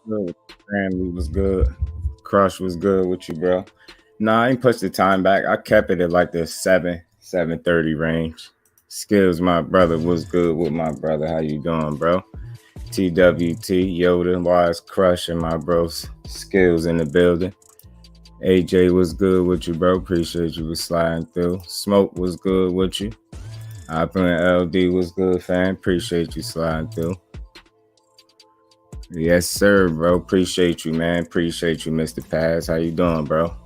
Good. Family was good. Crush was good with you, bro. Nah, I ain't pushed the time back. I kept it at like the 7:30 range. Skills, my brother, was good with my brother. How you doing, bro? TWT, Yoda, Wise Crush, and my bros. Skills in the building. AJ was good with you, bro. Appreciate you for sliding through. Smoke was good with you. Opulent LD was good, fam. Appreciate you sliding through. Yes, sir, bro. Appreciate you, man. Appreciate you, Mr. Paz. How you doing, bro?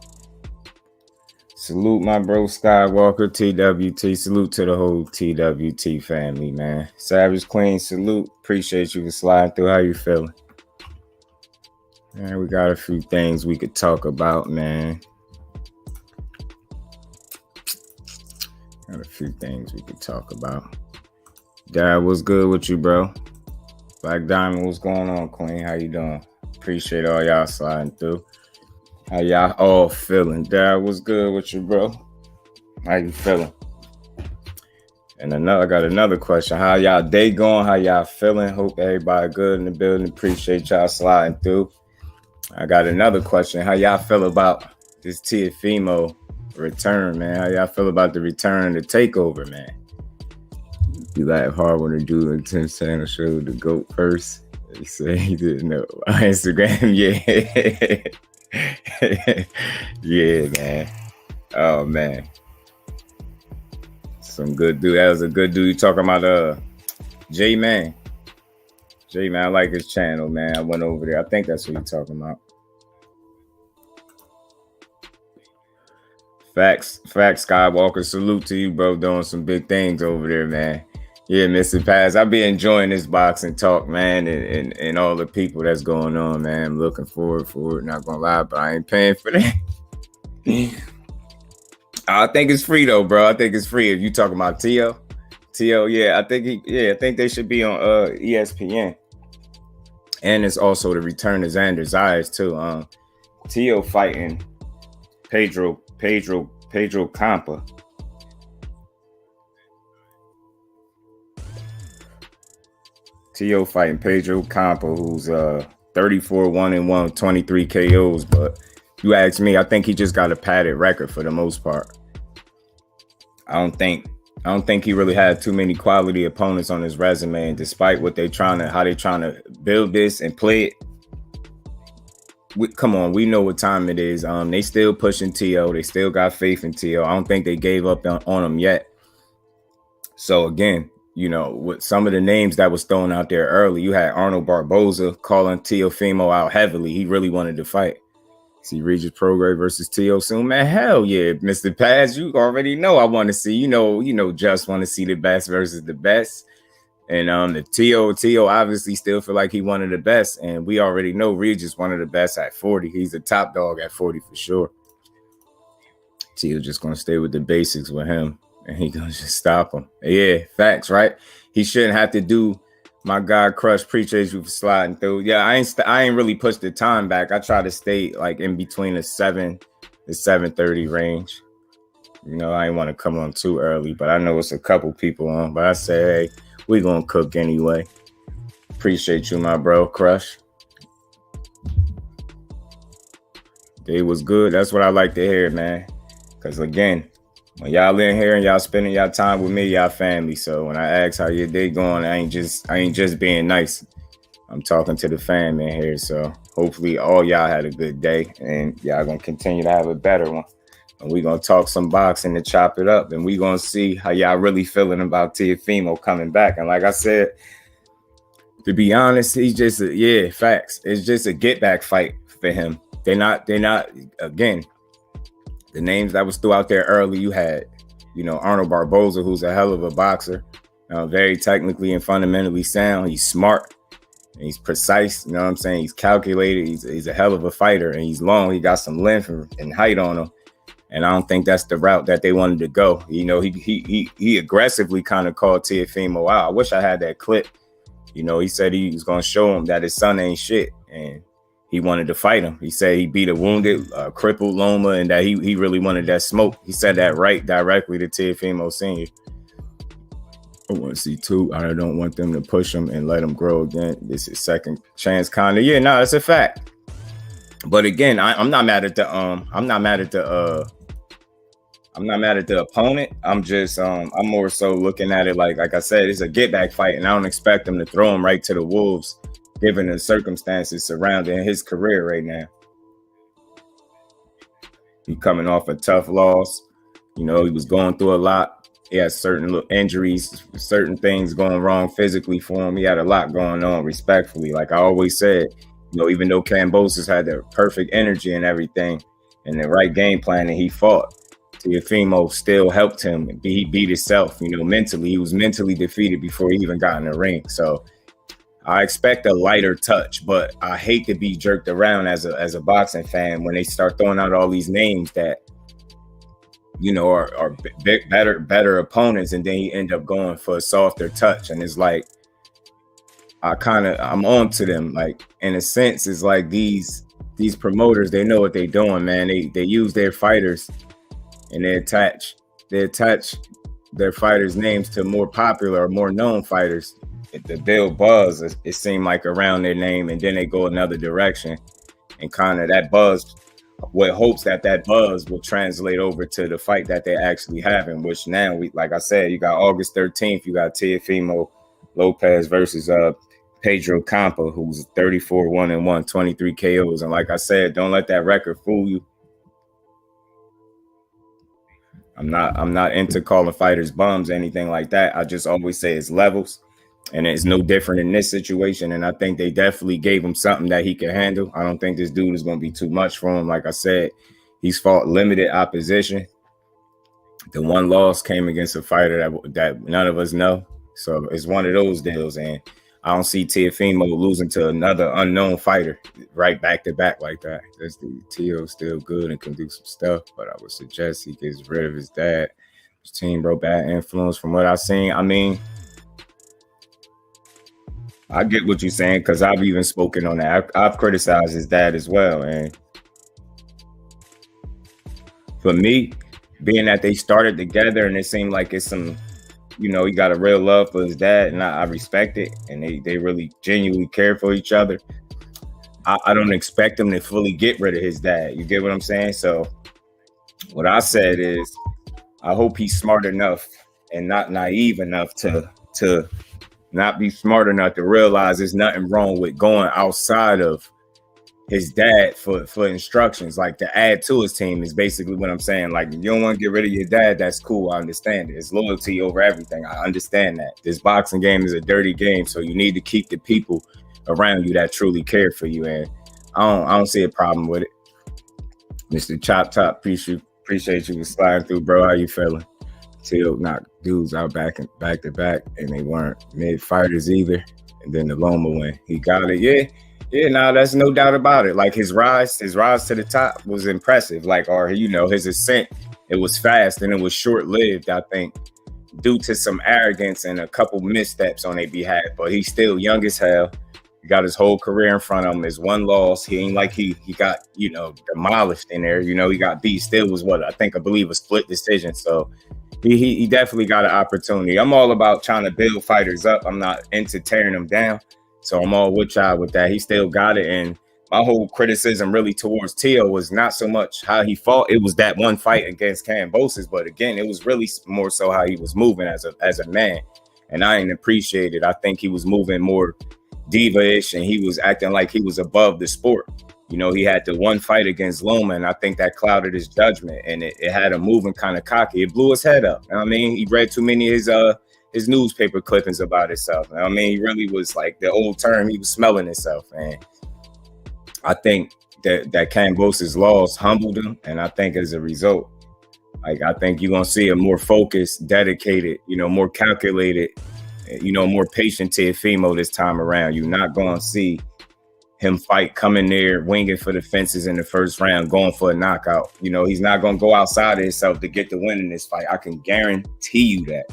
Salute my bro Skywalker, TWT. Salute to the whole TWT family, man. Savage Queen, salute. Appreciate you for sliding through. How you feeling? Man, we got a few things we could talk about, man. Got a few things we could talk about. Dad, what's good with you, bro? Black Diamond, what's going on, Queen? How you doing? Appreciate all y'all sliding through. How y'all all feeling? Dad, what's good with you, bro? How you feeling? And I got another question. How y'all day going? How y'all feeling? Hope everybody good in the building. Appreciate y'all sliding through. I got another question. How y'all feel about this Teofimo return, man? How y'all feel about the return, the takeover, man? You laugh hard when the dude on Tim Channel showed the GOAT first. He said he didn't know. On Instagram, yeah. Yeah, man. Oh, man. Some good dude. That was a good dude. You talking about J-Man. J-Man, I like his channel, man. I went over there. I think that's what you're talking about. Facts, Skywalker. Salute to you, bro. Doing some big things over there, man. Yeah, Mr. Paz. I be enjoying this boxing talk, man, and all the people that's going on, man. I'm looking forward for it. Not gonna lie, but I ain't paying for that. I think it's free though, bro. I think it's free. If you talking about Teo, yeah, I think they should be on ESPN. And it's also the return of Xander Zayas too. Teo fighting Pedro Campa. Teo fighting Pedro Campa, who's 34-1-1, 23 KOs. But you ask me, I think he just got a padded record for the most part. I don't think he really had too many quality opponents on his resume. And despite how they trying to build this and play it, come on, we know what time it is. They still pushing Teo. They still got faith in Teo. I don't think they gave up on him yet. So again, you know, with some of the names that was thrown out there early, you had Arnold Barboza calling Teofimo out heavily. He really wanted to fight. See Regis Prograis versus Teo soon, man. Hell yeah, Mr. Paz, you already know I want to see. You know, just want to see the best versus the best. And the Teo obviously still feel like he one of the best, and we already know Regis one of the best at 40. He's a top dog at 40 for sure. Teo just gonna stay with the basics with him, and he gonna just stop him. Yeah, facts, right? He shouldn't have to do. My God, Crush, appreciate you for sliding through. Yeah, I ain't really pushed the time back. I try to stay like in between the 7:30 range. You know, I ain't want to come on too early, but I know it's a couple people on. But I say, hey, we gonna cook anyway. Appreciate you, my bro, Crush. Day was good. That's what I like to hear, man. Because again, when y'all in here and y'all spending y'all time with me, y'all family. So when I ask how your day going, I ain't just being nice. I'm talking to the fam in here. So hopefully all y'all had a good day and y'all gonna continue to have a better one. And we gonna talk some boxing and chop it up, and we gonna see how y'all really feeling about Teofimo coming back. And like I said, to be honest, he's just facts. It's just a get back fight for him. They're not again. The names that was threw out there early, you had, you know, Arnold Barboza, who's a hell of a boxer, very technically and fundamentally sound. He's smart, and he's precise. You know what I'm saying? He's calculated. He's a hell of a fighter, and he's long. He got some length and height on him. And I don't think that's the route that they wanted to go. You know, he aggressively kind of called Teofimo out. I wish I had that clip. You know, he said he was going to show him that his son ain't shit, and he wanted to fight him. He said he beat a wounded, crippled Loma, and that he really wanted that smoke. He said that right directly to Teofimo Sr. I want to see two. I don't want them to push him and let him grow again. This is second chance kind of. Yeah, no, it's a fact. But again, I'm not mad at the I'm not mad at the opponent. I'm just I'm more so looking at it like I said, it's a get back fight, and I don't expect him to throw him right to the wolves, given the circumstances surrounding his career right now. He coming off a tough loss. You know, he was going through a lot. He had certain little injuries, certain things going wrong physically for him. He had a lot going on, respectfully. Like I always said, you know, even though Kambosos had the perfect energy and everything and the right game plan, and he fought, Teofimo still helped him. He beat himself, you know, mentally. He was mentally defeated before he even got in the ring. So I expect a lighter touch, but I hate to be jerked around as a boxing fan when they start throwing out all these names that, you know, are better opponents, and then you end up going for a softer touch. And it's like, I'm on to them. Like, in a sense, it's like these promoters, they know what they're doing, man. They use their fighters and they attach their fighters' names to more popular or more known fighters. The build buzz, it seemed like, around their name, and then they go another direction, and kind of that buzz, with hopes that buzz will translate over to the fight that they're actually having, which now, like I said, you got August 13th, you got Teofimo Lopez versus Pedro Campa, who's 34-1-1, 23 KOs. And like I said, don't let that record fool you. I'm not into calling fighters bums or anything like that. I just always say it's levels, and it's no different in this situation. And I think they definitely gave him something that he can handle. I don't think this dude is going to be too much for him. Like I said, he's fought limited opposition. The one loss came against a fighter that none of us know. So it's one of those deals. And I don't see Teofimo losing to another unknown fighter right back to back like that. This dude, Teo's still good and can do some stuff, but I would suggest he gets rid of his dad. His team, bro, bad influence from what I've seen. I mean, I get what you're saying, because I've even spoken on that. I've criticized his dad as well. And for me, being that they started together and it seemed like it's some, you know, he got a real love for his dad, and I respect it. And they really genuinely care for each other. I don't expect him to fully get rid of his dad. You get what I'm saying? So what I said is, I hope he's smart enough and not naive enough to not be smart enough to realize there's nothing wrong with going outside of his dad for instructions, like to add to his team, is basically what I'm saying. Like, if you don't want to get rid of your dad, that's cool. I understand it. It's loyalty over everything. I understand that. This boxing game is a dirty game, so you need to keep the people around you that truly care for you. And I don't see a problem with it. Mr. Chop Top, appreciate you sliding through, bro. How you feeling? Till knocked dudes out back to back, and they weren't mid fighters either. And then the Loma win, he got it. Yeah, no, that's no doubt about it. Like, his rise to the top was impressive. Like, or, you know, his ascent, it was fast and it was short lived, I think, due to some arrogance and a couple missteps on their behalf. But he's still young as hell. He got his whole career in front of him. His one loss, he ain't like he got, you know, demolished in there. You know, he got beat. Still was what I believe a split decision. So he definitely got an opportunity. I'm all about trying to build fighters up. I'm not into tearing them down. So I'm all with y'all with that. He still got it. And my whole criticism really towards Teo was not so much how he fought. It was that one fight against Kambosos. But again, it was really more so how he was moving as a man. And I didn't appreciate it. I think he was moving more diva-ish, and he was acting like he was above the sport. You know, he had the one fight against Loma, and I think that clouded his judgment, and it had him moving kind of cocky. It blew his head up. You know what I mean? He read too many of his newspaper clippings about himself. You know what I mean? He really was, like, the old term, he was smelling himself. And I think that Kambosos' loss humbled him, and I think as a result, like, I think you're going to see a more focused, dedicated, you know, more calculated, you know, more patient Teofimo this time around. You're not going to see him fight coming there, winging for the fences in the first round, going for a knockout. You know, he's not going to go outside of himself to get the win in this fight. I can guarantee you that.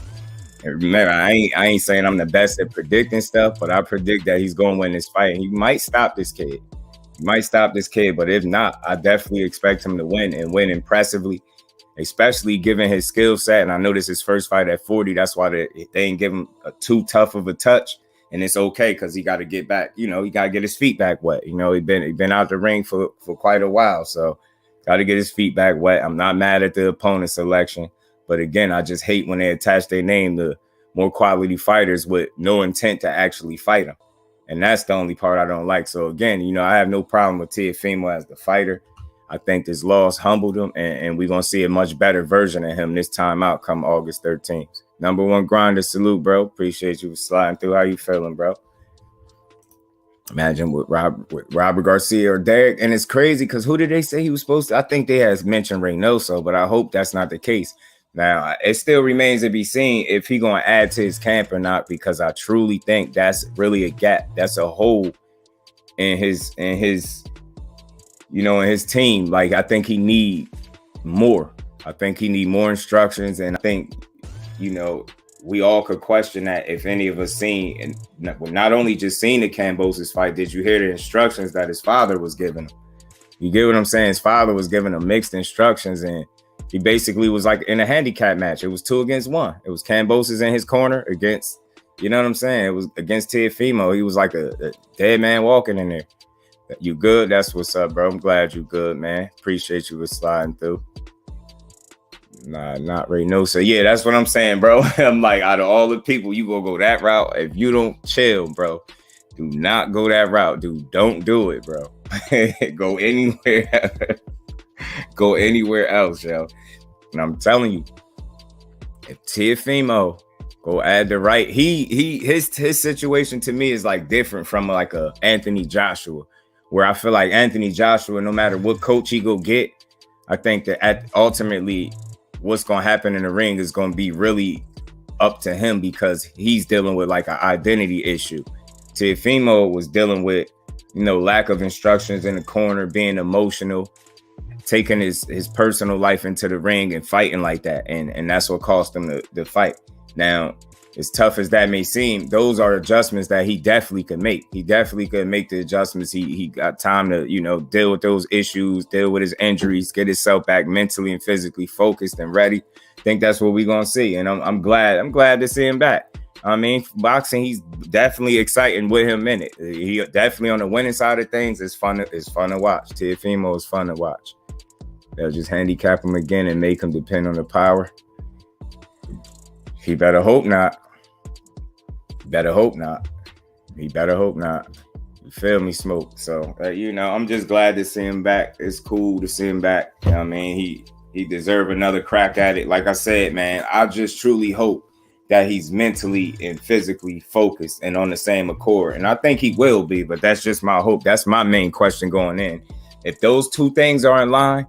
And remember, I ain't saying I'm the best at predicting stuff, but I predict that he's going to win this fight. And he might stop this kid. But if not, I definitely expect him to win and win impressively. especially given his skill set. And I know this is his first fight at 40. That's why they ain't give him too tough of a touch. And it's okay because he got to get back. You know, he got to get his feet back wet. You know, he been out the ring for quite a while. So got to get his feet back wet. I'm not mad at the opponent selection. But again, I just hate when they attach their name to more quality fighters with no intent to actually fight them. And that's the only part I don't like. So again, you know, I have no problem with Teofimo as the fighter. I think this loss humbled him, and we're going to see a much better version of him this time out come August 13th. Number one grinder, salute, bro. Appreciate you sliding through. How you feeling, bro? Imagine with Robert Garcia or Derek. And it's crazy because who did they say he was supposed to? I think they has mentioned Reynoso, but I hope that's not the case. Now, it still remains to be seen if he's going to add to his camp or not, because I truly think that's really a gap. That's a hole in his you know, in his team. Like, I think he need more. I think he need more instructions. And I think, you know, we all could question that if any of us seen, and not only just seen the Kambosos fight, did you hear the instructions that his father was giving him? You get what I'm saying? His father was giving him mixed instructions, and he basically was like in a handicap match. It was 2 against 1. It was Kambosos in his corner against, you know what I'm saying? It was against Teofimo. He was like a dead man walking in there. You good? That's what's up, bro. I'm glad you good, man. Appreciate you for sliding through. Nah, not Reynoso. Yeah, that's what I'm saying, bro. I'm like, out of all the people, you gonna go that route. If you don't chill, bro, do not go that route, dude. Don't do it, bro. Go anywhere. Go anywhere else, yo. And I'm telling you, if Teofimo go add the right, his situation to me is like different from like a Anthony Joshua, where I feel like Anthony Joshua, no matter what coach he go get, I think that ultimately what's going to happen in the ring is going to be really up to him, because he's dealing with like an identity issue. Teofimo was dealing with, you know, lack of instructions in the corner, being emotional, taking his personal life into the ring and fighting like that. And that's what cost him the fight. Now, as tough as that may seem, those are adjustments that he definitely could make. He definitely could make the adjustments. He got time to, you know, deal with those issues, deal with his injuries, get himself back mentally and physically focused and ready. I think that's what we're going to see. And I'm glad to see him back. I mean, boxing, he's definitely exciting with him in it. He definitely on the winning side of things. It's fun to watch. Teofimo is fun to watch. They'll just handicap him again and make him depend on the power. He better hope not. He better hope not. You feel me, Smoke? So, you know, I'm just glad to see him back. It's cool to see him back. You know what I mean? He deserved another crack at it. Like I said, man, I just truly hope that he's mentally and physically focused and on the same accord. And I think he will be, but that's just my hope. That's my main question going in. If those two things are in line,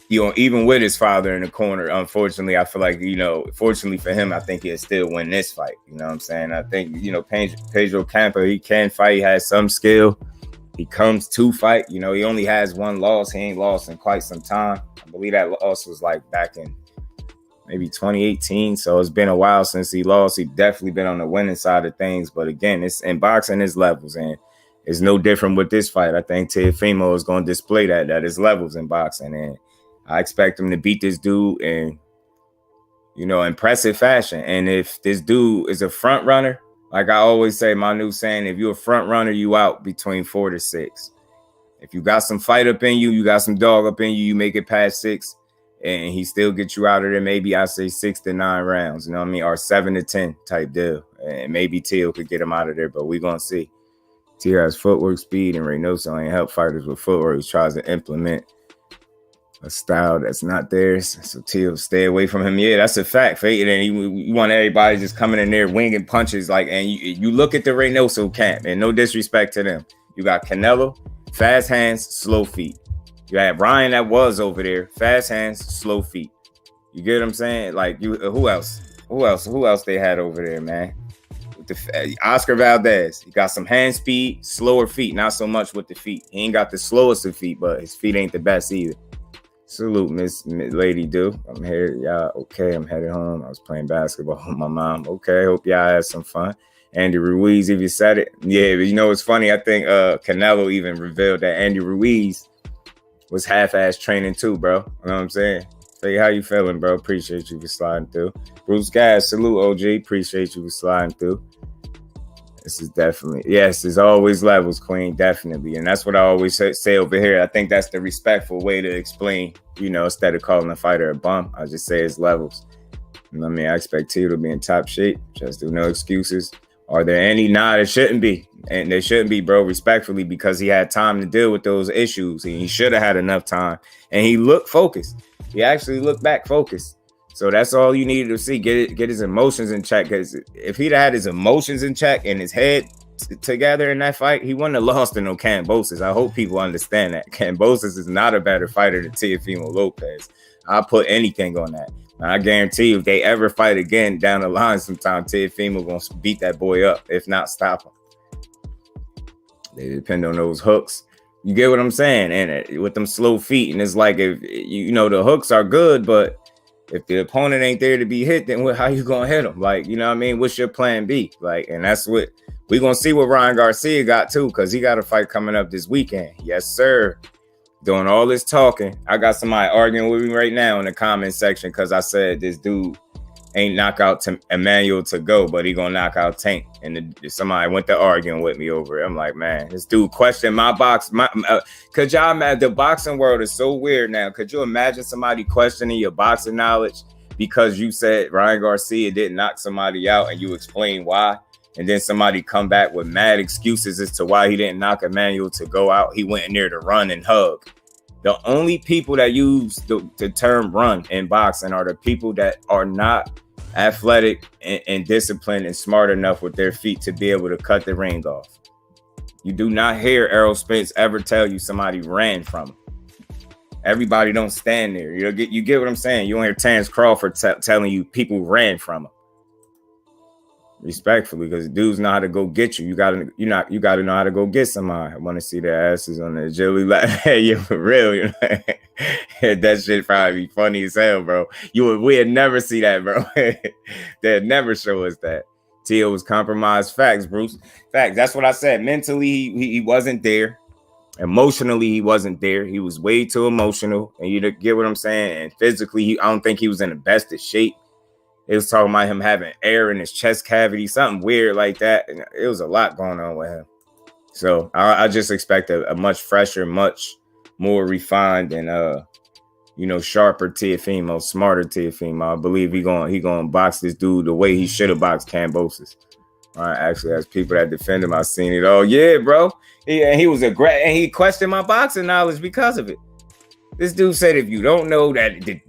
you know, even with his father in the corner, unfortunately, I feel like, you know, fortunately for him, I think he'll still win this fight. You know what I'm saying? I think, you know, Pedro Campo, he can fight. He has some skill. He comes to fight. You know, he only has one loss. He ain't lost in quite some time. I believe that loss was like back in maybe 2018. So it's been a while since he lost. He definitely been on the winning side of things. But again, it's in boxing, his levels. And it's no different with this fight. I think Teofimo is going to display that his levels in boxing. And I expect him to beat this dude in, you know, impressive fashion. And if this dude is a front runner, like I always say, my new saying, if you're a front runner, you out between 4 to 6. If you got some fight up in you, you got some dog up in you, you make it past 6, and he still gets you out of there. Maybe I say 6 to 9 rounds, you know what I mean? Or 7 to 10 type deal. And maybe Teo could get him out of there, but we're going to see. Teo has footwork, speed, and Reynoso ain't help fighters with footwork. He tries to implement a style that's not theirs. So Teo, stay away from him. Yeah, that's a fact. And you want everybody just coming in there winging punches. Like, and you look at the Reynoso camp, and no disrespect to them. You got Canelo, fast hands, slow feet. You had Ryan that was over there, fast hands, slow feet. You get what I'm saying? Like, who else? Who else they had over there, man? With Oscar Valdez, he got some hand speed, slower feet. Not so much with the feet. He ain't got the slowest of feet, but his feet ain't the best either. Salute, Miss Lady Do. I'm here. Y'all okay? I'm headed home. I was playing basketball with my mom. Okay, hope y'all had some fun. Andy Ruiz, if you said it. Yeah, but you know, it's funny. I think Canelo even revealed that Andy Ruiz was half-ass training too, bro. You know what I'm saying? Hey, how you feeling, bro? Appreciate you for sliding through. Bruce Gas, salute, OG. Appreciate you for sliding through. This is definitely, yes, there's always levels, Queen, definitely. And that's what I always say over here. I think that's the respectful way to explain, instead of calling a fighter a bum, I just say it's levels. I mean, I expect T to be in top shape. Just do no excuses. Are there any? Nah, there shouldn't be. And there shouldn't be, bro, respectfully, because he had time to deal with those issues. And he should have had enough time. And he looked focused. He actually looked back focused. So that's all you needed to see. Get his emotions in check. Because if he'd had his emotions in check and his head together in that fight, he wouldn't have lost to no Kambosos. I hope people understand that. Kambosos is not a better fighter than Teofimo Lopez. I'll put anything on that. I guarantee you, if they ever fight again down the line sometime, Teofimo gonna beat that boy up, if not stop him. They depend on those hooks. You get what I'm saying? And with them slow feet, and it's like, if the hooks are good, but if the opponent ain't there to be hit, then how you gonna hit him? Like, you know what I mean? What's your plan B? Like, and that's what we're gonna see what Ryan Garcia got too, because he got a fight coming up this weekend. Yes, sir. Doing all this talking. I got somebody arguing with me right now in the comment section because I said this dude ain't knock out Emmanuel to go, but he gonna knock out Tank. And somebody went to arguing with me over it. I'm like, man, this dude questioned my box. Could y'all imagine? The boxing world is so weird now. Could you imagine somebody questioning your boxing knowledge because you said Ryan Garcia didn't knock somebody out and you explain why? And then somebody come back with mad excuses as to why he didn't knock Emmanuel to go out. He went in there to run and hug. The only people that use the term run in boxing are the people that are not athletic and disciplined and smart enough with their feet to be able to cut the ring off. You do not hear Errol Spence ever tell you somebody ran from him. Everybody don't stand there. You get what I'm saying? You don't hear Terrence Crawford telling you people ran from him. Respectfully, because dudes know how to go get you. You gotta know how to go get somebody. I want to see their asses on the agility line. Hey, you for real? That shit probably be funny as hell, bro. We'd never see that, bro. They'd never show us that. Tio was compromised. Facts, Bruce. Facts. That's what I said. Mentally, he wasn't there. Emotionally, he wasn't there. He was way too emotional, and you get what I'm saying. And physically, I don't think he was in the best of shape. It was talking about him having air in his chest cavity, something weird like that. And it was a lot going on with him. So I just expect a much fresher, much more refined and sharper Teofimo, smarter Teofimo. I believe he gonna box this dude the way he should have boxed Kambosos. Actually, as people that defend him, I've seen it. Oh yeah, bro. He was and he questioned my boxing knowledge because of it. This dude said, if you don't know that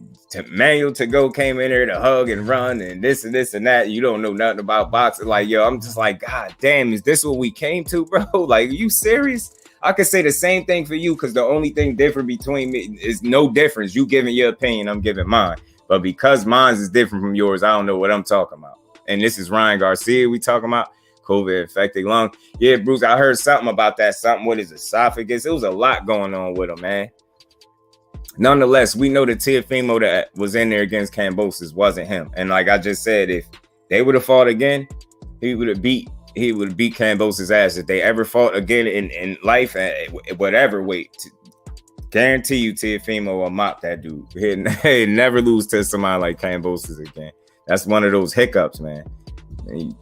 Manuel to go came in there to hug and run and this and that, you don't know nothing about boxing. Like, yo, I'm just like, God damn, is this what we came to, bro? Like, are you serious? I could say the same thing for you, because the only thing different between me is no difference. You giving your opinion, I'm giving mine. But because mine is different from yours, I don't know what I'm talking about. And this is Ryan Garcia we talking about. COVID infected lung. Yeah, Bruce, I heard something about that. Something with his esophagus. It was a lot going on with him, man. Nonetheless, we know that Teofimo that was in there against Kambosos wasn't him. And like I just said, if they would have fought again, he would have beat Kambosos' ass. If they ever fought again in life at whatever weight, guarantee you Teofimo will mop that dude. He'd never lose to somebody like Kambosos again. That's one of those hiccups, man. And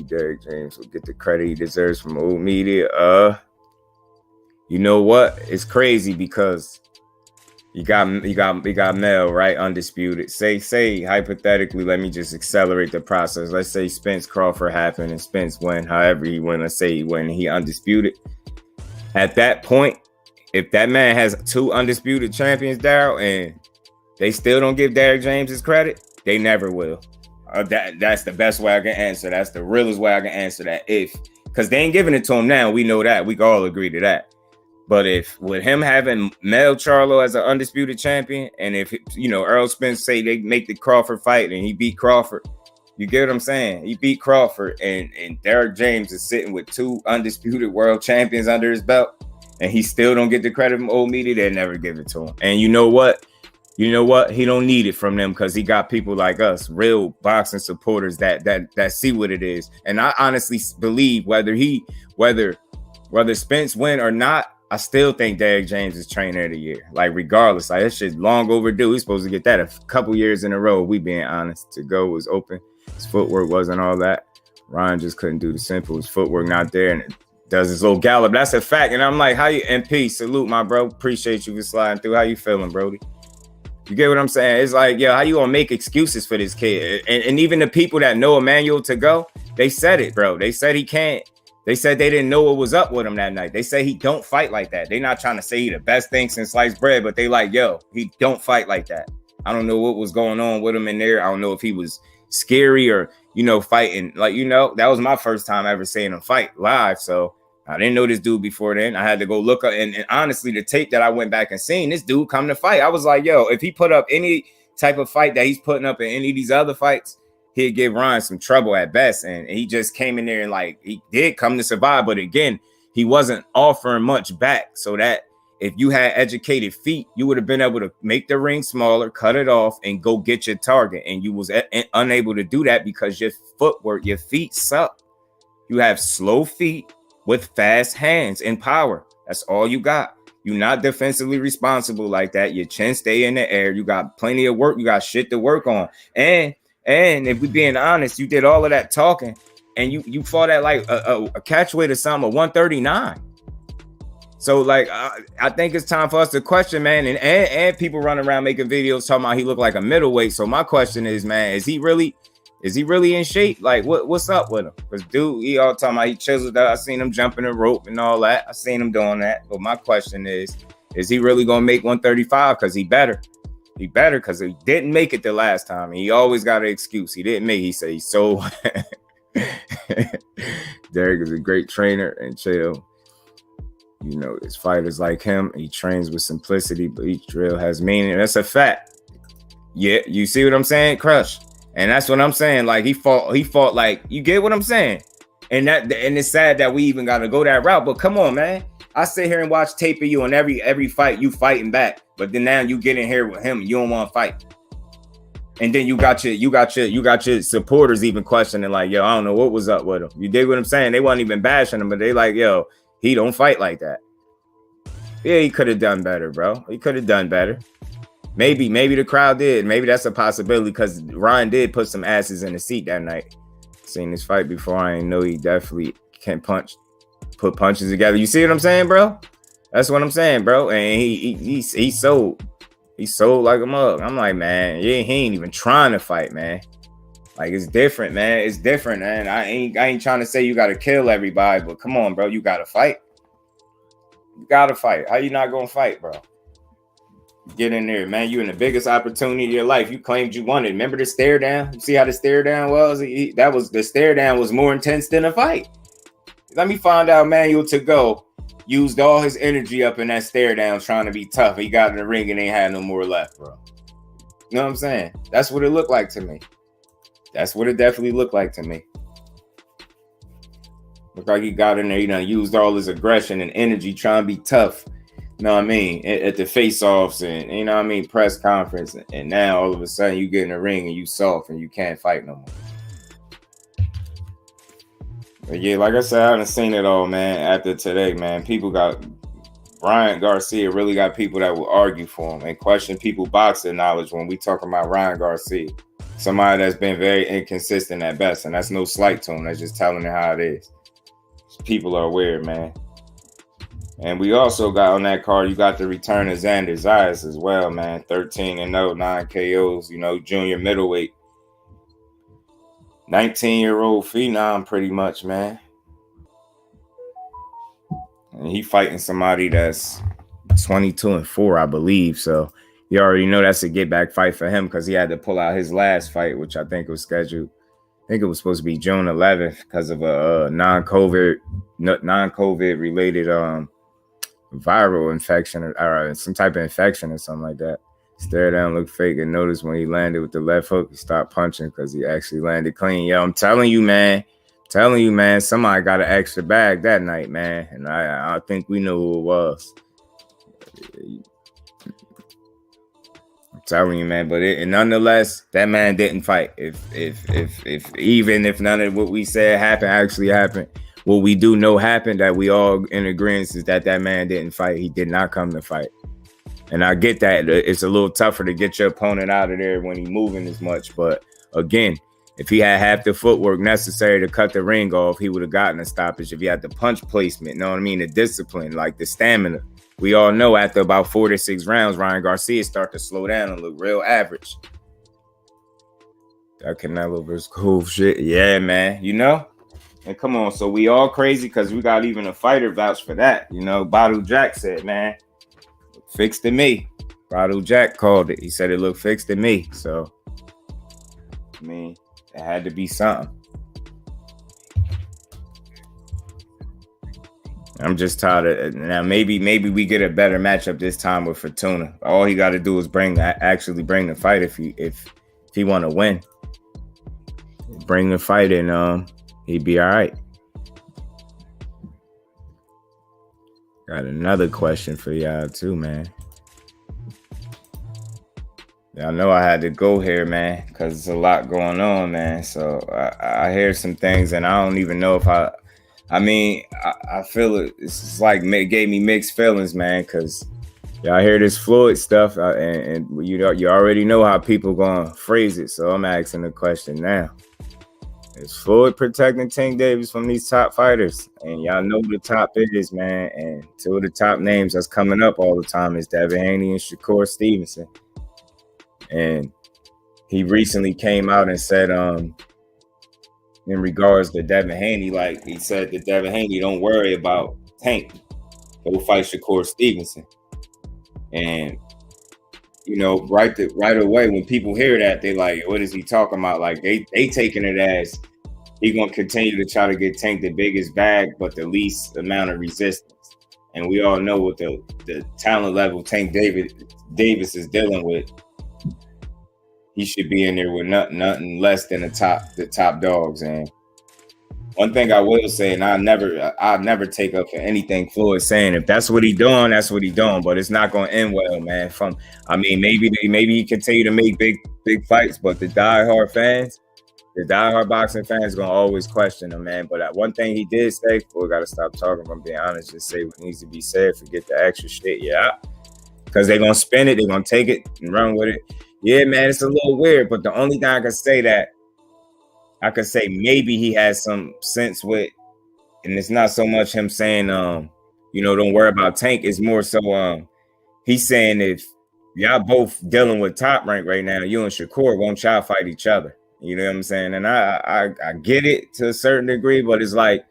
Derek James will get the credit he deserves from old media. You know what? It's crazy because you got Mel, right? Undisputed. Say hypothetically, let me just accelerate the process. Let's say Spence Crawford happened and Spence win, however he win. Let's say when he undisputed. At that point, if that man has 2 undisputed champions, Daryl, and they still don't give Derek James his credit, they never will. That's the best way I can answer. That's the realest way I can answer that. Because they ain't giving it to him now. We know that. We can all agree to that. But if with him having Mel Charlo as an undisputed champion, and if Errol Spence say they make the Crawford fight and he beat Crawford, you get what I'm saying? He beat Crawford, and Derek James is sitting with 2 undisputed world champions under his belt, and he still don't get the credit from old media. They never give it to him. And you know what? He don't need it from them, because he got people like us, real boxing supporters that see what it is. And I honestly believe whether Spence win or not, I still think Derrick James is trainer of the year. Like, regardless, like, that shit's long overdue. He's supposed to get that a couple years in a row. We being honest. To go was open. His footwork wasn't all that. Ryan just couldn't do the simple. His footwork not there, and it does his little gallop. That's a fact. And I'm like, how you? MP, salute, my bro. Appreciate you for sliding through. How you feeling, Brody? You get what I'm saying? It's like, yo, how you gonna make excuses for this kid? And even the people that know Emmanuel to go, they said it, bro. They said he can't. They said they didn't know what was up with him that night. They say he don't fight like that. They're not trying to say he the best thing since sliced bread, but they like, yo, he don't fight like that. I don't know what was going on with him in there. I don't know if he was scary or, fighting. Like, that was my first time ever seeing him fight live. So I didn't know this dude before then. I had to go look up. And honestly, the tape that I went back and seen, this dude come to fight. I was like, yo, if he put up any type of fight that he's putting up in any of these other fights, he'd give Ryan some trouble at best. And he just came in there and, like, he did come to survive. But again, he wasn't offering much back. So that if you had educated feet, you would have been able to make the ring smaller, cut it off, and go get your target. And you was unable to do that because your footwork, your feet suck. You have slow feet with fast hands and power. That's all you got. You're not defensively responsible like that. Your chin stay in the air. You got plenty of work. You got shit to work on. And if we're being honest, you did all of that talking and you fought at like a catchweight or something, a 139. So, like, I think it's time for us to question, man. And people running around making videos talking about he looked like a middleweight. So my question is, man, is he really in shape? Like, what's up with him? Because, dude, he all talking about he chiseled up. I seen him jumping the rope and all that. I seen him doing that. But my question is he really going to make 135? Because he better. He better, because he didn't make it the last time. He always got an excuse. He didn't make it. He said he's so... Derrick is a great trainer and chill. His fighters like him. He trains with simplicity, but each drill has meaning. That's a fact. Yeah, you see what I'm saying? Crush. And that's what I'm saying. Like, he fought like, you get what I'm saying? And it's sad that we even got to go that route. But come on, man. I sit here and watch tape of you on every fight you fighting back. But then now you get in here with him, you don't want to fight. And then you got your supporters even questioning, like, yo, I don't know what was up with him. You dig what I'm saying? They wasn't even bashing him, but they like, yo, he don't fight like that. Yeah, he could have done better, bro. He could have done better. Maybe the crowd did. Maybe that's a possibility, because Ryan did put some asses in the seat that night. Seen this fight before. I ain't know he definitely can put punches together. You see what I'm saying, bro? That's what I'm saying, bro. And he sold like a mug. I'm like, man, he ain't even trying to fight, man. Like, it's different, man. It's different, man. I ain't trying to say you gotta kill everybody, but come on, bro. You gotta fight. You gotta fight. How you not gonna fight, bro? Get in there, man. You in the biggest opportunity of your life. You claimed you won it. Remember the stare down? You see how the stare down was? The stare down was more intense than a fight. Let me find out Manuel to go used all his energy up in that stare down trying to be tough. He got in the ring and ain't had no more left, bro. You know what I'm saying? That's what it looked like to me. That's what it definitely looked like to me. Looked like he got in there, used all his aggression and energy trying to be tough. You know what I mean? At the face-offs and, press conference. And now all of a sudden you get in the ring and you soft and you can't fight no more. But yeah, like I said, I haven't seen it all, man, after today, man. People got... Ryan Garcia really got people that will argue for him and question people's boxing knowledge when we talking about Ryan Garcia. Somebody that's been very inconsistent at best, and that's no slight to him. That's just telling it how it is. People are weird, man. And we also got on that card, you got the return of Xander Zayas as well, man. 13-0, 9 KOs, junior middleweight. 19-year-old phenom, pretty much, man. And he fighting somebody that's 22-4, I believe. So you already know that's a get-back fight for him, because he had to pull out his last fight, which I think was scheduled. I think it was supposed to be June 11th because of a non-COVID related viral infection or some type of infection or something like that. Stare down, look fake, and notice when he landed with the left hook, he stopped punching because he actually landed clean. Yo, I'm telling you, man, somebody got an extra bag that night, man. And I think we know who it was. I'm telling you, man. But nonetheless, that man didn't fight. If none of what we said actually happened, what we do know happened that we all in agreement is that man didn't fight. He did not come to fight. And I get that it's a little tougher to get your opponent out of there when he's moving as much. But again, if he had half the footwork necessary to cut the ring off, he would have gotten a stoppage. If he had the punch placement, you know what I mean? The discipline, like the stamina. We all know after about 4 to 6 rounds, Ryan Garcia start to slow down and look real average. That Canelo versus cool shit. Yeah, man. You know? And come on. So we all crazy because we got even a fighter vouch for that. You know, Badu Jack said, man, fixed to me. Badu Jack called it. He said it looked fixed to me. So, I mean, it had to be something. I'm just tired of it. Now maybe we get a better matchup this time with Fortuna. All he got to do is actually bring the fight if he want to win. Bring the fight and he'd be all right. Got another question for y'all too, man. Y'all know I had to go here, man, because there's a lot going on, man. So I hear some things and I don't even know if I feel it's like it gave me mixed feelings, man, because y'all hear this Floyd stuff and you already know how people gonna phrase it. So I'm asking the question now. Is Floyd protecting Tank Davis from these top fighters? And y'all know who the top is, man. And two of the top names that's coming up all the time is Devin Haney and Shakur Stevenson. And he recently came out and said, in regards to Devin Haney, like he said to Devin Haney, don't worry about Tank. Go fight Shakur Stevenson. And you know, right away when people hear that, they like, what is he talking about? Like they taking it as he gonna continue to try to get Tank the biggest bag, but the least amount of resistance. And we all know what the talent level Tank Davis is dealing with. He should be in there with nothing less than the top dogs. And one thing I will say, and I'll never take up for anything Floyd saying. If that's what he doing, that's what he doing. But it's not going to end well, man. Maybe he continue to make big fights, but the diehard boxing fans gonna always question him, man. But one thing he did say, Floyd got to stop talking. If I'm being honest, just say what needs to be said. Forget the extra shit, yeah. Because they're gonna spin it, they're gonna take it and run with it. Yeah, man, it's a little weird. But the only thing I can say that I could say maybe he has some sense with, and it's not so much him saying, don't worry about Tank. It's more so he's saying if y'all both dealing with top rank right now, you and Shakur won't y'all fight each other. You know what I'm saying? And I get it to a certain degree, but it's like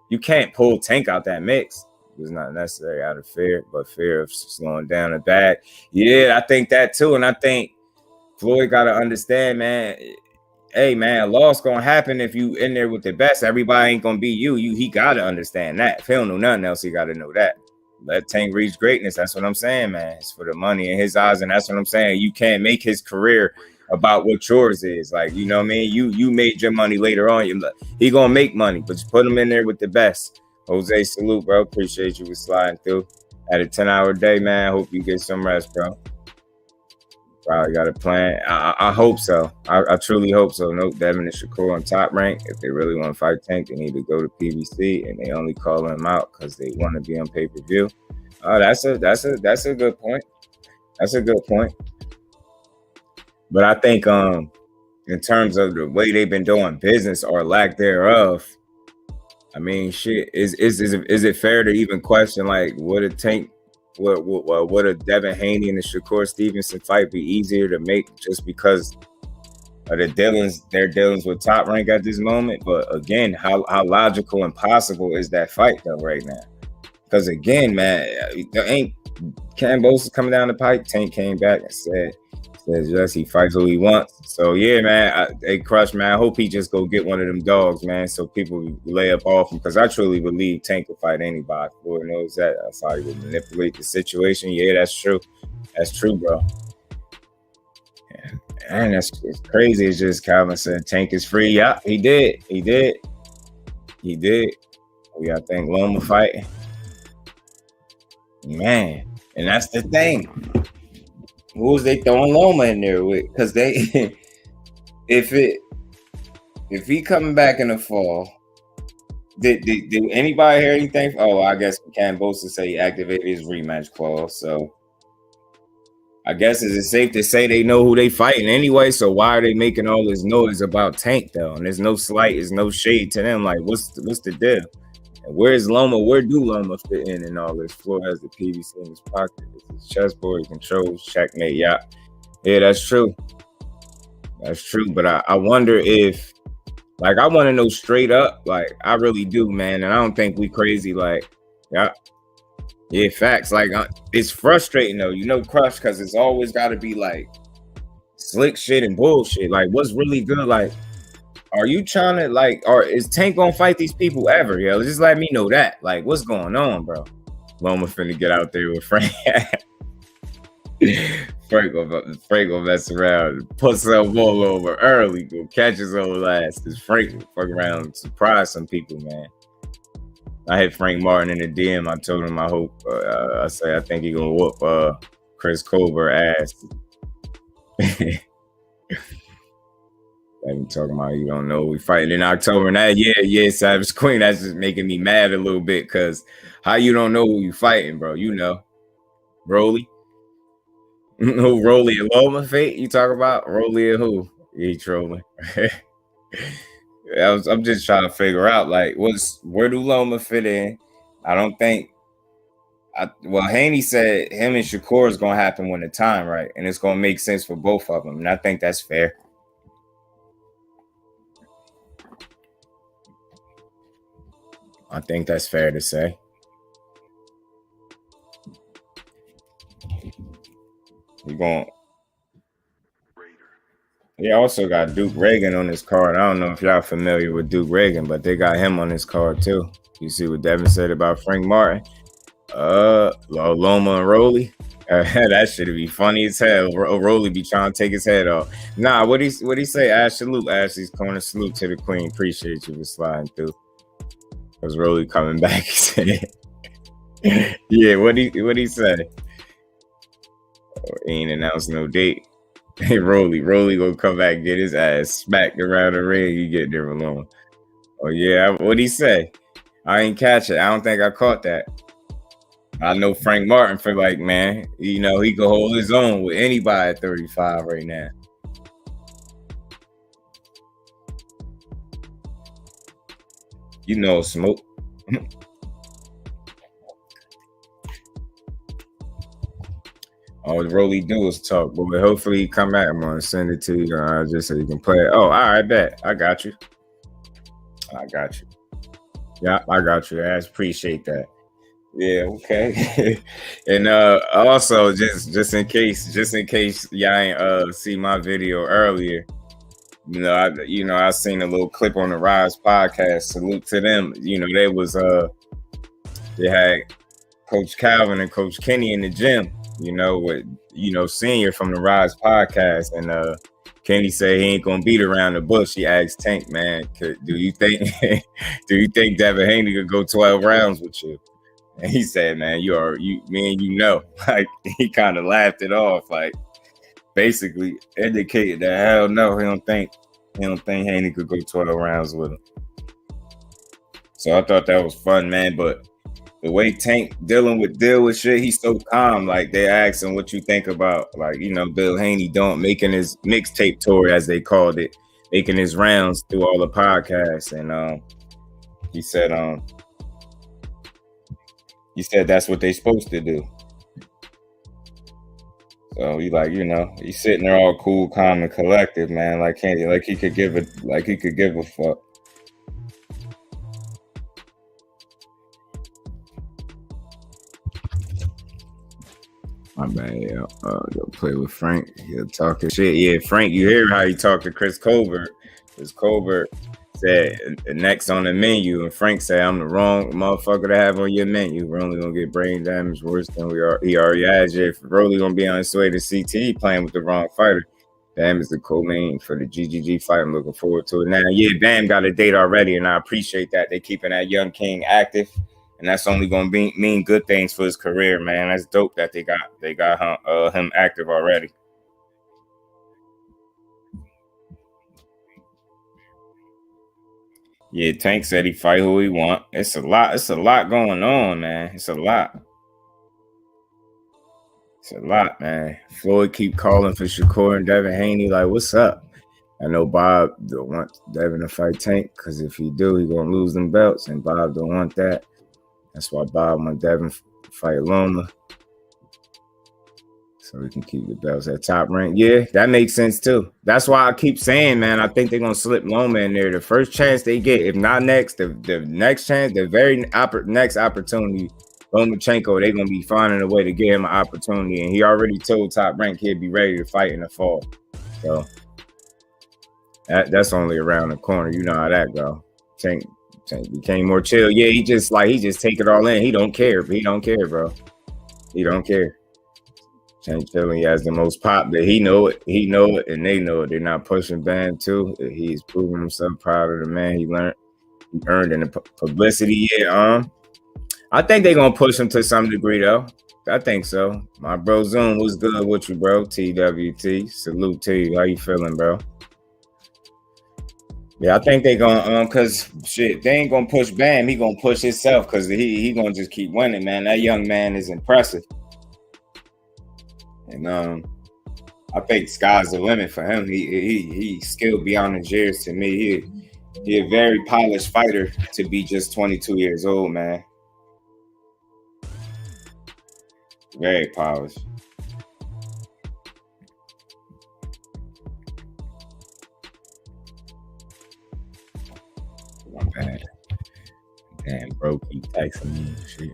you can't pull Tank out that mix. It's not necessarily out of fear, but fear of slowing down the bag. Yeah, I think that too. And I think Floyd got to understand, man. Hey, man, a loss going to happen if you in there with the best. Everybody ain't going to be you. He got to understand that. If he don't know nothing else, he got to know that. Let Tank reach greatness. That's what I'm saying, man. It's for the money in his eyes, and that's what I'm saying. You can't make his career about what yours is. Like, you know what I mean? You made your money later on. He going to make money, but just put him in there with the best. Jose, salute, bro. Appreciate you for sliding through. Had a 10-hour day, man. Hope you get some rest, bro. Probably got a plan. I hope so. I truly hope so. Nope, Devin and Shakur on top rank. If they really want to fight Tank, they need to go to PBC, and they only call him out because they want to be on pay-per-view. That's a good point. That's a good point. But I think in terms of the way they've been doing business or lack thereof, I mean, shit, is it fair to even question like would a Tank? Would a Devin Haney and the Shakur Stevenson fight be easier to make just because of their dealings with top rank at this moment? But again, how logical and possible is that fight though right now? Because again, man, there ain't Cambo's coming down the pipe. Tank came back and says yes, he fights who he wants. So yeah, man, they Crush, man. I hope he just go get one of them dogs, man, so people lay up off him. Because I truly believe Tank will fight anybody. Lord knows that. That's how he would manipulate the situation. Yeah, that's true. That's true, bro. Yeah. And it's crazy. It's just Calvin said Tank is free. Yeah, he did. We got to thank Loma fighting. Man, and that's the thing. Who was they throwing Loma in there with? Because if he coming back in the fall, Did anybody hear anything? Oh, I guess Cambosa say he activated his rematch clause. So I guess is it safe to say they know who they fighting anyway? So why are they making all this noise about Tank though? And there's no slight, there's no shade to them. Like, what's the deal? And where's Loma? Where do Loma fit in all this? Floyd has the PVC in his pocket. It's his chessboard. He controls. Checkmate. Yeah, that's true. That's true. But I wonder if, like, I want to know straight up. Like, I really do, man. And I don't think we crazy. Like, yeah, facts. Like, it's frustrating though. Crush, because it's always got to be like slick shit and bullshit. Like, what's really good? Like, are you trying to or is Tank gonna fight these people ever? Yo, just let me know that. Like, what's going on, bro? Loma finna get out there with Frank. Frank gonna mess around, put some all over early, go catch his old ass. Cause Frank fuck around and surprise some people, man. I hit Frank Martin in the DM. I told him I hope. I think he gonna whoop Chris Colbert ass. I'm talking about you don't know we fighting in October. And that, yeah, Savage Queen. That's just making me mad a little bit because how you don't know who you fighting, bro? You know, Rolly. Who Rolly and Loma fate? You talk about Rolly and who? He trolling. I'm just trying to figure out like where do Loma fit in? I don't think. Haney said him and Shakur is gonna happen when the time right, and it's gonna make sense for both of them, and I think that's fair. I think that's fair to say. We're going. He also got Duke Reagan on his card. I don't know if y'all familiar with Duke Reagan, but they got him on his card too. You see what Devin said about Frank Martin? Loma and Rolly. That should be funny as hell. Rolly be trying to take his head off. Nah, what he say? Salute Ashley's corner. Salute to the queen. Appreciate you for sliding through. Was Rolly coming back? Yeah, what he say? He ain't announced no date. Hey, Rolly gonna come back and get his ass smacked around the ring. You get there alone. Oh yeah, what'd he say? I ain't catch it. I don't think I caught that. I know Frank Martin for like, man, he could hold his own with anybody at 35 right now. Smoke. All Rolly do is talk, but hopefully he come back. I'm gonna send it to you just so you can play it. Oh, all right, bet. I got you. Yeah, I got you. I appreciate that. Yeah, okay. And also just in case y'all ain't see my video earlier, I seen a little clip on the Rise podcast. Salute to them. They had Coach Calvin and Coach Kenny in the gym, with senior from the Rise podcast, and Kenny said he ain't gonna beat around the bush. He asked Tank, man, do you think Devin Haney could go 12 rounds with you? And he said, man, like he kind of laughed it off, like basically indicated that hell no, he don't think Haney could go 12 rounds with him. So I thought that was fun, man. But the way Tank deal with shit, he's so calm. Like they asked him what you think about, like, Bill Haney making his mixtape tour, as they called it, making his rounds through all the podcasts. And he said that's what they supposed to do. So he's sitting there all cool, calm, and collected, man. Like he could give a fuck. My bad, yeah. Go play with Frank. He'll talk his shit. Yeah, Frank, you hear how he talked to Chris Colbert. Chris Colbert said next on the menu, and Frank said, I'm the wrong motherfucker to have on your menu. We're only gonna get brain damage worse than he already has. If Rolly gonna be on his way to CT playing with the wrong fighter. Bam is the co-main for the GGG fight. I'm looking forward to it. Now, yeah, Bam got a date already, and I appreciate that. They're keeping that young king active, and that's only gonna mean good things for his career, man. That's dope that they got him active already. Yeah, Tank said he fight who he want. It's a lot. It's a lot going on, man. It's a lot. It's a lot, man. Floyd keep calling for Shakur and Devin Haney. Like, what's up? I know Bob don't want Devin to fight Tank because if he do, he gonna lose them belts, and Bob don't want that. That's why Bob want Devin fight Loma, so we can keep the belts at Top Rank. Yeah, that makes sense too. That's why I keep saying, man, I think they're gonna slip Loma in there the first chance they get. If not next, the next chance, the very next opportunity, Lomachenko, they're gonna be finding a way to get him an opportunity. And he already told Top Rank he'd be ready to fight in the fall. So that's only around the corner. You know how that go. Tank became more chill. Yeah, he just take it all in. He don't care. He don't care, bro. He don't care. Tank chilling. He has the most pop. That he know it. He know it, and they know it. They're not pushing Bam too. He's proven himself. Proud of the man. He earned in the publicity. Yeah. I think they're gonna push him to some degree though. I think so. My bro Zoom was good with you, bro. TWT. Salute to you. How you feeling, bro? Yeah, I think they gonna cause shit, they ain't gonna push Bam, he gonna push himself because he gonna just keep winning, man. That young man is impressive. And I think sky's the limit for him. He skilled beyond his years to me. He a very polished fighter to be just 22 years old, man. Very polished. My bad. Damn, bro, keep texting me and shit.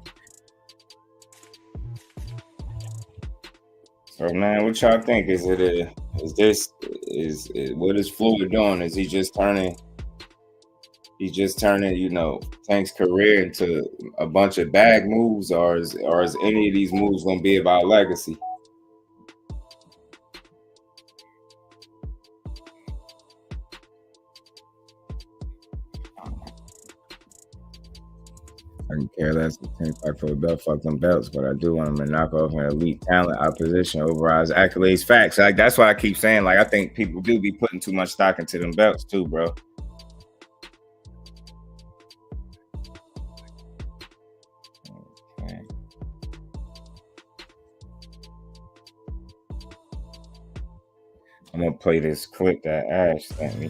So, man, what y'all think? What is Floyd doing? Is he just turning? He's just turning, Tank's career into a bunch of bag moves, or is any of these moves gonna be about legacy? I don't care less if Tank fight for the belt, fuck them belts, but I do want him to knock off an elite talent opposition over his accolades. Facts. Like, that's why I keep saying, like, I think people do be putting too much stock into them belts too, bro. Okay. I'm gonna play this clip that Ash sent me.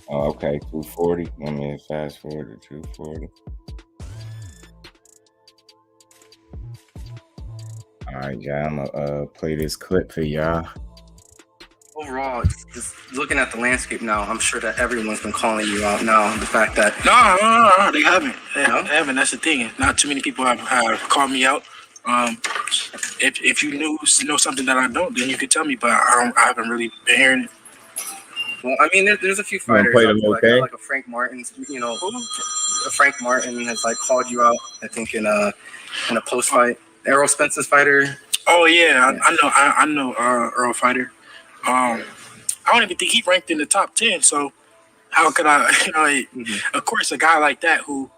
Oh, okay, 240. Let me fast forward to 240. All right, y'all. I'm gonna play this clip for y'all. Overall, just looking at the landscape now, I'm sure that everyone's been calling you out now. The fact that no, they haven't. They haven't. That's the thing. Not too many people have called me out. If you know something that I don't, then you could tell me. But I haven't really been hearing it. Well, I mean, there's a few fighters like a Frank Martin. Frank Martin has called you out. I think in a post fight, Errol Spence's fighter. Oh yeah. I know Earl fighter. I don't even think he ranked in the top 10. So how could I? Of course, a guy like that who,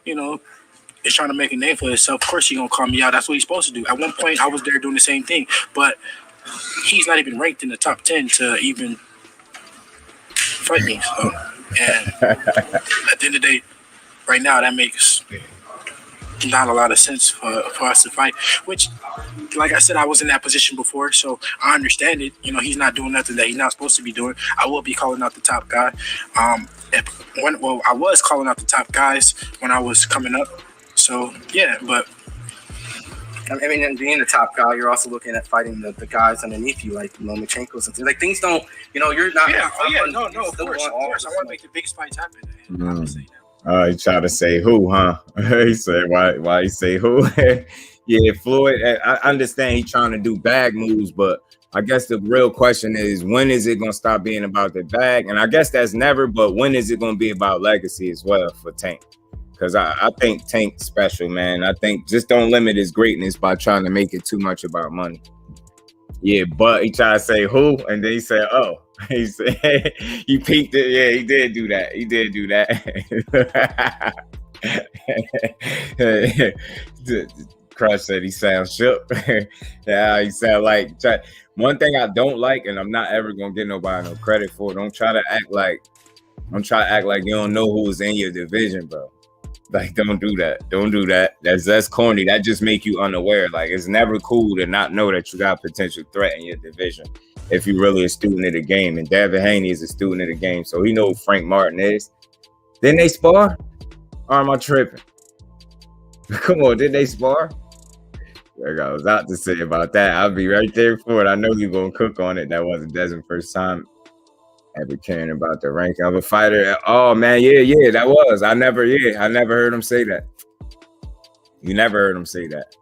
is trying to make a name for himself. Of course, he's gonna call me out. That's what he's supposed to do. At one point, I was there doing the same thing, but he's not even ranked in the top 10 to even fight me. So, and at the end of the day, right now, that makes not a lot of sense for us to fight. Which, like I said, I was in that position before, so I understand it. He's not doing nothing that he's not supposed to be doing. I will be calling out the top guy. I was calling out the top guys when I was coming up. So yeah, but I mean, and being the top guy, you're also looking at fighting the guys underneath you, like Lomachenko, something like things don't. You're not. Yeah. Of course. I want to make the biggest fights happen. He tried to say who, huh? He said, why he say who? Yeah, Floyd, I understand he's trying to do bag moves, but I guess the real question is, when is it going to stop being about the bag? And I guess that's never, but when is it going to be about legacy as well for Tank? Because I think Tank's special, man. I think just don't limit his greatness by trying to make it too much about money. Yeah, but he tried to say who, and then he said, oh. He said, you peeked it. Yeah, he did do that. Crush said he sounds shook. Yeah, he sound like. One thing I don't like, and I'm not ever gonna get nobody no credit for. Don't try to act like you don't know who's in your division, bro. Like, don't do that. Don't do that. That's corny. That just make you unaware. Like, it's never cool to not know that you got a potential threat in your division if you're really a student of the game. And Devin Haney is a student of the game, so he knows who Frank Martin is. Didn't they spar? Or am I tripping? Come on, did they spar? There I was out to say about that. I'll be right there for it. I know you're going to cook on it. That wasn't Desmond's first time ever caring about the ranking of a fighter. Oh, man, yeah, that was. I never heard him say that. You never heard him say that.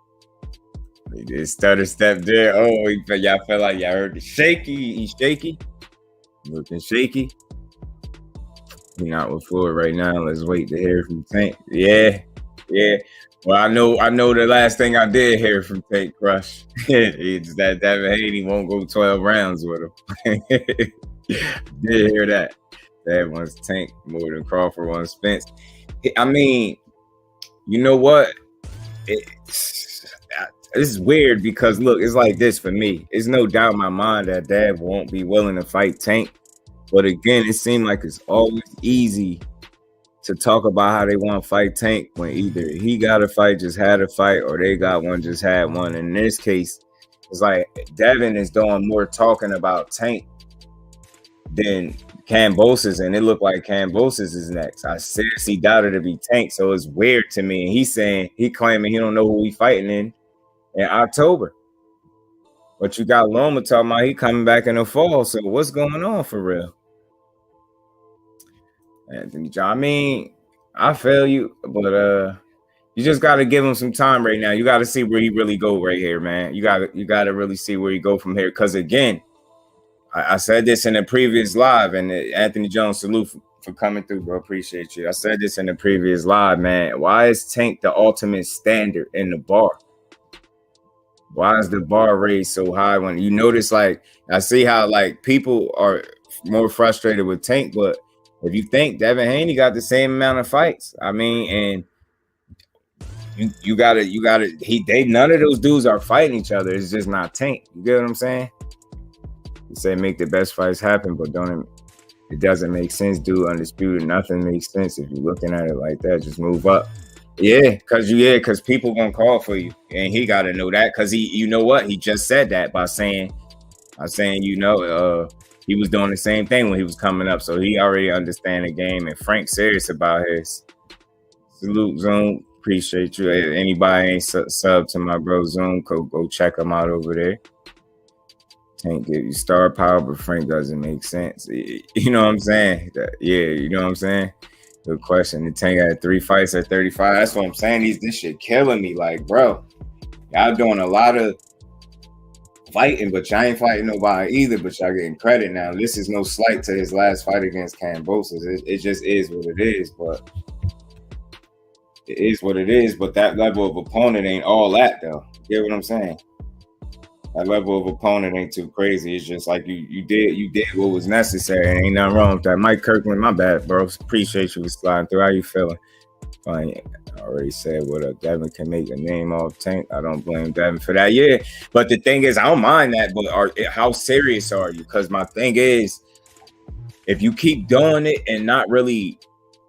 He did stutter step there. Oh, y'all felt like y'all heard the shaky. He's shaky. Looking shaky. He's not with Floyd right now. Let's wait to hear from Tank. Yeah. Well, I know the last thing I did hear from Tank Crush is that Devin Haney won't go 12 rounds with him. Did hear that. That one's Tank more than Crawford won Spence. I mean, you know what? This is weird because look, it's like this for me. It's no doubt in my mind that Dev won't be willing to fight Tank. But again, it seemed like it's always easy to talk about how they want to fight Tank when either he got a fight, just had a fight, or they got one, just had one. In this case, it's like Devin is doing more talking about Tank than Kambosos, and it looked like Kambosos is next. I seriously doubted it be Tank, so it's weird to me. And he claiming he don't know who he fighting in October. But you got Loma talking about he coming back in the fall. So what's going on for real? Anthony John, I mean, I feel you, but you just got to give him some time right now. You got to see where he really go right here, man. You got to really see where he go from here. Because again, I said this in the previous live, and Anthony Jones, salute for coming through, bro. Appreciate you. I said this in the previous live, man. Why is Tank the ultimate standard in the bar? Why is the bar raised so high? When you notice, like, I see how like people are more frustrated with Tank, but if you think Devin Haney got the same amount of fights, I mean, and you gotta, none of those dudes are fighting each other. It's just not Tank. You get what I'm saying? You say make the best fights happen, but it doesn't make sense, dude. Undisputed, nothing makes sense if you're looking at it like that. Just move up. Yeah, because people gonna call for you, and he gotta know that because you know what? He just said that by saying, he was doing the same thing when he was coming up, so he already understand the game. And Frank's serious about his. Salute, Zoom. Appreciate you. Anybody ain't sub to my bro Zoom, go check him out over there. Tank give you star power, but Frank doesn't make sense. You know what I'm saying? You know what I'm saying? Good question. The Tank had 3 fights at 35. That's what I'm saying. This shit killing me. Like, bro, y'all doing a lot of fighting, but y'all ain't fighting nobody either, but y'all getting credit now. This is no slight to his last fight against Kambosos. It just is what it is, but it is what it is. But that level of opponent ain't all that, though. You get what I'm saying? That level of opponent ain't too crazy. It's just like you did what was necessary. Ain't nothing wrong with that. Mike Kirkland, my bad, bro. Appreciate you for sliding through. How you feeling? Fine. I already said what up. Devin can make a name off Tank. I don't blame Devin for that. Yeah, but the thing is, I don't mind that. But how serious are you? Because my thing is, if you keep doing it and not really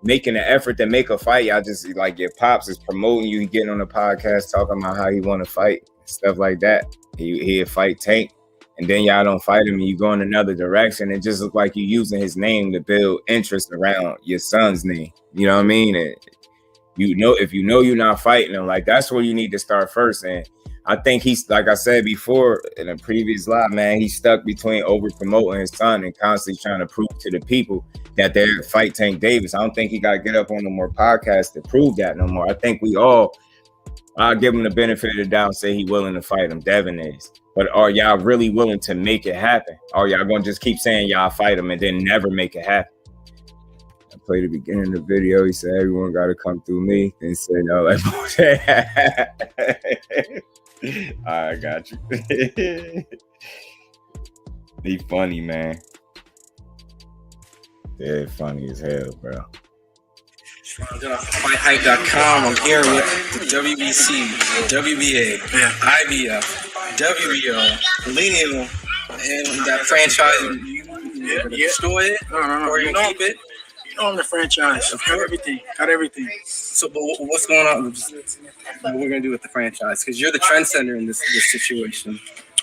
making an effort to make a fight, y'all just like your pops is promoting you, getting on the podcast talking about how he want to fight, stuff like that. He'll fight Tank, and then y'all don't fight him, and you go in another direction. It just look like you using his name to build interest around your son's name. You know what I mean? And if you know you're not fighting him, like that's where you need to start first. And I think he's, like I said before in a previous live, man, he's stuck between over promoting his son and constantly trying to prove to the people that they're fight Tank Davis. I don't think he got to get up on no more podcasts to prove that no more. I think I'll give him the benefit of the doubt and say he willing to fight him. Devin is. But are y'all really willing to make it happen? Or y'all going to just keep saying y'all fight him and then never make it happen? I played the beginning of the video. He said, everyone got to come through me. Then say, no, like, I got you. He funny, man. Yeah, funny as hell, bro. FightHype.com. I'm here with the WBC, WBA, IBF, WBO, Millennium, and that franchise. You destroy it, or you keep it? You know I'm the franchise. Got everything. So, but what's going on? What we're gonna do with the franchise? Because you're the trendsetter in this situation.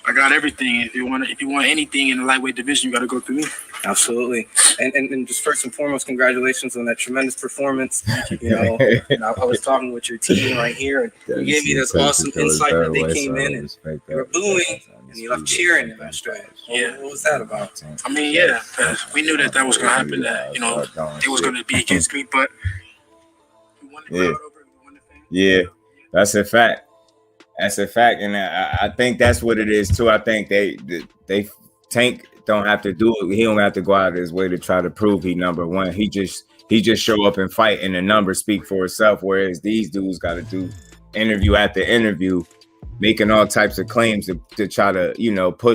I got everything. If you want anything in the lightweight division, you got to go through me. Absolutely. And just first and foremost, congratulations on that tremendous performance. You know, I was talking with your team right here, and you gave me this awesome insight that they came in and they were booing, and you left cheering in that stretch. Yeah. What was that about? I mean, yeah, we knew that was going to happen. That it was going to be against me, but we won the crowd over. We won the fans. Yeah, that's a fact. That's a fact, and I think that's what it is too. I think they Tank don't have to do it. He don't have to go out of his way to try to prove he number one. He just show up and fight, and the numbers speak for itself. Whereas these dudes got to do interview after interview, making all types of claims to try to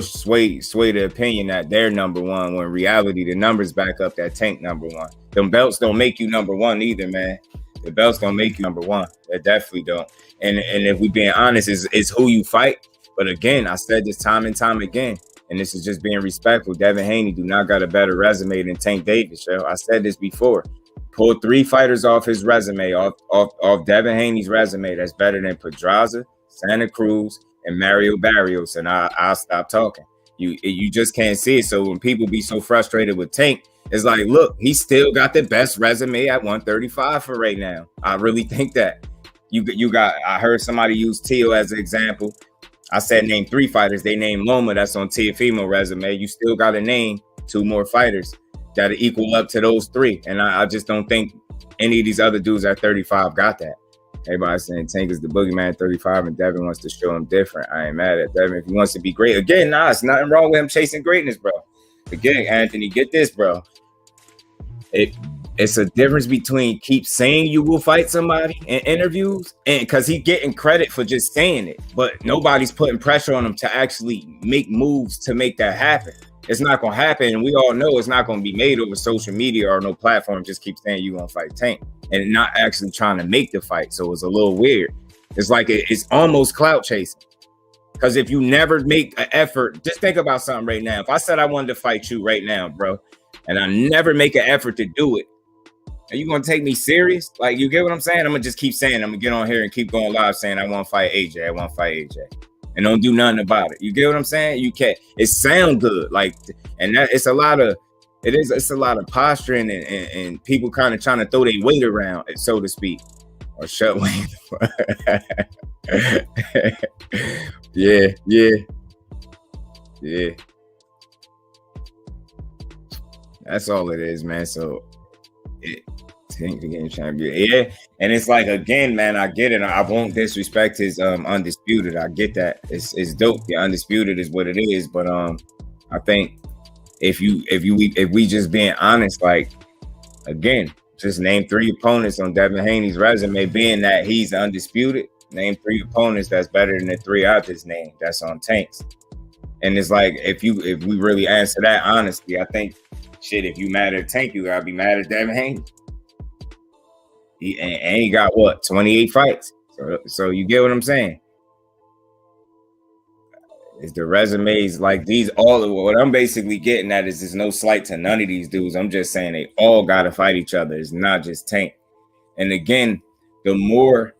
sway the opinion that they're number one. When in reality, the numbers back up that Tank number one. Them belts don't make you number one either, man. The belts don't make you number one. They definitely don't. And if we being honest, it's who you fight. But again, I said this time and time again, and this is just being respectful. Devin Haney do not got a better resume than Tank Davis, yo. I said this before. Pull 3 fighters off his resume, off Devin Haney's resume that's better than Pedraza, Santa Cruz, and Mario Barrios, and I'll stop talking. You just can't see it. So when people be so frustrated with Tank, it's like, look, he still got the best resume at 135 for right now. I really think that. I heard somebody use Teo as an example. I said name 3 fighters. They named Loma. That's on Teofimo resume. You still got to name 2 more fighters that equal up to those 3. And I just don't think any of these other dudes at 35 got that. Everybody's saying Tank is the boogeyman at 35 and Devin wants to show him different. I ain't mad at Devin if he wants to be great. Again, it's nothing wrong with him chasing greatness, bro. Again, Anthony, get this, bro. It's a difference between keep saying you will fight somebody in interviews, and because he's getting credit for just saying it, but nobody's putting pressure on him to actually make moves to make that happen. It's not going to happen, and we all know it's not going to be made over social media or no platform. Just keep saying you're going to fight Tank and not actually trying to make the fight. So it's a little weird. It's like it's almost clout chasing. Because if you never make an effort, just think about something right now. If I said I wanted to fight you right now, bro, and I never make an effort to do it, are you gonna take me serious? Like, you get what I'm saying? I'm gonna just keep saying, I'm gonna get on here and keep going live saying I want to fight AJ, and don't do nothing about it. You get what I'm saying? You can't. It sound good, like, and that it's a lot of posturing and people kind of trying to throw their weight around, so to speak, or shut weight. Yeah. That's all it is, man. So Tank again trying to be, and it's like, again, man, I get it. I won't disrespect his undisputed. I get that. It's dope. The undisputed is what it is. But I think if we just being honest, like, again, just name 3 opponents on Devin Haney's resume, being that he's undisputed. Name 3 opponents that's better than the 3 I just named. That's on Tanks. And it's like, if we really answer that honestly, I think, shit, if you mad at Tank, you gotta be mad at Devin Haney. He got 28 fights. So you get what I'm saying? Is the resumes like these? All of what I'm basically getting at is there's no slight to none of these dudes. I'm just saying they all gotta fight each other. It's not just Tank. And again, the more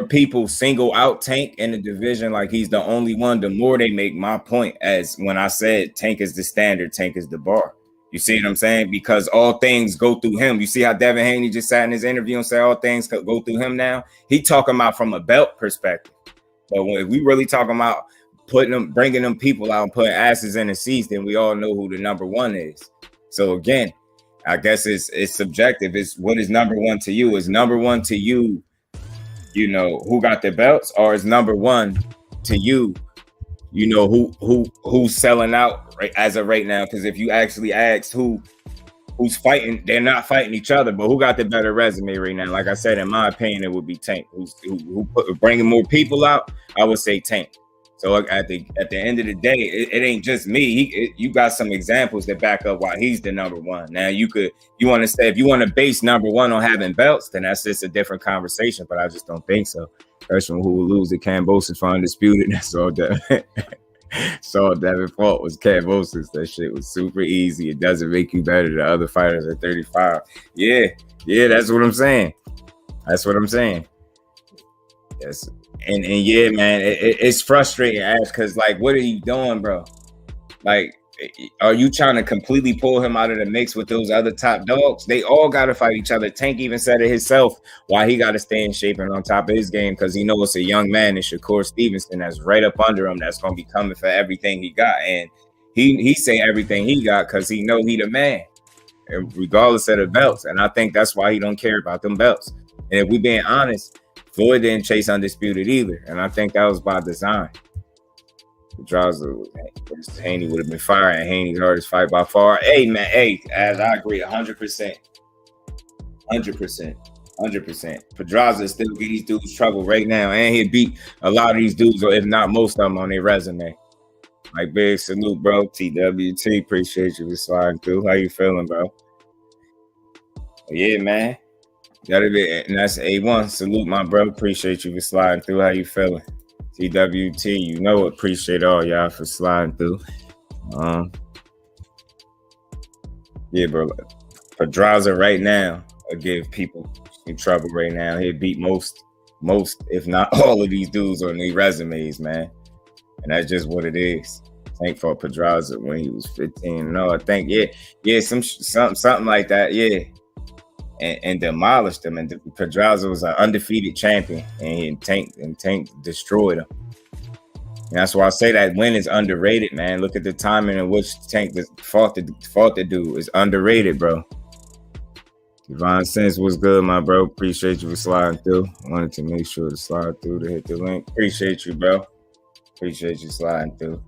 people single out Tank in the division like he's the only one, the more they make my point as when I said Tank is the standard, Tank is the bar. You see what I'm saying? Because all things go through him. You see how Devin Haney just sat in his interview and said all things go through him now? He talking about from a belt perspective. But if we really talking about bringing them people out and putting asses in the seats, then we all know who the number one is. So again, I guess it's subjective. It's what is number one to you? Is number one to you, who got the belts, or is number one to you, who's selling out right as of right now? Because if you actually asked who's fighting, they're not fighting each other, but who got the better resume right now? Like I said, in my opinion, it would be Tank. Who bringing more people out? I would say Tank. So at the end of the day, it ain't just me. You got some examples that back up why he's the number one. Now you want to say if you want to base number one on having belts, then that's just a different conversation. But I just don't think so. Person who will lose to Kambosos for undisputed. That's all that. So Devin fought was Kambosos. That shit was super easy. It doesn't make you better than other fighters at 35. Yeah, that's what I'm saying. That's what I'm saying. Yes. And yeah, man, it's frustrating, Ash, because like, what are you doing, bro? Like, are you trying to completely pull him out of the mix with those other top dogs? They all got to fight each other. Tank even said it himself why he got to stay in shape and on top of his game, because he knows it's a young man in Shakur Stevenson that's right up under him that's going to be coming for everything he got. And he say everything he got because he know he the man, regardless of the belts. And I think that's why he don't care about them belts. And if we being honest, Floyd didn't chase undisputed either, and I think that was by design. Pedraza versus Haney would have been fire, and Haney's hardest fight by far. Hey, man, as I agree, 100%. 100%. Pedraza still get these dudes trouble right now, and he beat a lot of these dudes, or if not most of them, on their resume. Like, big salute, bro. TWT, appreciate you for sliding through. How you feeling, bro? Yeah, man. Gotta be, and that's A1. Salute, my bro. Appreciate you for sliding through. How you feeling? TWT, you know, appreciate all y'all for sliding through. Yeah, bro. Pedraza right now will give people some trouble right now. He'll beat most, if not all of these dudes on their resumes, man. And that's just what it is. Tank fought Pedraza when he was 15. No, I think, yeah, something like that, yeah. And demolished him. And Pedraza was an undefeated champion, and Tank destroyed him. And that's why I say that win is underrated, man. Look at the timing in which Tank fought the dude. It's underrated, bro. Divine Sense was good, my bro. Appreciate you for sliding through. Wanted to make sure to slide through to hit the link. Appreciate you, bro. Appreciate you sliding through.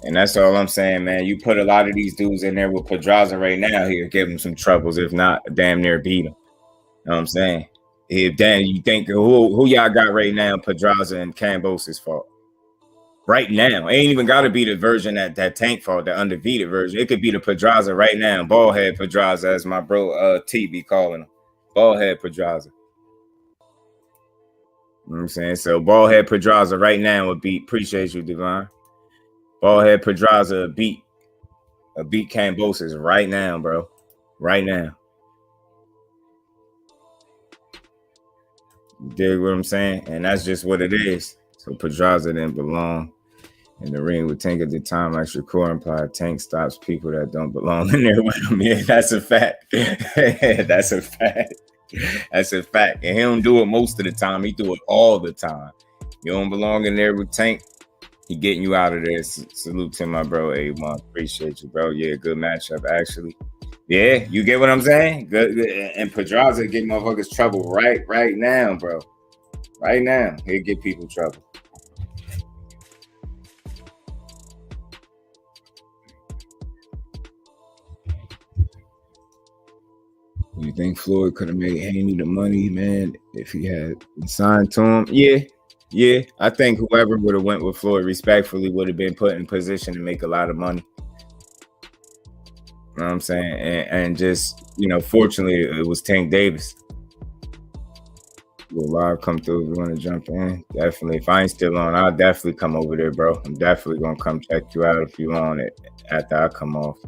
And that's all I'm saying, man. You put a lot of these dudes in there with Pedraza right now, he'll give him some troubles, if not damn near beat him. You know what I'm saying? If Dan, you think who y'all got right now, Pedraza and Kambosos fought? Right now. It ain't even got to be the version that Tank fought, the undefeated version. It could be the Pedraza right now. Ballhead Pedraza, as my bro T be calling him. Ballhead Pedraza. You know what I'm saying? So Ballhead Pedraza right now would beat, appreciate you, Divine. Ballhead Pedraza beat Kambosos right now, bro. Right now. You dig what I'm saying? And that's just what it is. So Pedraza didn't belong in the ring with Tank at the time. Like Shakur implied, Tank stops people that don't belong in there with him. Yeah, that's a fact. That's a fact. That's a fact. And he don't do it most of the time. He do it all the time. You don't belong in there with Tank. He getting you out of there. Salute to my bro A1. Appreciate you, bro. Yeah, good matchup, actually. Yeah, you get what I'm saying? Good. And Pedraza get motherfuckers trouble right now, bro. Right now. He'll get people trouble. You think Floyd could have made Haney the money, man, if he had been signed to him? Yeah. I think whoever would have went with Floyd respectfully would have been put in position to make a lot of money. You know what I'm saying? And just, fortunately, it was Tank Davis. Will live come through if you want to jump in. Definitely. If I ain't still on, I'll definitely come over there, bro. I'm definitely going to come check you out if you on it after I come off.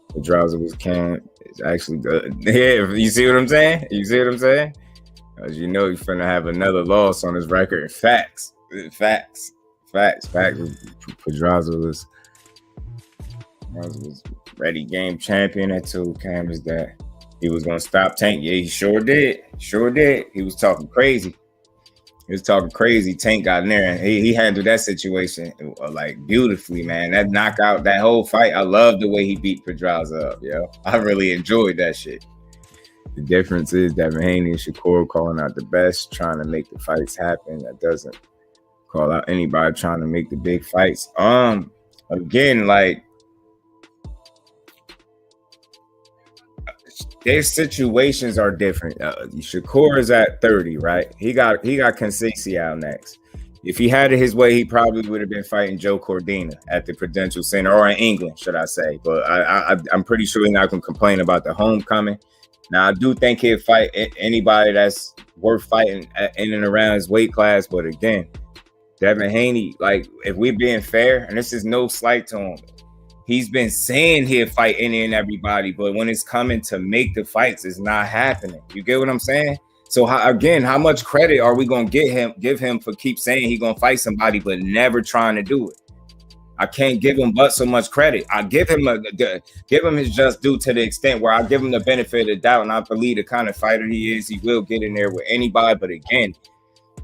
The Pedraza was canned. It's actually good. Yeah, you see what I'm saying? As you know, he's finna have another loss on his record. Facts. Pedraza was ready game champion. That told cameras that he was gonna stop Tank. Yeah, he sure did. He was talking crazy. Tank got in there and he handled that situation like beautifully, man. That knockout, that whole fight, I love the way he beat Pedraza up, yo. I really enjoyed that shit. The difference is Devin Haney and Shakur calling out the best, trying to make the fights happen. That doesn't call out anybody trying to make the big fights. Again, like their situations are different. Shakur is at 30, right? He got Conceição out next. If he had it his way, he probably would have been fighting Joe Cordina at the Prudential Center, or in England, should I say. But I'm pretty sure he's not going to complain about the homecoming. Now, I do think he'll fight anybody that's worth fighting in and around his weight class. But again, Devin Haney, like, if we're being fair, and this is no slight to him, he's been saying he'll fight any and everybody, but when it's coming to make the fights, it's not happening. You get what I'm saying? So how much credit are we gonna give him for keep saying he's gonna fight somebody but never trying to do it? I can't give him but so much credit. I give him his just due to the extent where I give him the benefit of the doubt, and I believe the kind of fighter he is, he will get in there with anybody. But again,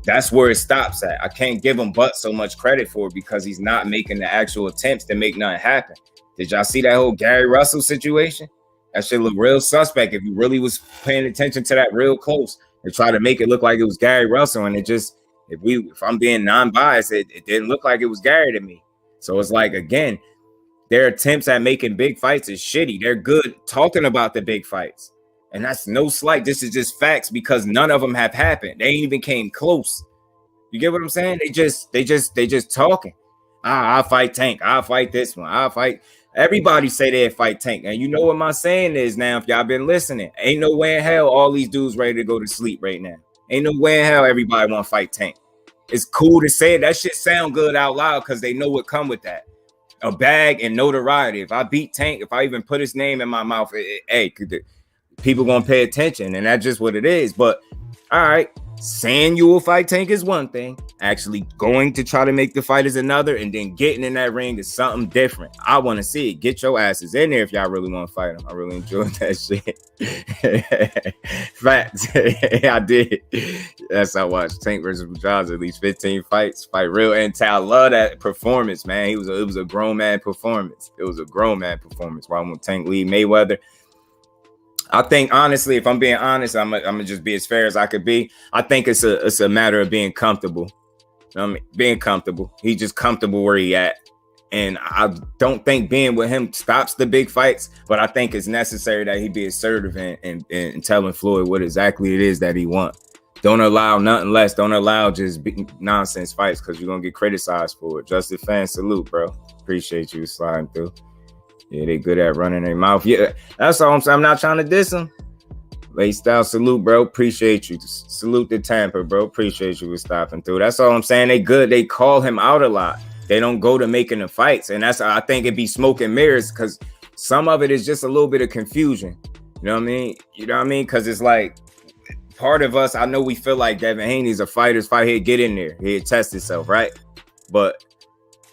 that's where it stops at. I can't give him but so much credit for it because he's not making the actual attempts to make nothing happen. Did y'all see that whole Gary Russell situation? That shit look real suspect if you really was paying attention to that real close and try to make it look like it was Gary Russell. And it just, if I'm being non-biased, it didn't look like it was Gary to me. So it's like, again, their attempts at making big fights is shitty. They're good talking about the big fights. And that's no slight. This is just facts because none of them have happened. They ain't even came close. You get what I'm saying? They just talking. I'll fight Tank. I'll fight this one. I'll fight. Everybody say they'll fight Tank. And you know what my saying is now, if y'all been listening, ain't no way in hell all these dudes ready to go to sleep right now. Ain't no way in hell everybody want to fight Tank. It's cool to say it. That shit sound good out loud because they know what come with that. A bag and notoriety. If I beat Tank, if I even put his name in my mouth, hey, people gonna pay attention, and that's just what it is. But all right, saying you will fight Tank is one thing. Actually going to try to make the fight is another, and then getting in that ring is something different. I want to see it. Get your asses in there if y'all really want to fight him. I really enjoyed that shit. Facts. I did. That's how I watched Tank versus Rajaza, at least 15 fights. Fight real intel. I love that performance, man. It was a grown man performance. It was a grown man performance. Why won't Tank lead Mayweather? I think, honestly, if I'm being honest, I'm gonna just be as fair as I could be. I think it's a matter of being comfortable. You know what I mean? Being comfortable. He's just comfortable where he at. And I don't think being with him stops the big fights, but I think it's necessary that he be assertive and telling Floyd what exactly it is that he wants. Don't allow nothing less. Don't allow just nonsense fights because you're going to get criticized for it. Justin Fan, salute, bro. Appreciate you sliding through. Yeah, they good at running their mouth. Yeah, that's all I'm saying. I'm not trying to diss them. Late style, salute, bro. Appreciate you. Salute to Tampa, bro. Appreciate you for stopping through. That's all I'm saying. They good. They call him out a lot. They don't go to making the fights. And that's, I think, it be smoke and mirrors because some of it is just a little bit of confusion. You know what I mean? You know what I mean? Because it's like part of us, I know we feel like Devin Haney's a fighter's fight. He'd get in there. He'd test himself, right? But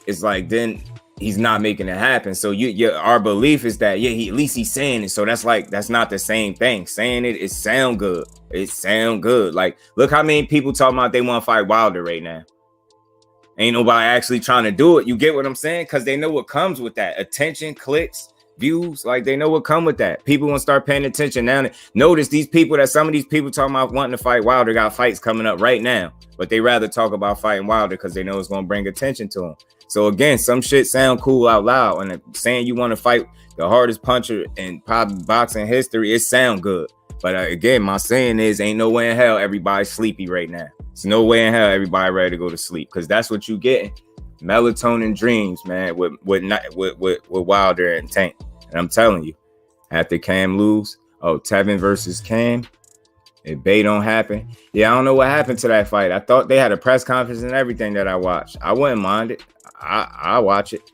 it's like then he's not making it happen. So our belief is that, yeah, at least he's saying it. So that's not the same thing. Saying it sound good. It sound good. Like, look how many people talking about they want to fight Wilder right now. Ain't nobody actually trying to do it. You get what I'm saying? Because they know what comes with that. Attention, clicks, views. Like, they know what come with that. People want to start paying attention now. Notice some of these people talking about wanting to fight Wilder got fights coming up right now. But they rather talk about fighting Wilder because they know it's going to bring attention to them. So again, some shit sound cool out loud. And saying you want to fight the hardest puncher in probably boxing history, it sound good. But again, my saying is, ain't no way in hell everybody's sleepy right now. There's no way in hell everybody ready to go to sleep because that's what you getting. Melatonin dreams, man, with Wilder and Tank. And I'm telling you, after Cam lose, Tevin versus Cam, if Bay don't happen, yeah, I don't know what happened to that fight. I thought they had a press conference and everything that I watched. I wouldn't mind it. I watch it.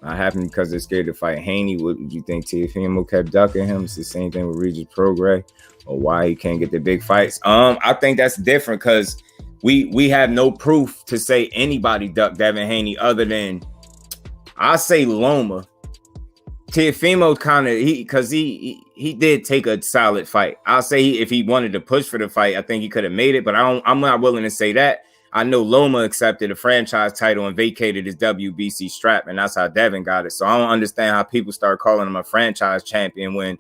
Not happening because they're scared to fight Haney. What would you think? Teofimo kept ducking him. It's the same thing with Regis Prograis, or why he can't get the big fights. I think that's different because we have no proof to say anybody ducked Devin Haney other than I say Loma. Teofimo kind of because he did take a solid fight. I'll say if he wanted to push for the fight, I think he could have made it, but I'm not willing to say that. I know Loma accepted a franchise title and vacated his WBC strap, and that's how Devin got it. So I don't understand how people start calling him a franchise champion when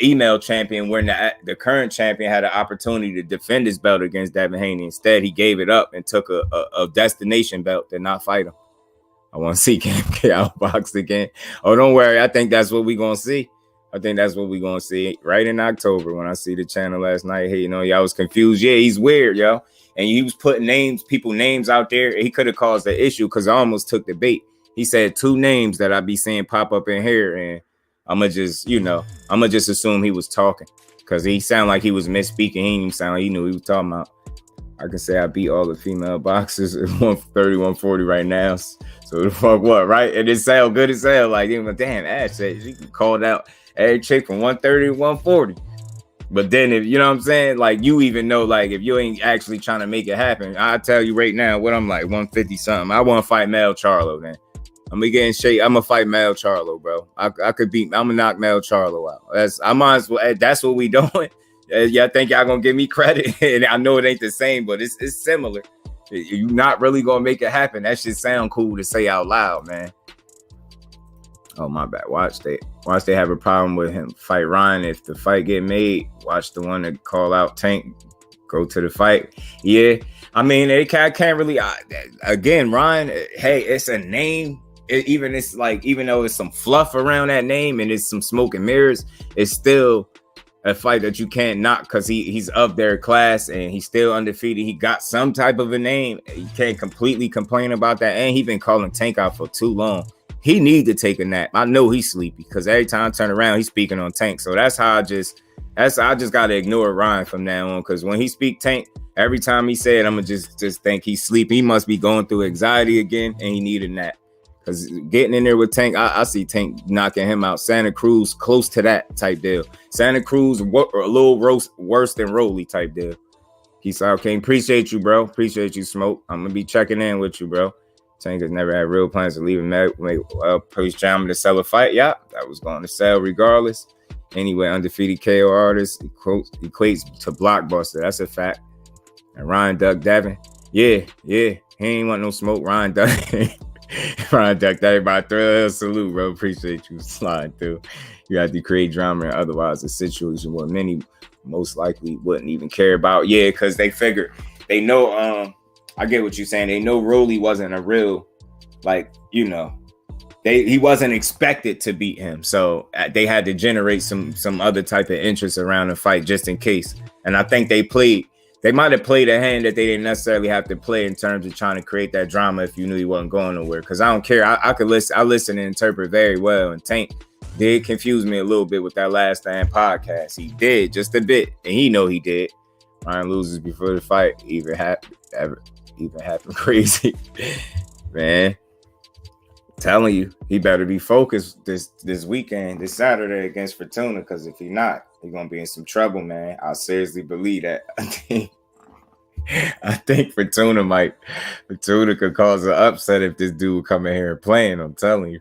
email champion when the current champion had an opportunity to defend his belt against Devin Haney. Instead, he gave it up and took a destination belt to not fight him. I want to see Cam get outboxed again. Oh, don't worry. I think that's what we're going to see. I think that's what we're gonna see right in October. When I see the channel last night, hey, y'all was confused. Yeah, he's weird, yo. And he was putting people names out there. He could have caused the issue because I almost took the bait. He said 2 names that I be seeing pop up in here, and I'ma just assume he was talking because he sounded like he was misspeaking. He didn't even sound like he knew what he was talking about. I can say I beat all the female boxers at 130, 140 right now. So the fuck what, right? And it sound good as hell. Like, damn, Ash said she called out every chick from 130 to 140. But then if you know what I'm saying, like you even know, like if you ain't actually trying to make it happen, I tell you right now what I'm like 150 something. I want to fight Mel Charlo, man. I'm gonna get in shape. I'm gonna fight Mel Charlo, bro. I'm gonna knock Mel Charlo out. That's what we doing. Y'all think y'all gonna give me credit? And I know it ain't the same, but it's similar. You're not really gonna make it happen. That shit sound cool to say out loud, man. Oh, my bad. Watch they have a problem with him fight Ryan. If the fight get made, watch the one that call out Tank go to the fight. Yeah, I mean, they can't really. Again, Ryan. Hey, it's a name. Even though it's some fluff around that name and it's some smoke and mirrors, it's still a fight that you can't knock because he's of their class and he's still undefeated. He got some type of a name. You can't completely complain about that. And he's been calling Tank out for too long. He need to take a nap. I know he's sleepy because every time I turn around, he's speaking on Tank. So that's how I just gotta ignore Ryan from now on. Because when he speak Tank, every time he said, I'm gonna just think he's sleepy. He must be going through anxiety again, and he need a nap. Because getting in there with Tank, I see Tank knocking him out. Santa Cruz, close to that type deal. Santa Cruz, a little worse than Rolly type deal. He said, okay, appreciate you, bro. Appreciate you, Smoke. I'm gonna be checking in with you, bro. Tank has never had real plans to leave him. Post Jam to sell a fight. Yeah, that was going to sell regardless. Anyway, undefeated KO artist equates to blockbuster. That's a fact. And Ryan ducked Devin. Yeah. He ain't want no smoke. Ryan ducked everybody. Throw a salute, bro. Appreciate you sliding through. You have to create drama, and otherwise a situation where many most likely wouldn't even care about. Yeah, because they figured they know. I get what you're saying. They know Rolly wasn't a real, he wasn't expected to beat him. So they had to generate some other type of interest around the fight just in case. And I think they might have played a hand that they didn't necessarily have to play in terms of trying to create that drama if you knew he wasn't going nowhere. Because I don't care. I listen and interpret very well. And Tank did confuse me a little bit with that last damn podcast. He did just a bit. And he know he did. Ryan loses before the fight even happened crazy. Man, telling you, he better be focused this weekend, this Saturday against Fortuna, because if he not, he's gonna be in some trouble, man. I seriously believe that. I think Fortuna could cause an upset if this dude come in here and playing. I'm telling you,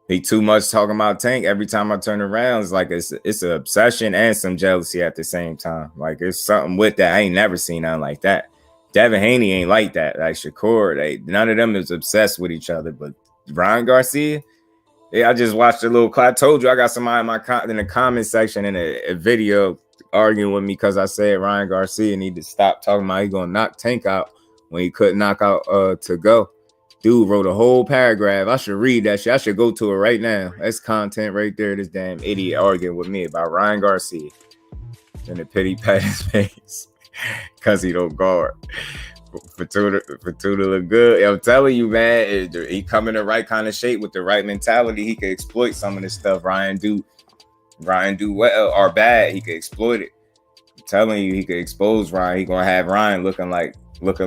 he too much talking about Tank. Every time I turn around, it's like it's an obsession and some jealousy at the same time. Like it's something with that. I ain't never seen nothing like that. Devin Haney ain't like that. Like Shakur, none of them is obsessed with each other. But Ryan Garcia, I just watched a little clip. I told you I got somebody in the comment section in a video arguing with me because I said Ryan Garcia need to stop talking about he gonna knock Tank out when he couldn't knock out To Go. Dude wrote a whole paragraph. I should read that shit. I should go to it right now. That's content right there. This damn idiot arguing with me about Ryan Garcia. And the pity pat his face. Because he don't guard. Fortuna look good. I'm telling you, man, he come in the right kind of shape with the right mentality. He could exploit some of this stuff Ryan do well or bad. He could exploit it. I'm telling you, he could expose Ryan. He gonna have Ryan looking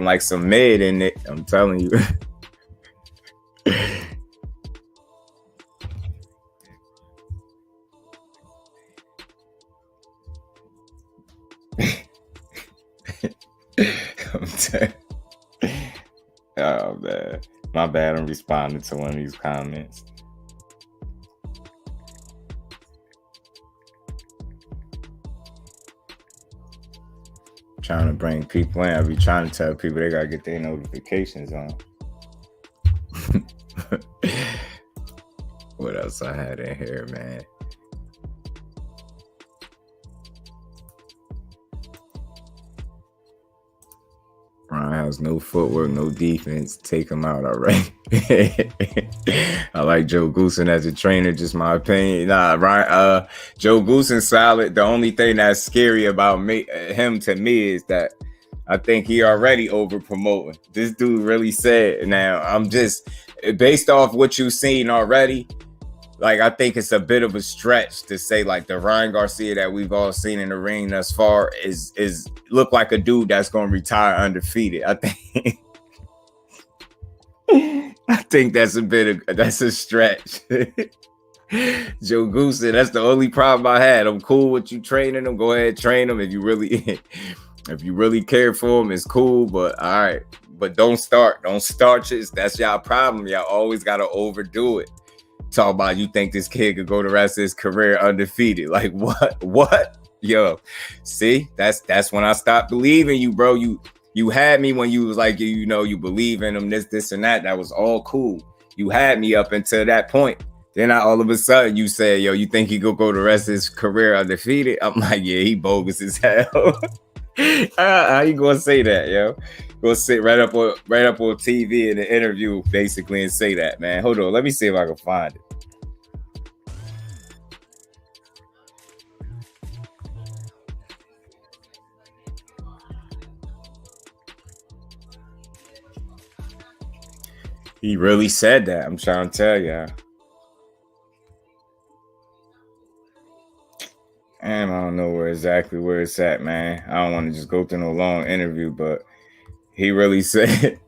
like some mid in it. I'm telling you. Oh man, my bad. I'm responding to one of these comments. Trying to bring people in. I be trying to tell people they gotta get their notifications on. What else I had in here, man? Ryan has no footwork, no defense. Take him out already. I like Joe Goosen as a trainer, just my opinion. Nah, Ryan, Joe Goosen's solid. The only thing that's scary about him to me is that I think he already over promoting. This dude really said. Now, I'm just based off what you've seen already. Like, I think it's a bit of a stretch to say like the Ryan Garcia that we've all seen in the ring thus far is look like a dude that's going to retire undefeated. I think that's a stretch. Joe Goosen, that's the only problem I had. I'm cool with you training him. Go ahead, train him if you really care for him. It's cool, but all right. But don't start it. That's y'all problem. Y'all always gotta overdo it. Talk about you think this kid could go the rest of his career undefeated. Like what? Yo, see, that's when I stopped believing you, bro. You had me when you was like, you believe in him, this and that. That was all cool. You had me up until that point. Then all of a sudden you said, yo, you think he could go the rest of his career undefeated? I'm like, yeah, he bogus as hell. How you gonna say that, yo? Go sit right up on TV in the interview, basically, and say that, man. Hold on, let me see if I can find it. He really said that. I'm trying to tell y'all. And I don't know exactly where it's at, man. I don't want to just go through no long interview, but he really said,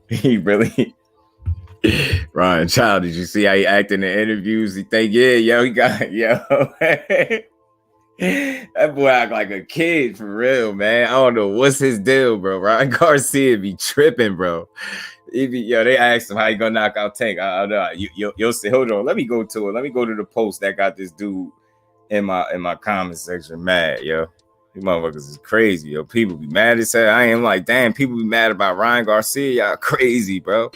Ryan Child, did you see how he acted in the interviews? He think, he got, that boy act like a kid for real, man. I don't know what's his deal, bro. Ryan Garcia be tripping, bro. They asked him how he gonna knock out Tank. I know. You'll see. Hold on. Let me go to it. Let me go to the post that got this dude in my comment section mad, yo. These motherfuckers is crazy, yo. People be mad as hell. I am like, damn, people be mad about Ryan Garcia. Y'all crazy, bro.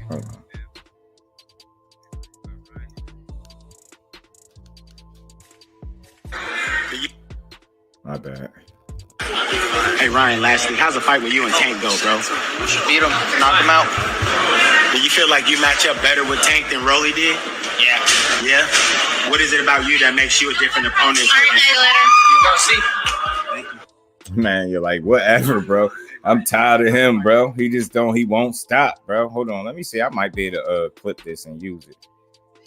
Hold on. My bad. Hey Ryan, lastly, how's the fight with you and Tank go, bro? Beat him, knock him out. Do you feel like you match up better with Tank than Rolly did? Yeah. Yeah? What is it about you that makes you a different opponent? You gonna see? Man, you're like, whatever, bro. I'm tired of him, bro. He won't stop, bro. Hold on, let me see. I might be able to clip this and use it.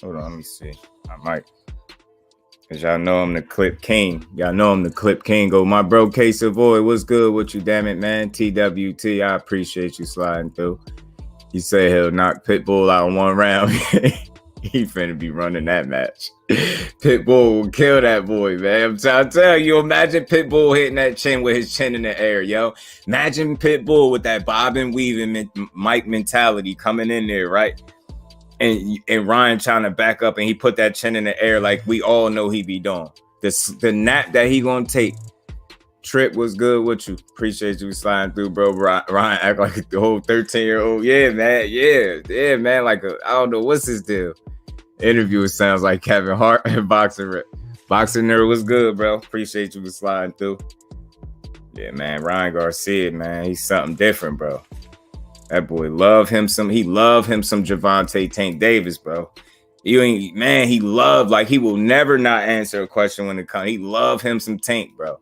Hold on, let me see. I might. Cause y'all know I'm the clip king. Go, my bro K Savoy. What's good with you, damn it, man? TWT, I appreciate you sliding through. He said he'll knock Pitbull out in one round. He finna be running that match. Pitbull will kill that boy, man. I'm trying to tell you, imagine Pitbull hitting that chin with his chin in the air, yo. Imagine Pitbull with that bob and weaving Mike mentality coming in there, right? And Ryan trying to back up, and he put that chin in the air like we all know he be doing. The nap that he gonna take. Trip was good with you. Appreciate you sliding through, bro. Ryan act like the whole 13-year-old. Yeah, man. Yeah, man. Like I don't know what's his deal. Interviewer sounds like Kevin Hart and Boxing Nerd was good, bro. Appreciate you sliding through. Yeah, man. Ryan Garcia, man. He's something different, bro. That boy he love him some Javante Tank Davis, bro. He loved, like, he will never not answer a question when it comes. He love him some Tank, bro.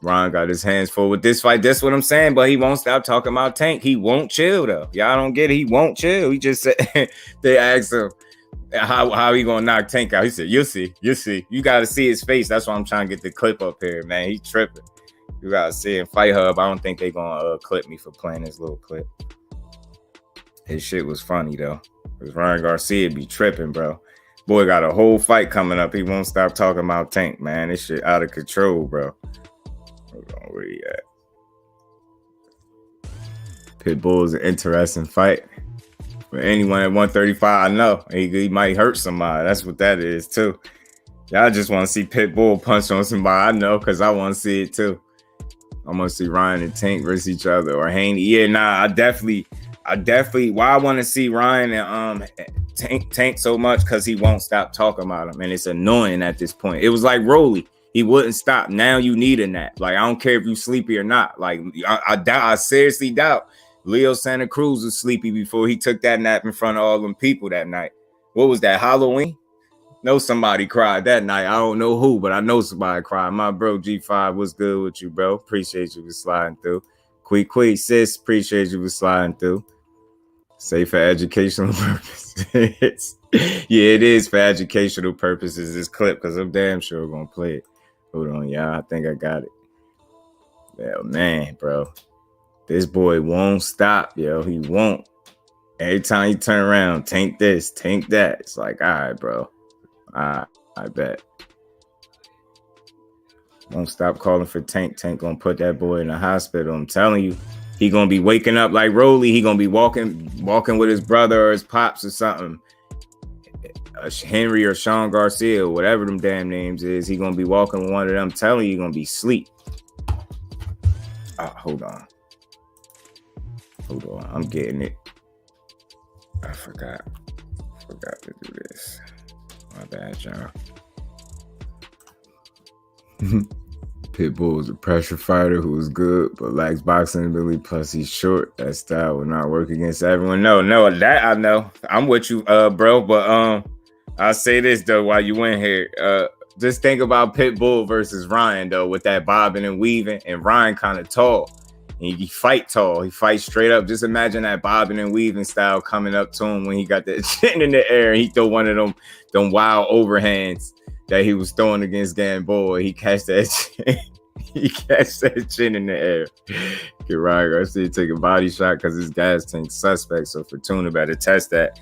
Ryan got his hands full with this fight. That's what I'm saying, but he won't stop talking about Tank. He won't chill, though. Y'all don't get it. He won't chill. He just said, they asked him how he gonna knock Tank out. He said, you'll see. You got to see his face. That's why I'm trying to get the clip up here, man. He tripping. You got to see in Fight Hub. I don't think they gonna clip me for playing this little clip. His shit was funny, though. Because Ryan Garcia be tripping, bro. Boy got a whole fight coming up. He won't stop talking about Tank, man. This shit out of control, bro. Hold on, where he at? Pitbull is an interesting fight. For anyone at 135, I know. He might hurt somebody. That's what that is, too. Y'all just want to see Pitbull punch on somebody. I know, because I want to see it, too. I want to see Ryan and Tank versus each other. Or Haney. Yeah, nah, I definitely why I want to see Ryan and Tank so much, because he won't stop talking about him, and it's annoying at this point. It was like Rolly. He wouldn't stop. Now you need a nap. Like, I don't care if you sleepy or not. Like, I seriously doubt Leo Santa Cruz was sleepy before he took that nap in front of all them people that night. What was that, Halloween? Know somebody cried that night. I don't know who, but I know somebody cried. My bro G5, what's good with you, bro? Appreciate you for sliding through. Quick, sis, appreciate you for sliding through. Say for educational purposes. Yeah, it is for educational purposes, this clip, because I'm damn sure going to play it. Hold on, y'all. I think I got it. Well, man, bro. This boy won't stop, yo. He won't. Every time you turn around, tank this, tank that. It's like, all right, bro. I bet. Won't stop calling for Tank. Tank gonna put that boy in the hospital. I'm telling you. He gonna be waking up like Rolly. He gonna be walking with his brother or his pops or something. Henry or Sean Garcia, whatever them damn names is. He gonna be walking with one of them. I'm telling you, gonna be asleep. Oh, hold on. I'm getting it. I forgot to do this. My bad, y'all. Pitbull is a pressure fighter who is good but lacks boxing ability. Plus, he's short. That style will not work against everyone. No, that I know. I'm with you, bro. But I'll say this though, while you in here, just think about Pitbull versus Ryan though, with that bobbing and weaving, and Ryan kind of tall. And he fight tall. He fights straight up. Just imagine that bobbing and weaving style coming up to him when he got that chin in the air. And he throw one of them wild overhands that he was throwing against Gamboa. He catch that chin. He catch that chin in the air. Get Ryan Garcia take a body shot because his gas tank suspect. So Fortuna better test that.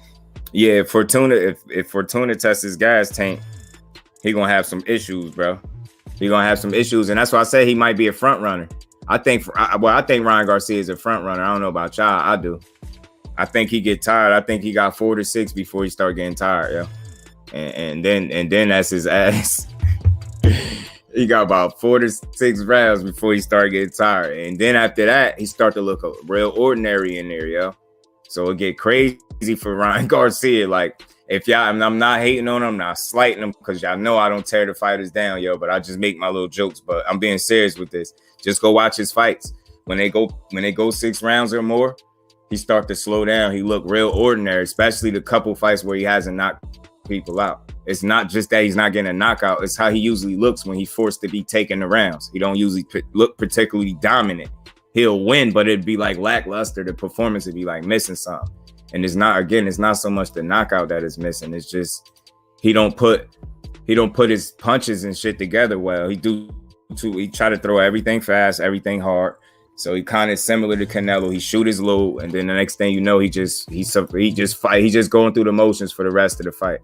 Yeah, Fortuna. If Fortuna tests his gas tank, he gonna have some issues, bro. He gonna have some issues, and that's why I say he might be a front runner. I think Ryan Garcia is a front runner. I don't know about y'all. I do. I think he get tired. I think he got 4 to 6 before he start getting tired, yo. And then that's his ass. He got about 4 to 6 rounds before he start getting tired. And then after that, he start to look real ordinary in there, yo. So it get crazy for Ryan Garcia. Like, if y'all, I'm not hating on him, I'm not slighting him, because y'all know I don't tear the fighters down, yo. But I just make my little jokes. But I'm being serious with this. Just go watch his fights. When they go 6 rounds or more, he start to slow down. He look real ordinary, especially the couple fights where he hasn't knocked people out. It's not just that he's not getting a knockout. It's how he usually looks when he's forced to be taking the rounds. He don't usually look particularly dominant. He'll win, but it'd be like lackluster. The performance would be like missing something. And it's not so much the knockout that is missing. It's just he don't put his punches and shit together well. He try to throw everything fast, everything hard. So he kind of similar to Canelo. He shoot his low, and then the next thing you know, he just going through the motions for the rest of the fight.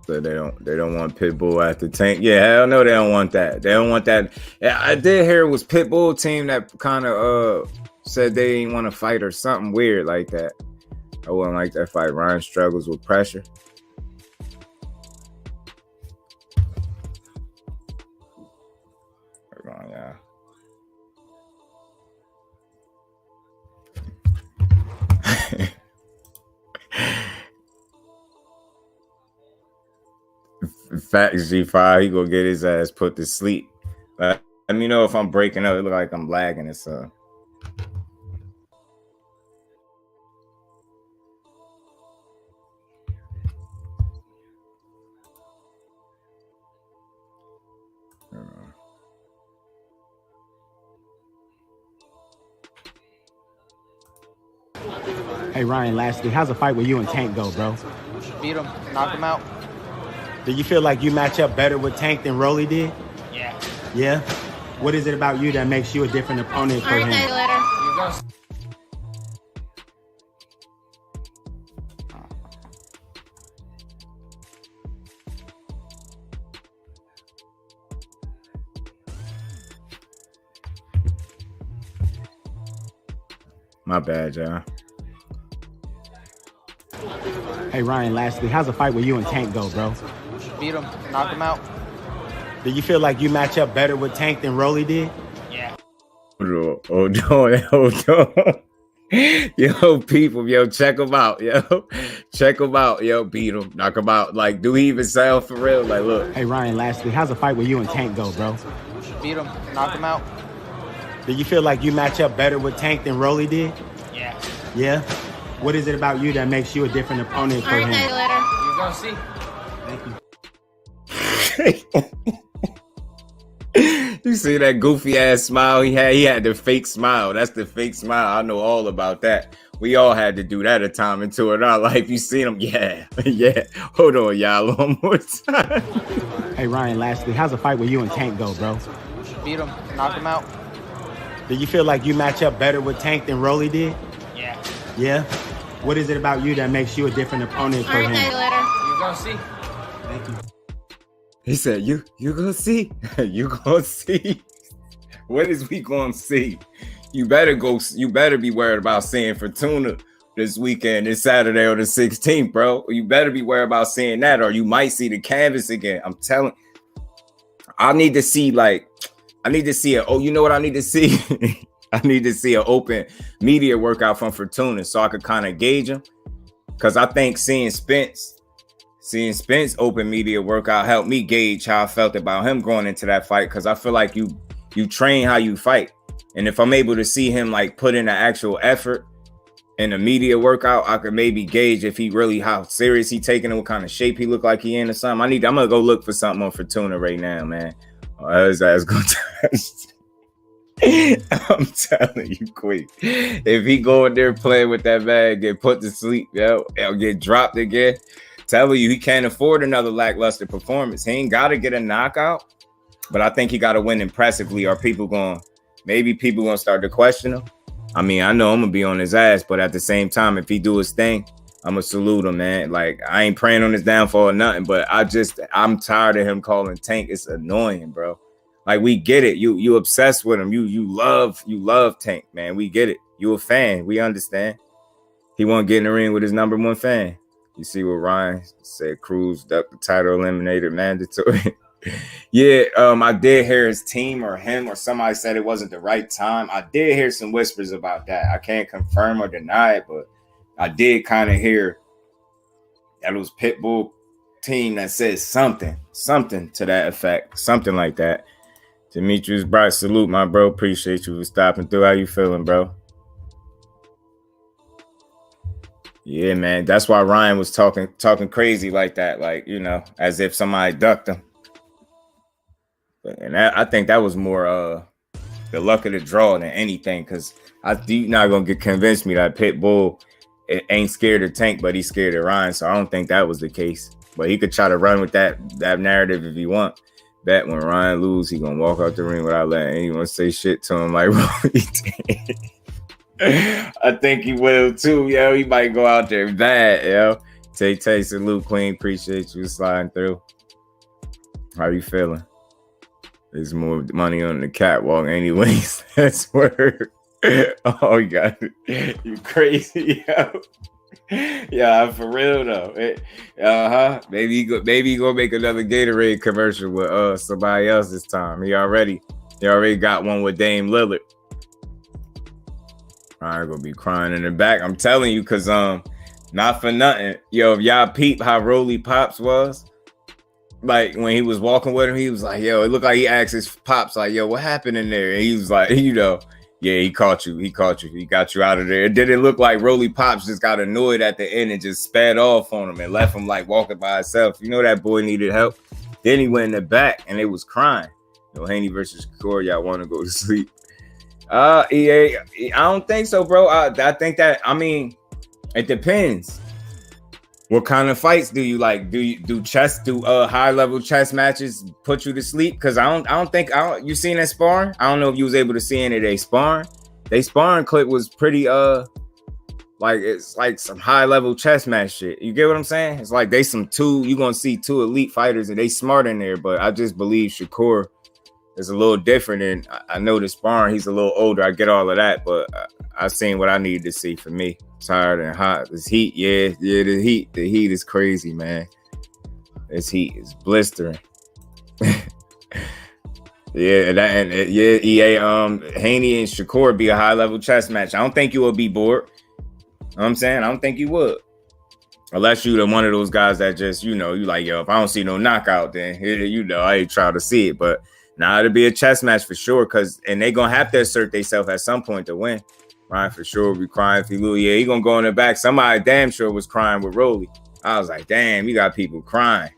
But they don't want Pitbull at the Tank. Yeah, hell no, they don't want that. They don't want that. I did hear it was Pitbull team that kind of said they didn't want to fight or something weird like that. I wouldn't like that fight. Ryan struggles with pressure. Hold on, y'all. Facts, G5, he gonna get his ass put to sleep. Let me know if I'm breaking up. It look like I'm lagging and stuff. Hey, Ryan, lastly, how's the fight with you and Tank go, bro? Beat him, knock him out. Do you feel like you match up better with Tank than Rolly did? Yeah. Yeah? What is it about you that makes you a different opponent for him? Later. You go. My bad, y'all. Hey, Ryan, lastly, how's the fight with you and Tank go, bro? Beat him, knock him out. Do you feel like you match up better with Tank than Rolly did? Yeah. Hold on. Yo, people, yo, check him out, yo. Check him out, yo. Beat him, knock him out. Like, do he even sound for real? Like, look. Hey, Ryan, lastly, how's the fight with you and Tank go, bro? Beat him, knock him out. Do you feel like you match up better with Tank than Rolly did? Yeah. Yeah? What is it about you that makes you a different opponent for him? You're gonna see. Thank you. You see that goofy ass smile he had? He had the fake smile. That's the fake smile. I know all about that. We all had to do that a time into in our life. You seen him? Yeah. Yeah. Hold on, y'all. One more time. Hey, Ryan, lastly, how's the fight with you and Tank go, bro? Beat him, knock him out. Do you feel like you match up better with Tank than Rolly did? Yeah. Yeah? What is it about you that makes you a different opponent for him? You're gonna see. Thank you. He said, you gonna see? You gonna see? What is we gonna see? You better be worried about seeing Fortuna this weekend, this Saturday or the 16th, bro. You better be worried about seeing that, or you might see the canvas again. I'm telling. I need to see it. Oh, you know what I need to see? I need to see an open media workout from Fortuna so I could kind of gauge him. Because I think seeing Spence open media workout helped me gauge how I felt about him going into that fight. Because I feel like you train how you fight. And if I'm able to see him like put in the actual effort in the media workout, I could maybe gauge if he really, how serious he taking it, what kind of shape he look like he in or something. I'm gonna go look for something on Fortuna right now, man. His ass gonna I'm telling you, quick. If he go in there playing with that bag, get put to sleep, yo, he'll get dropped again. Telling you, he can't afford another lackluster performance. He ain't got to get a knockout, but I think he got to win impressively, or people gonna start to question him. I mean, I know I'm gonna be on his ass, but at the same time, if he do his thing, I'm gonna salute him, man. Like, I ain't praying on his downfall or nothing, but I'm tired of him calling Tank. It's annoying, bro. Like, we get it. You obsessed with him. You love Tank, man. We get it. You a fan. We understand. He won't get in the ring with his number one fan. You see what Ryan said? Cruz ducked the title, eliminated mandatory. Yeah, I did hear his team or him or somebody said it wasn't the right time. I did hear some whispers about that. I can't confirm or deny it, but I did kind of hear that it was Pitbull team that said something to that effect, something like that. Demetrius Bright, salute, my bro. Appreciate you for stopping through. How you feeling, bro? Yeah, man. That's why Ryan was talking crazy like that, like, you know, as if somebody ducked him. And I think that was more the luck of the draw than anything, because you're not gonna get convinced me that Pitbull ain't scared of Tank, but he's scared of Ryan. So I don't think that was the case. But he could try to run with that narrative if he want. Bet when Ryan lose, he gonna walk out the ring without letting anyone say shit to him like Rolly did. I think he will too, yo. He might go out there bad, yo. Tay salute, Queen. Appreciate you sliding through. How you feeling? There's more money on the catwalk anyways. That's word. Oh, you got it. You crazy, yo. Yeah, for real though. Maybe he gonna make another Gatorade commercial with somebody else this time. He already got one with Dame Lillard. I'm gonna be crying in the back. I'm telling you, cause not for nothing. Yo, if y'all peep how Rolly Pops was, like when he was walking with him, he was like, yo, it looked like he asked his pops, like, yo, what happened in there? And he was like, you know, yeah, he caught you. He got you out of there. It didn't look like Rolly Pops just got annoyed at the end and just sped off on him and left him like walking by himself. You know that boy needed help. Then he went in the back and they was crying. You know, Haney versus Shakur, y'all want to go to sleep. EA, I don't think so, bro. I think that, I mean, it depends. What kind of fights do you like? Do high level chess matches put you to sleep? Because I don't think you seen that sparring? I don't know if you was able to see any of they sparring. They sparring clip was pretty like it's like some high level chess match shit. You get what I'm saying? It's like you gonna see two elite fighters and they smart in there, but I just believe Shakur is a little different, and I know the sparring, he's a little older. I get all of that, but I seen what I needed to see for me. Tired and hot. This heat, yeah, the heat is crazy, man. This heat is blistering. Yeah, EA Haney and Shakur be a high level chess match. I don't think you will be bored. You know what I'm saying? I don't think you would. Unless you one of those guys that just, you like, yo, if I don't see no knockout, then I ain't trying to see it. But now it'll be a chess match for sure, and they gonna have to assert themselves at some point to win. Ryan for sure will be crying if he lose. Yeah, he gonna go in the back. Somebody damn sure was crying with Rolly. I was like, damn, you got people crying.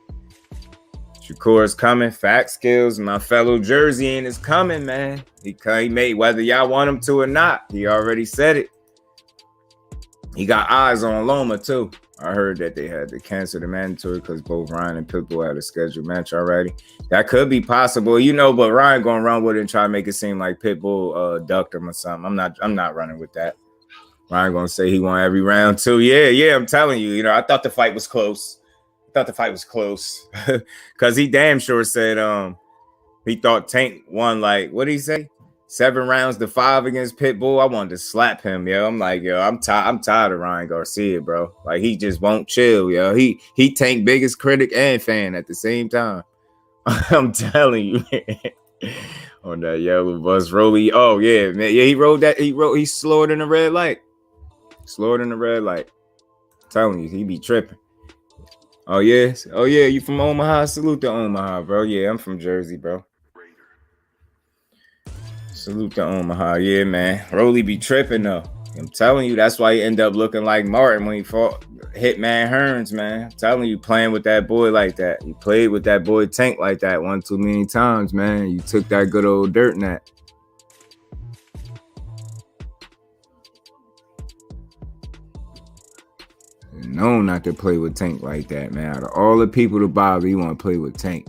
Shakur's coming. Fact skills. My fellow Jerseyan is coming, man. He made, whether y'all want him to or not, he already said it. He got eyes on Loma, too. I heard that they had to cancel the mandatory because both Ryan and Pitbull had a scheduled match already. That could be possible, but Ryan gonna run with it and try to make it seem like Pitbull ducked him or something. I'm not running with that. Ryan gonna say he won every round too. Yeah, I'm telling you. I thought the fight was close. Because he damn sure said he thought Tank won, like, what did he say? 7 rounds to 5 against Pitbull. I wanted to slap him, yo. I'm like, yo, I'm tired of Ryan Garcia, bro. Like, he just won't chill, yo. He Tank biggest critic and fan at the same time. I'm telling you, man. On that yellow bus, Rolly. Oh yeah, man. Yeah, he rode that. He slowed in the red light. I'm telling you, he be tripping. Oh yeah. You from Omaha? Salute to Omaha, bro. Yeah, I'm from Jersey, bro. Salute to Omaha. Yeah, man. Rolly be tripping though. I'm telling you, that's why he ended up looking like Martin when he fought Hitman Hearns, man. I'm telling you, playing with that boy like that. You played with that boy Tank like that one too many times, man. You took that good old dirt nap. No, not to play with Tank like that, man. Out of all the people to bother, you want to play with Tank.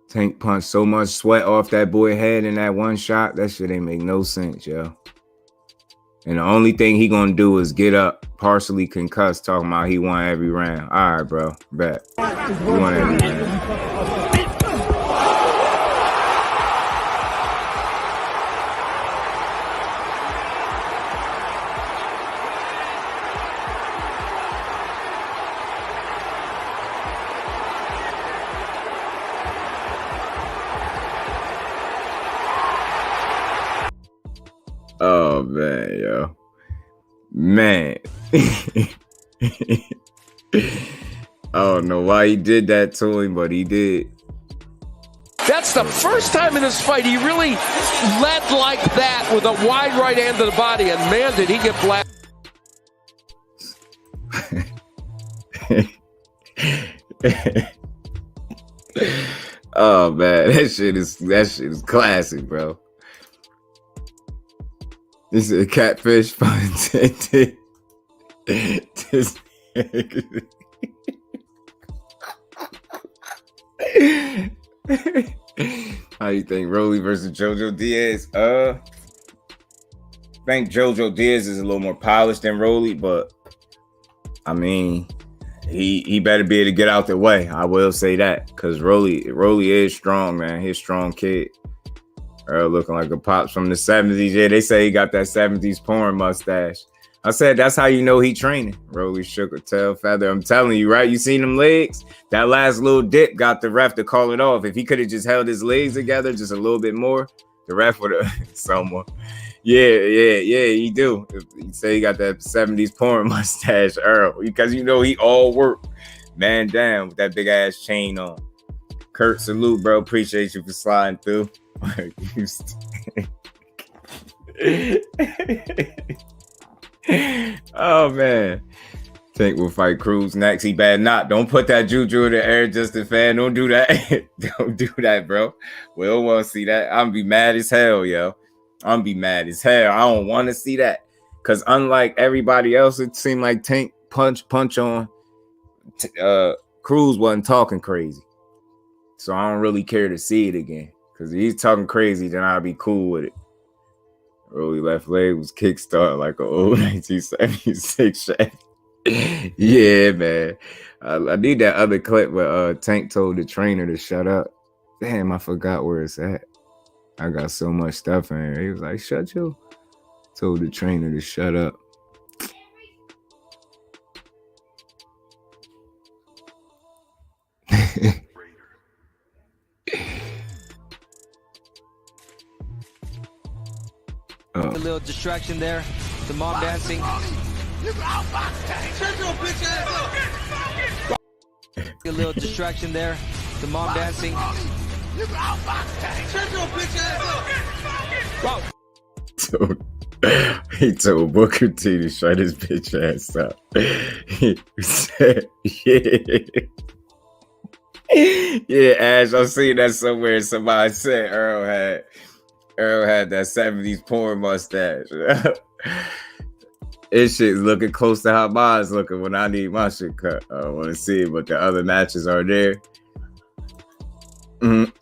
Tank punched so much sweat off that boy head in that one shot. That shit ain't make no sense, yo. And the only thing he gonna do is get up, partially concussed, talking about he won every round. All right, bro. Bet. He won every round. Oh, man, yo. Man. I don't know why he did that to him, but he did. That's the first time in this fight he really led like that with a wide right hand to the body, and man, did he get black. Oh, man, that shit is classic, bro. This is a catfish pun intended. How you think Rolly versus Jojo Diaz? I think Jojo Diaz is a little more polished than Rolly, but I mean, he better be able to get out the way. I will say that, because Rolly is strong, man. He's a strong kid. Looking like a pops from the 70s. Yeah, they say he got that 70s porn mustache. I said, that's how you know he training. Rolly shook a tail feather. I'm telling you, right? You seen them legs? That last little dip got the ref to call it off. If he could have just held his legs together just a little bit more, the ref would have someone. Yeah, he do. He say he got that 70s porn mustache, Earl, because he all work. Man down with that big ass chain on. Kurt, salute, bro. Appreciate you for sliding through. Oh man, Tank will fight Cruz next. He better not. Don't put that juju in the air, Justin Fan. Don't do that. Don't do that, bro. We don't want to see that. I'm be mad as hell, yo. I don't want to see that, because unlike everybody else, it seemed like Tank punch on. Cruz wasn't talking crazy, so I don't really care to see it again. Because if he's talking crazy, then I'll be cool with it. Rolly left leg was kickstart like an old 1976 Chevy. Yeah, man. I need that other clip where Tank told the trainer to shut up. Damn, I forgot where it's at. I got so much stuff in here. He was like, shut you. Told the trainer to shut up. A little distraction there. The mom dancing. A little distraction there. The mom dancing. He told Booker T to shut his bitch ass up. He said, yeah, Ash, I've seen that somewhere. Somebody said Earl had that 70s porn mustache. This shit's looking close to how mine's looking when I need my shit cut. I want to see it, but the other matches are there.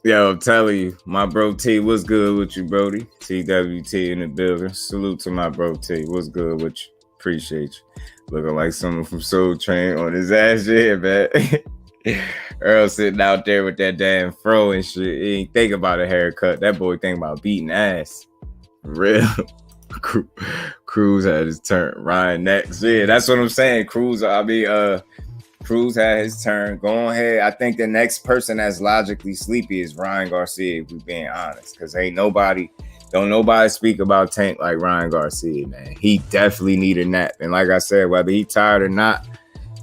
Yo, I'm telling you, my bro T, what's good with you, Brody? TWT in the building. Salute to my bro T. What's good with you? Appreciate you. Looking like someone from Soul Train on his ass, yeah, man. Earl sitting out there with that damn fro and shit. He ain't think about a haircut. That boy think about beating ass. For real. Cruz had his turn. Ryan next. Yeah, that's what I'm saying. Cruz had his turn. Go ahead. I think the next person that's logically sleepy is Ryan Garcia, if we're being honest. Because don't nobody speak about Tank like Ryan Garcia, man. He definitely need a nap. And like I said, whether he tired or not,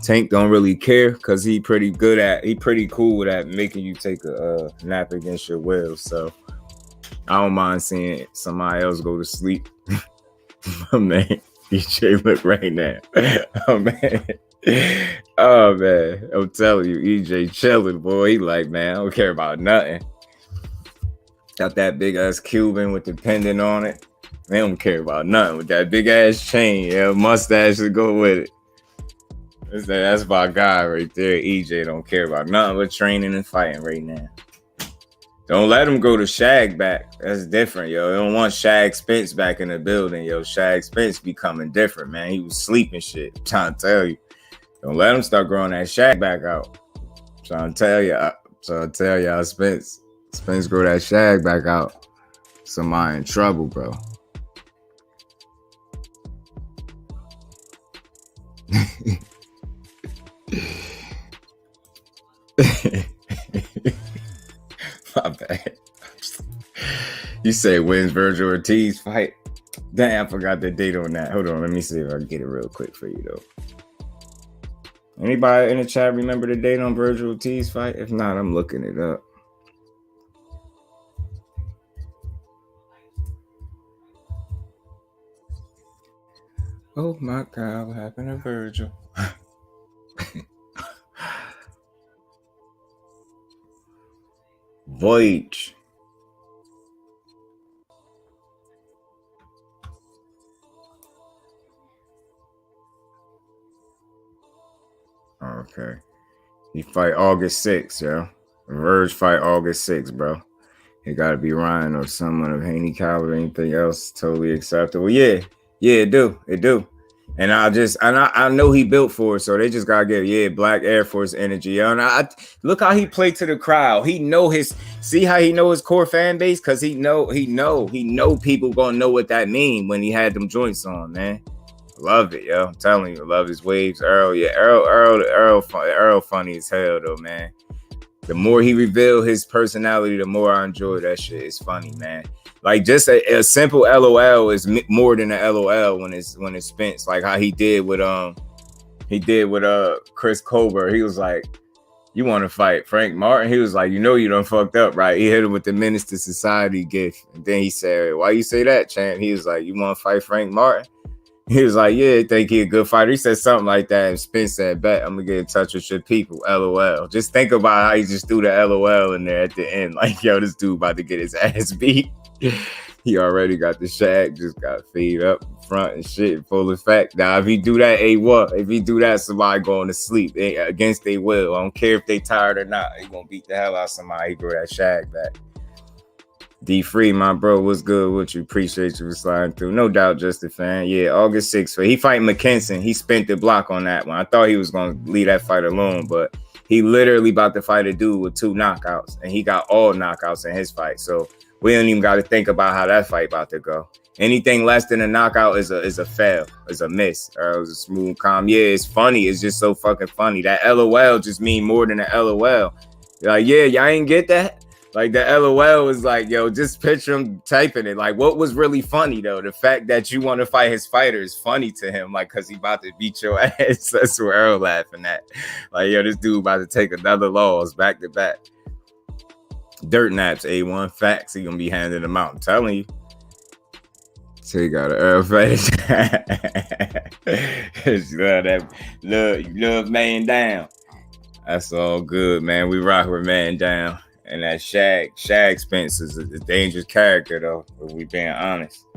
Tank don't really care because he pretty cool at making you take a nap against your will. So I don't mind seeing somebody else go to sleep. Oh, man. EJ look right now. Oh, man. Oh, man. I'm telling you, EJ chilling, boy. He like, man, I don't care about nothing. Got that big ass Cuban with the pendant on it. They don't care about nothing with that big ass chain. Yeah, mustache to go with it. That's my guy right there. EJ don't care about nothing but training and fighting right now. Don't let him go to Shag back. That's different, yo. They don't want Shag Spence back in the building, yo. Shag Spence becoming different, man. He was sleeping shit. I'm trying to tell you. Don't let him start growing that Shag back out. I'm trying to tell y'all, Spence grow that Shag back out. Somebody in trouble, bro. My bad. You say when's Virgil Ortiz fight? Damn, I forgot the date on that. Hold on, let me see if I can get it real quick for you though. Anybody in the chat remember the date on Virgil Ortiz fight? If not, I'm looking it up. Oh my God, what happened to Virgil? Voyage. Okay. He fight August 6th, yo. Verge fight August 6th, bro. It gotta be Ryan or someone of Haney caliber. Anything else totally acceptable. Yeah, it do. And I know he built for it, so they just gotta get Black Air Force energy. And I look how he played to the crowd. He know his core fan base because he know people gonna know what that mean when he had them joints on, man. Love it, yo. I'm telling you, love his waves. Earl funny as hell though, man. The more he revealed his personality, the more I enjoy that shit. It's funny, man. Like just a simple LOL is more than a LOL when it's Spence. Like how he did with Chris Colbert. He was like, "You want to fight Frank Martin?" He was like, "You know you done fucked up, right?" He hit him with the Menace to Society gift, and then he said, "Why you say that, champ?" He was like, "You want to fight Frank Martin?" He was like, "Yeah, I think he a good fighter." He said something like that, and Spence said, "Bet I'm gonna get in touch with your people." LOL. Just think about how he just threw the LOL in there at the end. Like, yo, this dude about to get his ass beat. He already got the Shag, just got feed up front and shit, full effect. Now, if he do that, if he do that, somebody going to sleep against their will. I don't care if they tired or not. He gonna beat the hell out of somebody. He grow that Shag back. D Free, my bro, what's good with you? Appreciate you for sliding through. No doubt, just a fan. Yeah, August 6th. He fight McKinson. He spent the block on that one. I thought he was going to leave that fight alone, but he literally about to fight a dude with 2 knockouts, and he got all knockouts in his fight. So we don't even got to think about how that fight about to go. Anything less than a knockout is a fail, is a miss, or it was a smooth, calm. Yeah, it's funny. It's just so fucking funny. That LOL just mean more than a LOL. You're like, yeah, y'all ain't get that? Like the LOL was like, yo, just picture him typing it. Like, what was really funny though? The fact that you want to fight his fighter is funny to him, like, cause he about to beat your ass. That's what Earl laughing at. Like, yo, this dude about to take another loss back to back. Dirt naps, A1 facts. He gonna be handing them out. I'm telling you. So you got an Earl face. You love man down. That's all good, man. We rock with man down. And that Shag Spence is a dangerous character, though, if we being honest.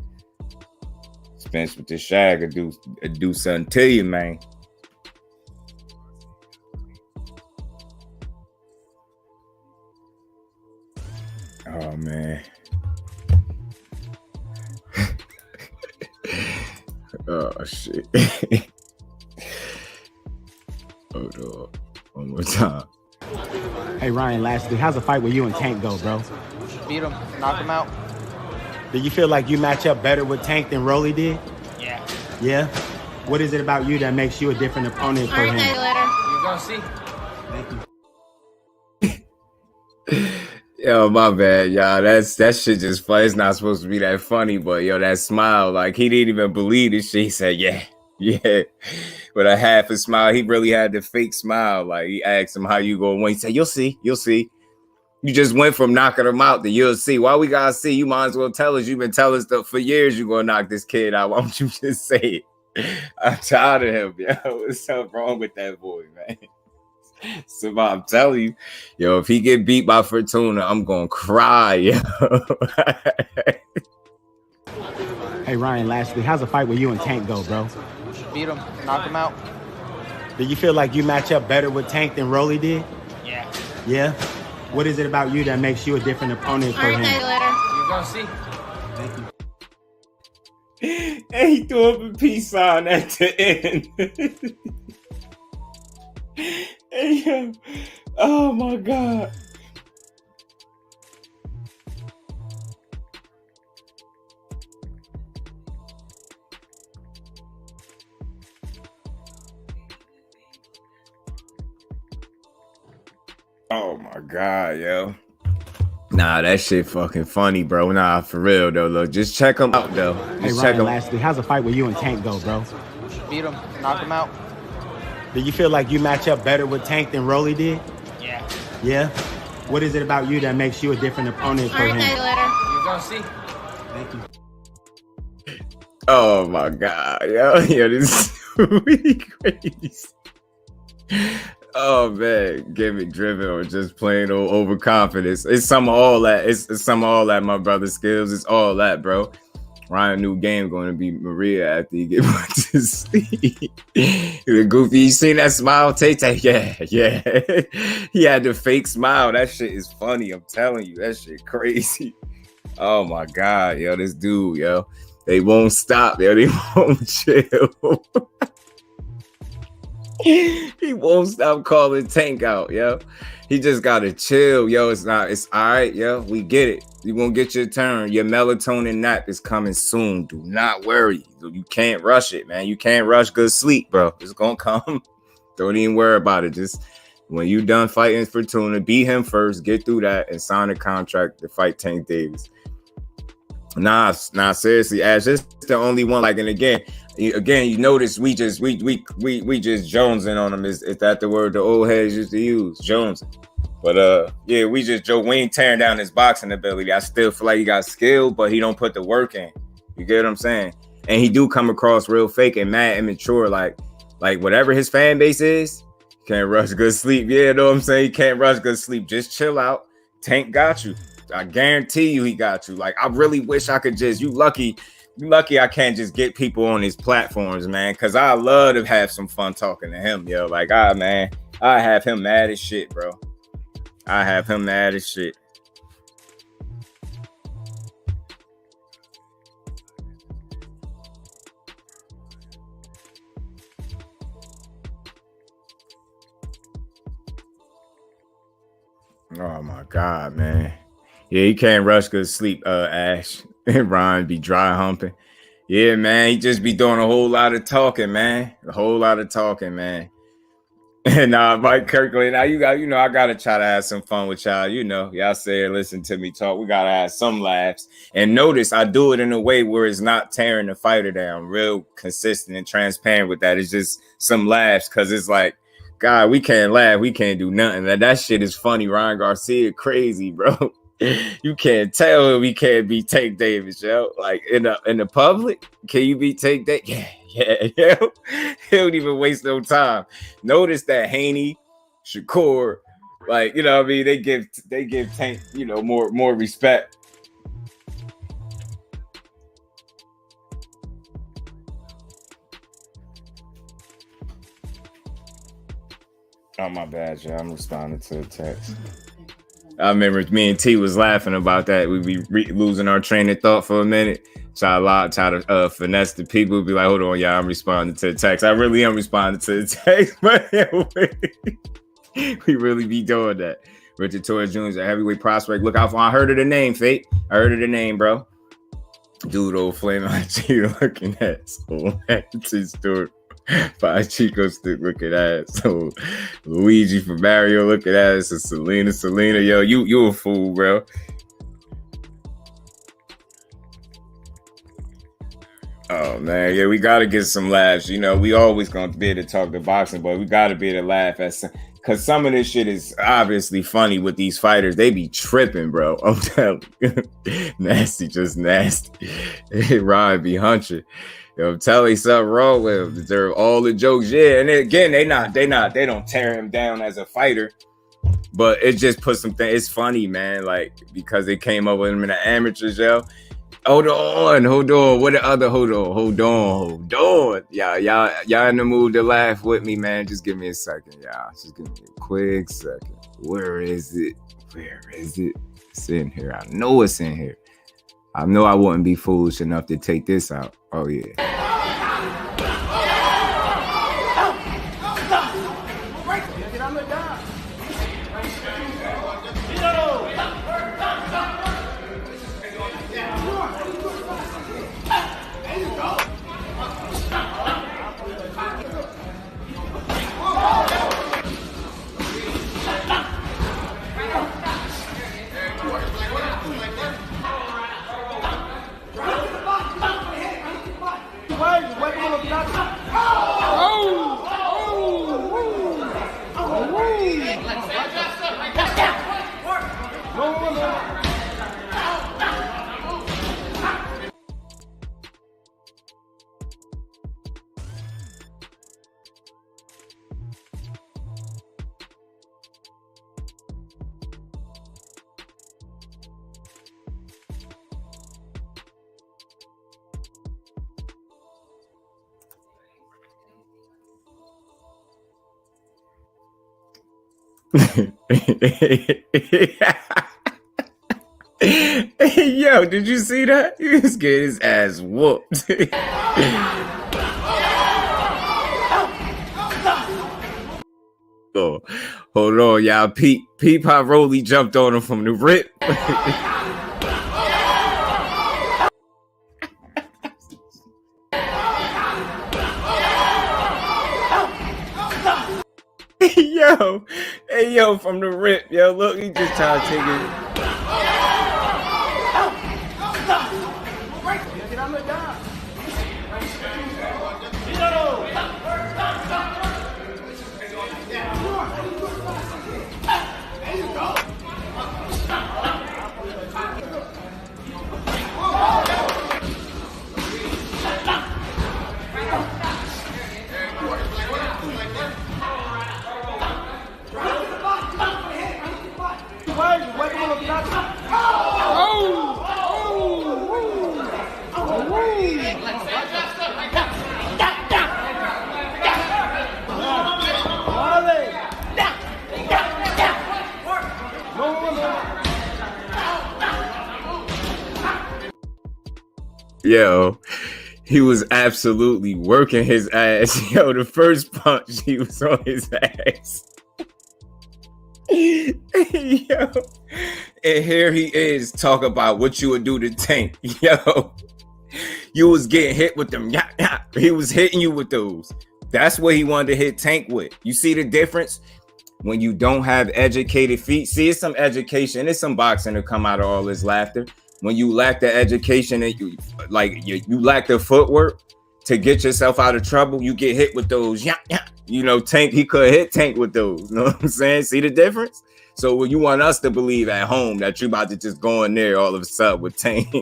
Spence with the Shag will do something to you, man. Oh, man. Oh, shit. Hold on. One more time. Hey, Ryan, lastly, how's the fight with you and Tank go, bro? Beat him, knock him out. Do you feel like you match up better with Tank than Rolly did? Yeah. Yeah? What is it about you that makes you a different opponent for him? You're gonna see. Thank you. Yo, my bad, y'all. That shit just funny. It's not supposed to be that funny, but yo, that smile, like he didn't even believe this shit. He said, yeah. With a half a smile. He really had the fake smile. Like he asked him how you going to win. He said, you'll see. You just went from knocking him out to you'll see. Why we gotta see? You might as well tell us. You've been telling us for years you're gonna knock this kid out. Why don't you just say it? I'm tired of him, yo. What's up wrong with that boy, man? So I'm telling you, yo, if he get beat by Fortuna, I'm gonna cry, yo. Hey, Ryan, lastly, how's the fight with you and Tank go, bro? Beat him, knock him out. Do you feel like you match up better with Tank than Rolly did? Yeah. Yeah? What is it about you that makes you a different opponent for him? You're gonna see. Thank you. And he threw up a peace sign at the end. Hey, yo. Oh my God. Oh my God, yo. Nah, that shit fucking funny, bro. Nah, for real though. Look, just check him out though. Hey, Ryan, lastly, how's the fight with you and Tank go, bro? Beat him, knock him out. Do you feel like you match up better with Tank than Rolly did? Yeah. Yeah? What is it about you that makes you a different opponent for him? You're gonna see. Thank you. Oh my God, yo, this is really crazy. Oh man, gimmick driven or just plain old overconfidence. It's some of all that. It's some of all that, my brother skills. It's all that, bro. Ryan new game going to be Maria after he get put to sleep. The goofy, you seen that smile, Tay? Yeah. He had the fake smile. That shit is funny. I'm telling you, that shit crazy. Oh my God, yo, this dude, yo, they won't stop, yo, they won't chill. He won't stop calling Tank out, yo. He just gotta chill, yo. It's all right, yo. We get it. You gonna get your turn. Your melatonin nap is coming soon. Do not worry. You can't rush it, man. You can't rush good sleep, bro. It's gonna come. Don't even worry about it. Just when you done fighting Fortuna, beat him first, get through that, and sign a contract to fight Tank Davis. Nah, seriously, Ash. This is the only one. Like, and again, you notice we just jonesing on him. Is that the word the old heads used to use? Jonesing. But yeah, we ain't tearing down his boxing ability. I still feel like he got skill, but he don't put the work in. You get what I'm saying? And he do come across real fake and mad immature. Like whatever his fan base is, can't rush good sleep. Yeah, you know what I'm saying? He can't rush good sleep. Just chill out. Tank got you. I guarantee you he got you. Like, I really wish I could just, you lucky I can't just get people on his platforms, man, because I love to have some fun talking to him, yo. Like, I have him mad as shit, bro. I have him mad as shit. Oh my God, man. Yeah, he can't rush good sleep, Ash. Ryan be dry humping. Yeah, man, he just be doing a whole lot of talking, man. A whole lot of talking, man. And Mike Kirkland. Now I gotta try to have some fun with y'all. Y'all say or listen to me talk. We gotta have some laughs. And notice I do it in a way where it's not tearing the fighter down. Real consistent and transparent with that. It's just some laughs because it's like, God, we can't laugh. We can't do nothing. That shit is funny. Ryan Garcia, crazy, bro. You can't tell him he can't beat Tank Davis, yo. Like in the public, can you beat Tank Davis? Yeah. He don't even waste no time. Notice that Haney, Shakur, like what I mean, they give Tank, more respect. Oh, my bad, y'all. I'm responding to the text. I remember me and T was laughing about that. We'd be losing our train of thought for a minute. Try to finesse the people. Be like, hold on, y'all. I'm responding to the text. I really am responding to the text, but we really be doing that. Richard Torres Jr. is a heavyweight prospect. Look out for. I heard of the name, Fate. I heard of the name, bro. Dude, old flame IG looking at. So that's his story. Five Chico stick looking at. So Luigi from Mario looking at. So Selena, yo, you a fool, bro. Oh man, yeah, we gotta get some laughs. We always gonna be able to talk to boxing, but we gotta be able to laugh at because some of this shit is obviously funny with these fighters. They be tripping, bro. I'm telling you. Nasty, just nasty. Ryan be hunching. I'm telling you something wrong with him. Deserve all the jokes. Yeah, and again, they don't tear him down as a fighter, but it just puts some things. It's funny, man. Like because they came up with him in the amateurs, yo. Hold on. What the other? Hold on. Y'all in the mood to laugh with me, man? Just give me a second, y'all. Just give me a quick second. Where is it? It's in here. I know it's in here. I know I wouldn't be foolish enough to take this out. Oh, yeah. Yo, did you see that? He was getting his ass whooped. Oh, hold on, y'all. Peep how Rolly jumped on him from the rip. Yo, from the rip, yo, look, he just trying to take it. Yo, he was absolutely working his ass. Yo, the first punch, he was on his ass. Yo, and here he is talking about what you would do to Tank. Yo, you was getting hit with them. Yeah. He was hitting you with those. That's what he wanted to hit Tank with. You see the difference? When you don't have educated feet, see, it's some education, it's some boxing to come out of all this laughter. When you lack the education and you lack the footwork to get yourself out of trouble, you get hit with those. You know, Tank, he could hit Tank with those. You know what I'm saying? See the difference? So you want us to believe at home that you about to just go in there all of a sudden with Tank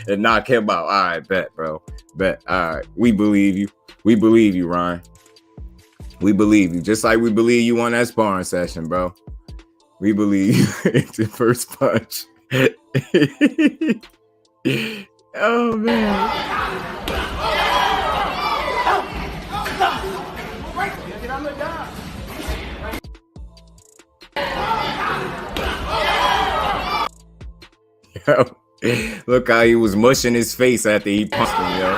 and knock him out. All right, bet, bro. Bet. All right. We believe you. We believe you, Ryan. We believe you, just like we believe you on that sparring session, bro. We believe you. It's the first punch. Oh, man. Yo, look how he was mushing his face after he punched him, yo.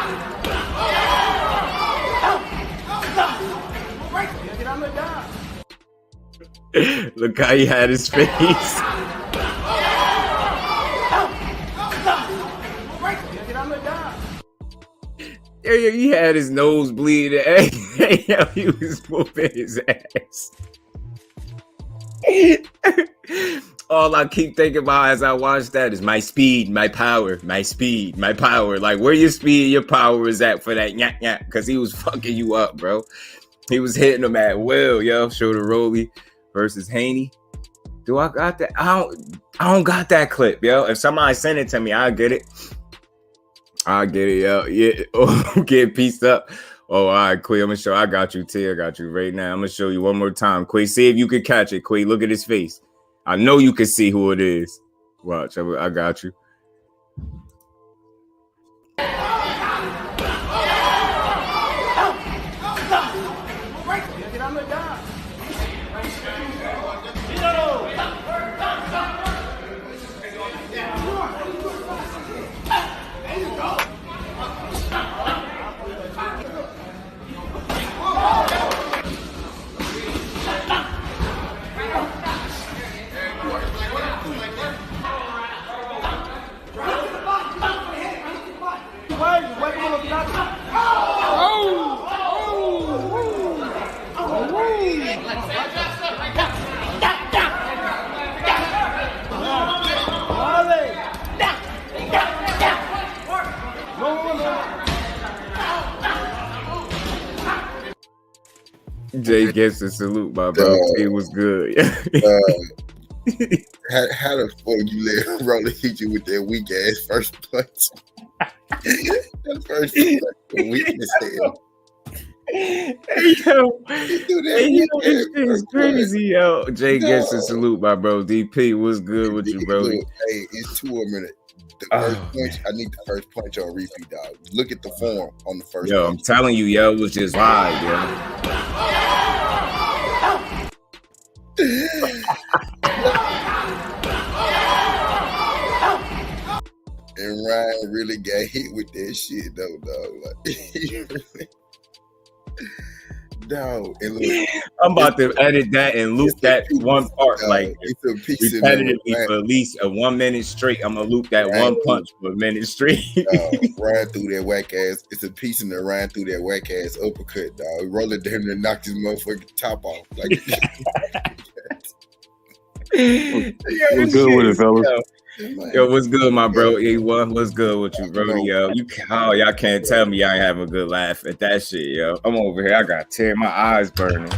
Look how he had his face. Yeah, he had his nose bleeding. Hey, he was whooping his ass. All I keep thinking about as I watch that is my speed, my power, my speed, my power. Like, where your speed, your power is at for that because he was fucking you up, bro. He was hitting him at will, yo. Shoulder Rolly versus Haney. Do I got that? I don't got that clip, yo. If somebody send it to me, I'll get it. I'll get it, yo. Yeah. Oh, get pieced up. Oh, all right, Quay. I'm gonna show. I got you, T. I got you right now. I'm gonna show you one more time. Quay, see if you can catch it. Quay, look at his face. I know you can see who it is. Watch. I got you. Jay gets a salute, my bro. It was good. How the fuck you let Roller hit you with that weak ass first punch? That first punch, weakness hell. Hey, it's crazy, yo. Jay gets a salute, my bro. DP, what's good with you, bro? Hey, it's 2 a minute. The first punch, I need the first punch on repeat, dog. Look at the form on the first punch. I'm telling you, yo, it was just live, yo. And Ryan really got hit with that shit, though, dog. Like, dog. And look, I'm about to edit that and loop that one part, dog, like repetitively for at least a 1 minute straight. I'm gonna loop that one punch for a minute straight. Ryan threw that whack ass. It's a piece in there. Ryan threw that whack ass uppercut, dog. Roller down and knocked his motherfucking top off. Like, what's good with it, fellas? Yo, what's good, my bro? E1, what's good with you, bro? Yo, y'all can't tell me I ain't having a good laugh at that shit, yo. I'm over here. I got tear, my eyes burning.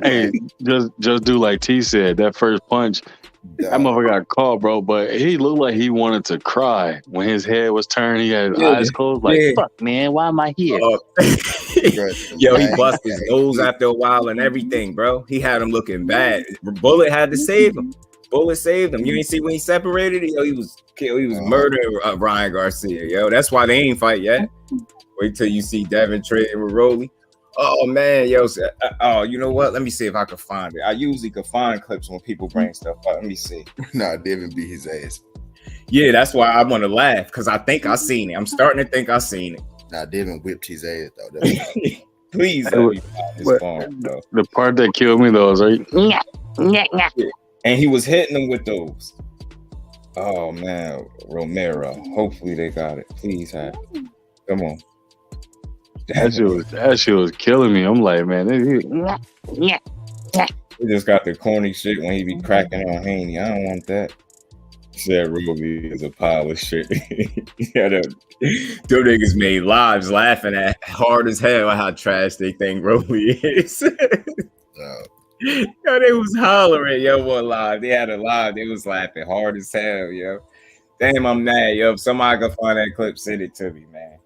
Hey, just do like T said. That first punch, that motherfucker got caught, bro. But he looked like he wanted to cry when his head was turned. He had his eyes closed. Like, fuck, man, why am I here? Yo, he busted his nose after a while and everything, bro. He had him looking bad. Bullet had to save him. Bullet saved him. You didn't see when he separated it? Yo, he was murdering Ryan Garcia. Yo, that's why they ain't fight yet. Wait till you see Devin trading with Rolly. Oh man, yo. Oh, you know what? Let me see if I can find it. I usually can find clips when people bring stuff up. Let me see. Nah, Devin beat his ass. Yeah, that's why I want to laugh because I think I seen it. I'm starting to think I seen it. Nah, Devin whipped his ass though. Please let me find this phone, bro. The part that killed me though is right. Yeah. And he was hitting them with those. Oh man, Romero. Hopefully they got it. Please have it. Come on. That shit was killing me. I'm like, man, he just got the corny shit when he be cracking on Haney. I don't want that. Said Roby is a pile of shit. Yeah, them niggas made lives laughing at hard as hell how trash they think Roby is. Yo, they was hollering, yo, one live. They had a live. They was laughing hard as hell, yo. Damn, I'm mad, yo. If somebody can find that clip, send it to me, man.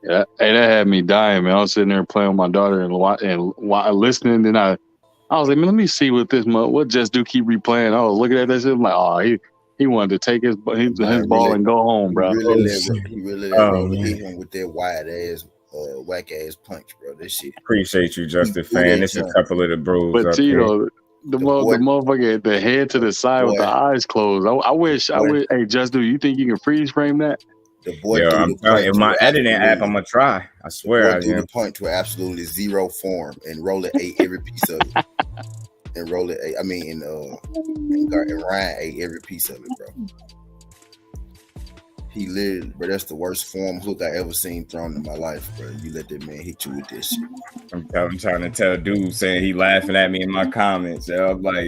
Yeah, hey, that had me dying, man. I was sitting there playing with my daughter and listening, and I was like, man, let me see what Just Do keep replaying. I was looking at that shit. I'm like, oh, he wanted to take his ball and go home, bro. He really hit him with that wide ass, whack ass punch, bro. This shit. Appreciate you, Justin fan. This is a couple of the bros. But Tito, the motherfucker, the head to the side with the eyes closed. I wish. Hey, Just Do, you think you can freeze frame that? The boy, I'm telling you, in my editing app, I'm gonna try. I swear, I do the point to absolutely zero form and roll it every piece of it. And roll it. And Ryan ate every piece of it, bro. He literally, bro, that's the worst form hook I ever seen thrown in my life, bro. You let that man hit you with this shit. I'm trying to tell dude saying he laughing at me in my comments. Yo, I'm like,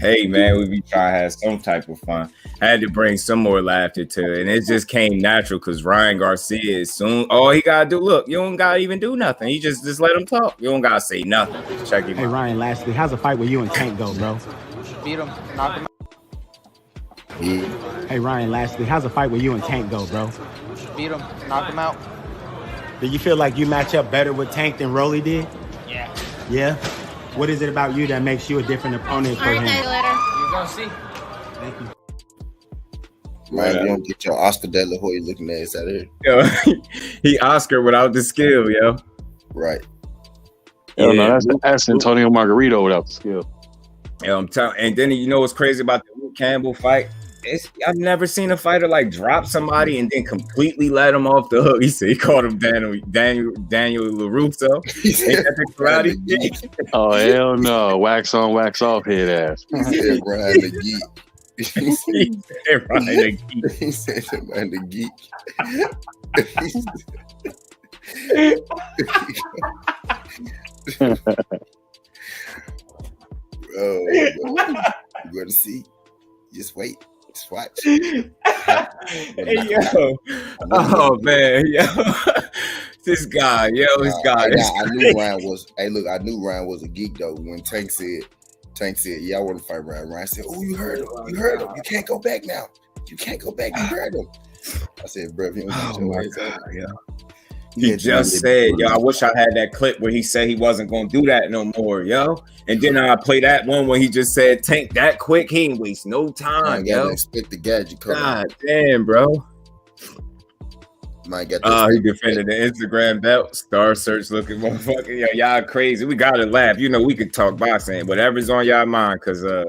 hey man, we be trying to have some type of fun. I had to bring some more laughter to it, and it just came natural because Ryan Garcia is soon. All he gotta do, look, you don't gotta even do nothing. He just let him talk. You don't gotta say nothing. Just check him out. Hey Ryan, lastly, how's the fight with you and Tank go, bro? Beat him, knock him out. Yeah. Hey Ryan, lastly, how's the fight with you and Tank go, bro? Beat him, knock him out. Do you feel like you match up better with Tank than Rolly did? Yeah. Yeah? What is it about you that makes you a different opponent for him? You're gonna see. Thank you. Ryan, you don't get your Oscar De La Hoya looking ass out of here. Yo, he Oscar without the skill, yo. Right. No, that's Antonio Margarito without the skill. Yo, I'm telling. And then you know what's crazy about the Luke Campbell fight? I've never seen a fighter like drop somebody and then completely let him off the hook. He called him Daniel LaRusso. Ain't that the karate shit? Oh hell no! Wax on, wax off, head ass. He said Ryan the Geek. He said Ryan the Geek. He said Ryan the Geek. Oh, you gonna see? Just wait. Just watch. Hey, yo. Oh man, yo. This guy. I knew Ryan was. Hey, look, I knew Ryan was a geek though. When Tank said, "Yeah, I want to fight Ryan." Ryan said, "Oh, you heard him. You heard him. You can't go back now. You can't go back. You heard him." I said, "Bro, you He just said, yo, I wish I had that clip where he said he wasn't going to do that no more, yo. And then I play that one where he just said, Tank that quick. He ain't waste no time, yo. Expect the gadget coming. God damn, bro. Might get he defended the Instagram belt. Star Search looking motherfucker. Yo, y'all crazy. We got to laugh. You know, we could talk boxing. Whatever's on y'all mind, because I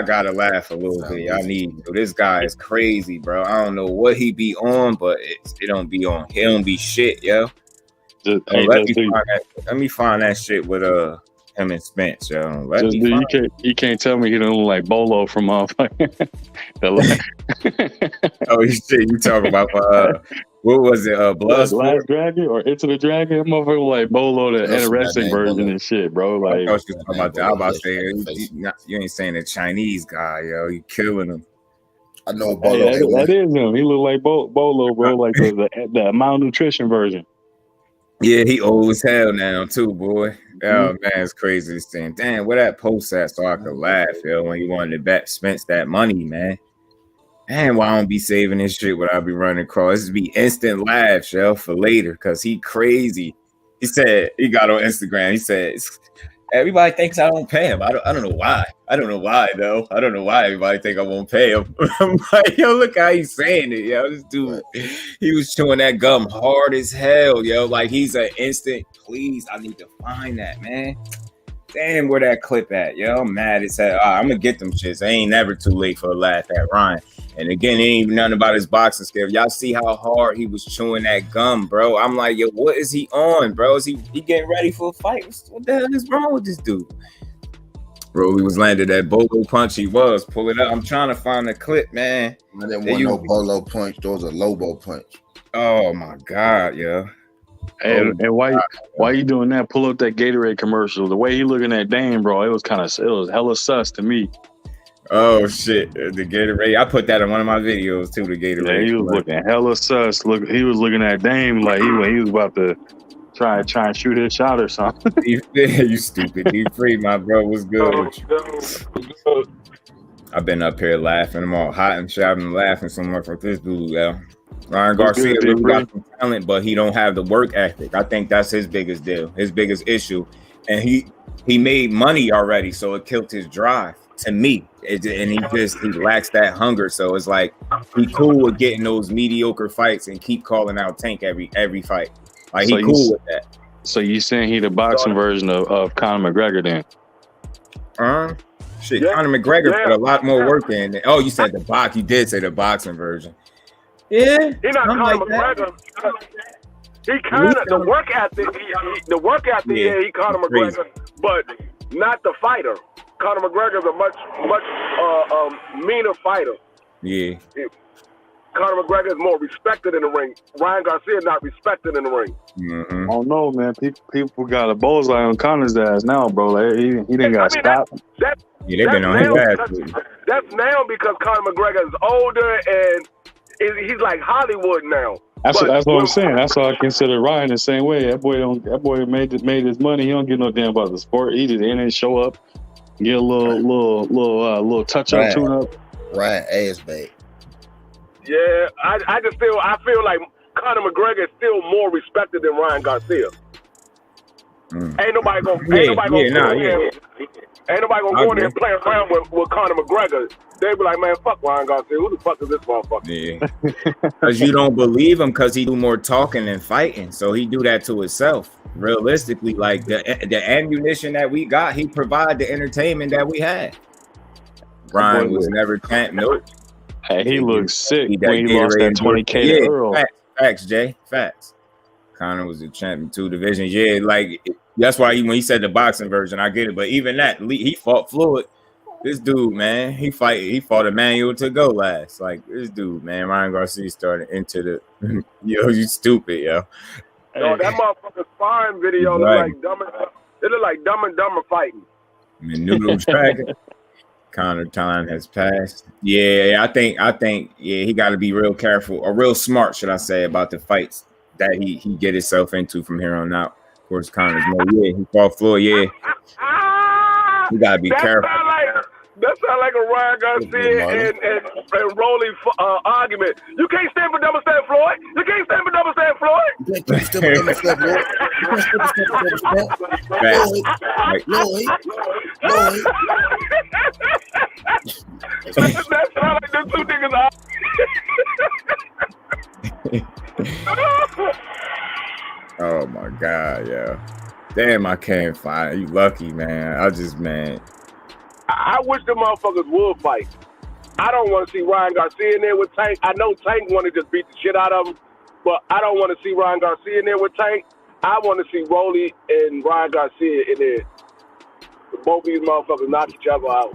gotta laugh a little bit. I need this guy is crazy, bro. I don't know what he be on, but it don't be on. He don't be shit, yo. Let me find that shit with him and Spence, yo. You can't tell me he don't look like Bolo from Oh shit, you talking about what was it? Last Dragon or Into the Dragon? Motherfucker like Bolo, the anorexic version and shit, bro. Like, I thought you was talking about that. I was about to say you ain't saying the Chinese guy, yo. You killing him. I know Bolo. That is him. He look like Bolo, bro. Like the malnutrition version. Yeah, he old as hell now too, boy. Oh man, it's crazy this thing. Damn, where that post at so I could laugh, yo, when he wanted to bet Spence that money, man. Man, why I don't be saving this shit when I be running across? This be instant laughs, yo, for later, because he crazy. He said, he got on Instagram, he said, everybody thinks I don't pay him. I don't know why. I don't know why, though. I don't know why everybody think I won't pay him. I'm like, yo, look how he's saying it, yo. This dude, he was chewing that gum hard as hell, yo. Like, he's an instant, please, I need to find that, man. Damn, where that clip at, yo? I'm mad as hell. I'm going to get them shits. I ain't never too late for a laugh at Ryan. And again, it ain't even nothing about his boxing skill. Y'all see how hard he was chewing that gum, bro. I'm like, yo, what is he on, bro? Is he getting ready for a fight? What the hell is wrong with this dude? Bro, he was landed that Bolo punch. He was. Pull it up. I'm trying to find the clip, man. I didn't want no Bolo punch. There was a Lobo punch. Oh my God, yeah. And why you doing that? Pull up that Gatorade commercial. The way he looking at Dame, bro, it was hella sus to me. Oh shit, the Gatorade. I put that in one of my videos too. The Gatorade. Yeah, he was looking hella sus. He was looking at Dame like he was about to try and shoot his shot or something. You stupid. D3, my bro, was good. I've been up here laughing. I'm all hot and shouting and laughing so much with this dude, yeah. Ryan Garcia really got some talent, but he don't have the work ethic. I think that's his biggest deal, his biggest issue. And he made money already, so it killed his drive. To me, and he lacks that hunger. So it's like he cool with getting those mediocre fights and keep calling out Tank every fight. Like he cool with that. So you saying he the boxing version of Conor McGregor then? Conor McGregor put a lot more work in. Oh, you said the box. You did say the boxing version. Yeah, he not Conor McGregor. He kind of the work ethic. Yeah, he Conor McGregor, but not the fighter. Conor McGregor's a much meaner fighter. Yeah. Conor McGregor is more respected in the ring. Ryan Garcia is not respected in the ring. Mm-hmm. I don't know, man. People got a bullseye on Conor's ass now, bro. Like, he didn't got stopped. They've been on his ass. That's now because Conor McGregor is older and he's like Hollywood now. That's what I'm saying. That's why I consider Ryan the same way. That boy made his money. He don't give no damn about the sport. He just in and show up, get a little touch up, tune up. Ryan ass bait. Yeah, I feel like Conor McGregor is still more respected than Ryan Garcia. Ain't nobody gonna go in there and play around with Conor McGregor. They be like, man, fuck Ryan Garcia. Who the fuck is this motherfucker? Yeah, because you don't believe him because he do more talking than fighting. So he do that to himself. Realistically, like the ammunition that we got, he provide the entertainment that we had. Ryan was never champ. Nope. Hey, he looks sick when he lost that 20K to Earl. Facts, Jay. Facts. Conor was a champ in 2 divisions. Yeah, like that's why when he said the boxing version, I get it. But even that, he fought Floyd. This dude, man, he fought Emmanuel to go last. Like this dude, man, Ryan Garcia started into the yo, you stupid, yo. Yo, that motherfucking sparring video look like Dumb and Dumber fighting. I mean, Noodle Dragon. Conor time has passed. Yeah, I think he got to be real careful or real smart, should I say, about the fights that he get himself into from here on out. Of course, Conor's more. Yeah, he fought Floyd. Yeah, you got to be careful. That sounds like a Ryan Garcia and Rolly argument. You can't stand for double stand Floyd. You can't stand for double stand Floyd. You can't stand for double stand Floyd. That sounds like them 2 niggas arguing. Oh my God, yeah. Damn, I can't find you. Lucky, man. I wish the motherfuckers would fight. I don't want to see Ryan Garcia in there with Tank. I know Tank want to just beat the shit out of him, but I don't want to see Ryan Garcia in there with Tank. I want to see Rolly and Ryan Garcia in there. Both of these motherfuckers knock each other out.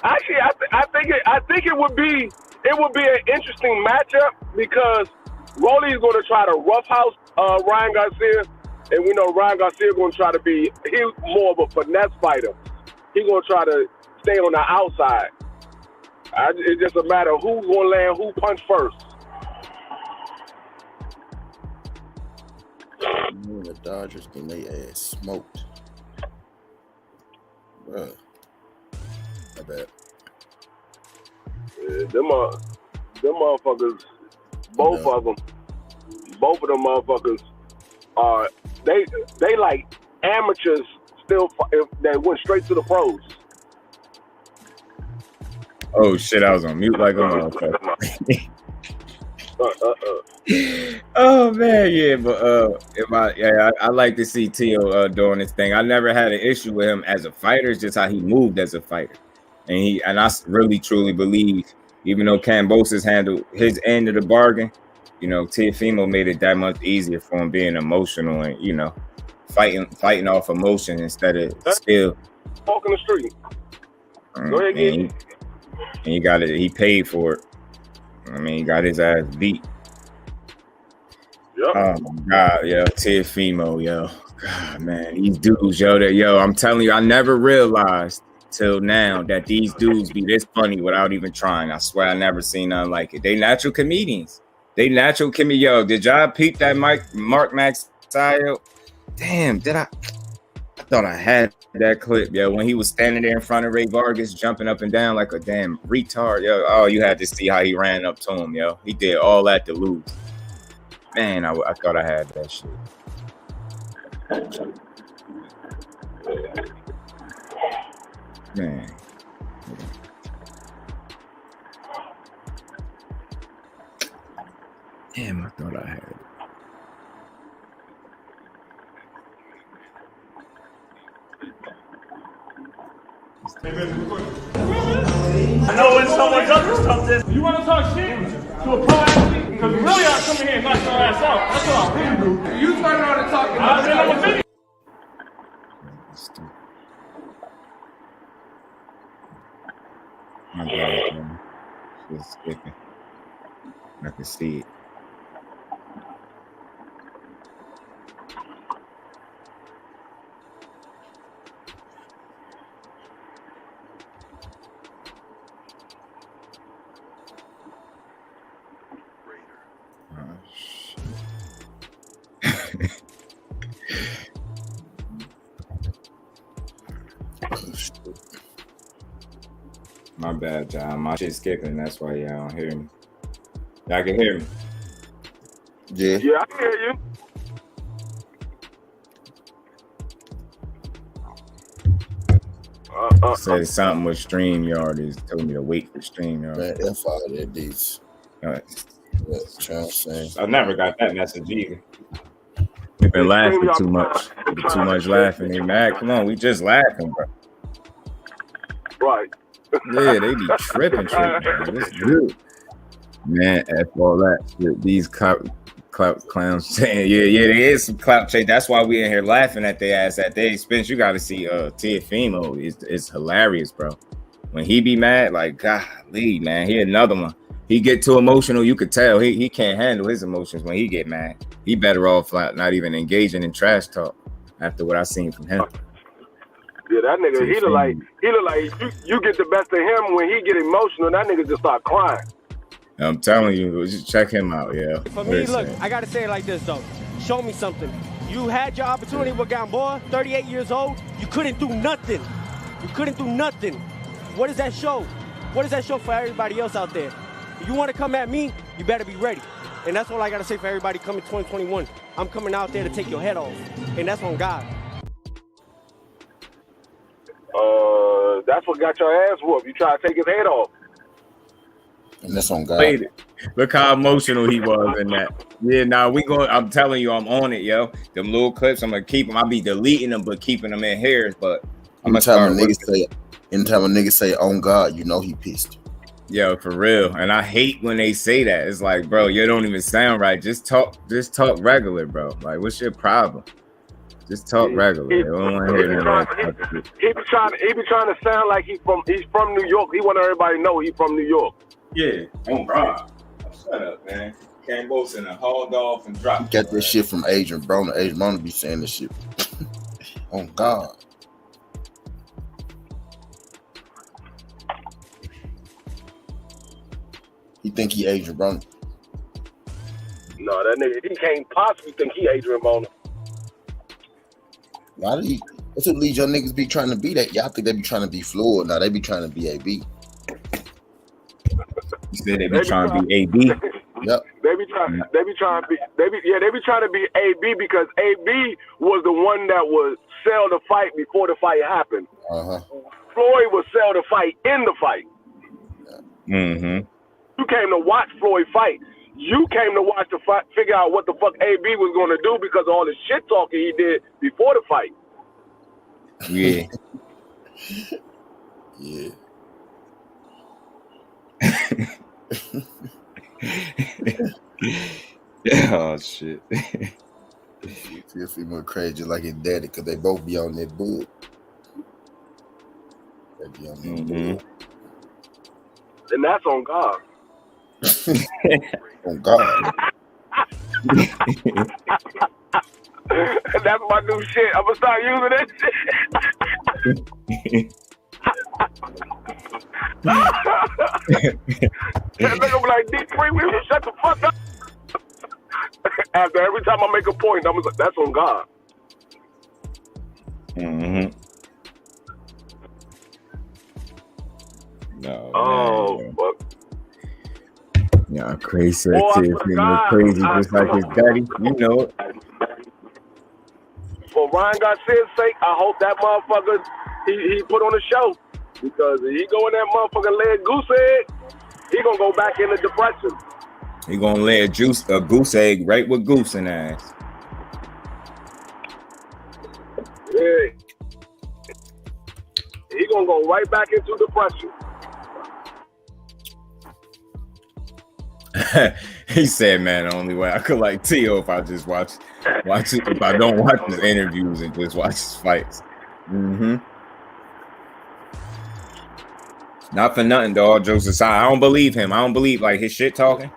Actually, I think it would be an interesting matchup because Rolly is going to try to roughhouse Ryan Garcia, and we know Ryan Garcia is going to try to be more of a finesse fighter. He's going to try to stay on the outside. It's just a matter of who's going to land who punch first. The Dodgers getting their ass smoked. Bruh. I bet. Yeah, them motherfuckers, both of them motherfuckers are they like amateurs still that went straight to the pros. Oh shit, I was on mute like a motherfucker. Oh man, yeah, but I like to see Teo doing this thing. I never had an issue with him as a fighter. It's just how he moved as a fighter, and I really truly believe, even though Kambosos handled his end of the bargain, you know, Teofimo made it that much easier for him being emotional and fighting off emotion instead of skill. Walk in the street. Go ahead, and he got it. He paid for it. I mean, he got his ass beat. Yep. Oh my God, yo, Teofimo, yo. God, man, these dudes, yo, I'm telling you, I never realized till now that these dudes be this funny without even trying. I swear I never seen nothing like it. They natural comedians. Yo, did y'all peep that Mark Max style? Damn, did I thought I had that clip, yo, when he was standing there in front of Ray Vargas jumping up and down like a damn retard, yo. Oh, you had to see how he ran up to him, yo. He did all that to lose. Man, I thought I had that shit. Man. Damn, I thought I had it. I know when someone does something, you want to talk shit to a pro athlete? Because really I come in here and knock your ass out. That's what I really do. You turn around and talk about My bad, man. Just skipping. I can see it. My bad, John. My shit skipping. That's why y'all don't hear me. Y'all can hear me. Yeah. Yeah, I can hear you. Said something with StreamYard. He's told me to wait for StreamYard. Man, F all that these. I never got that message either. We've been laughing too much. Too much laughing. They mad. Come on, we just laughing, bro. Right. Yeah, they be tripping. It's good. Man, F all that shit. These clout clowns saying, yeah, there is some clout chase. That's why we in here laughing at their ass at their expense. You got to see Teofimo. It's hilarious, bro. When he be mad, like, golly, man, he another one. He get too emotional. You could tell he can't handle his emotions when he get mad. He better off not even engaging in trash talk after what I seen from him. Yeah, that nigga, he look like you get the best of him when he get emotional. That nigga just start crying. I'm telling you, just check him out, yeah. For me, look, I gotta say it like this though. Show me something. You had your opportunity with Gamboa, 38 years old. You couldn't do nothing. You couldn't do nothing. What does that show? What does that show for everybody else out there? If you want to come at me, you better be ready. And that's all I gotta say for everybody coming 2021. I'm coming out there to take your head off, and that's on God. That's what got your ass whooped. You try to take his head off. And that's on God. Look how emotional he was in that. Yeah, I'm telling you, I'm on it, yo. Them little clips, I'm gonna keep them. I'll be deleting them, but keeping them in here. But I'm gonna start. Anytime a nigga say on God, you know he pissed. Yo, for real. And I hate when they say that. It's like, bro, you don't even sound right. Just talk regular, bro. Like, what's your problem? Just talk regular. He be trying to sound like he's from New York. He want everybody to know he's from New York. Yeah, on God. Shut up, man. Came both and hauled off and dropped. Got this shit from Adrian Broner. Adrian Broner be saying this shit. On God. He think he Adrian Broner. No, that nigga, he can't possibly think he Adrian Broner. That's what leads your niggas be trying to be that. Y'all think they be trying to be Floyd. Now they be trying to be AB. You said they be trying to be AB. Yep. They be trying to be AB because AB was the one that would sell the fight before the fight happened. Floyd would sell the fight in the fight. Mm-hmm. You came to watch Floyd fight. You came to watch the fight, figure out what the fuck AB was going to do because of all the shit talking he did before the fight. Yeah. Yeah. Oh shit. Teofimo crazy like his daddy because they both be on that book. They be on that book. And that's on God. On God. That's my new shit. I'm gonna start using that shit. That nigga be like, D3, we shut the fuck up. After every time I make a point, I'm like, that's on God. Mm-hmm. No. Oh, fuck. Yeah, crazy. Crazy, just like his daddy. You know it. For Ryan Garcia's sake, I hope that motherfucker he put on a show, because if he go in that motherfucking leg goose egg, he gonna go back into depression. He gonna lay a goose egg right with goose in ass. Yeah. He gonna go right back into depression. He said, man, the only way I could like Teo if I just watch it, if I don't watch his interviews and just watch his fights. Mm-hmm. Not for nothing, though, all jokes aside. I don't believe him. I don't believe like his shit talking.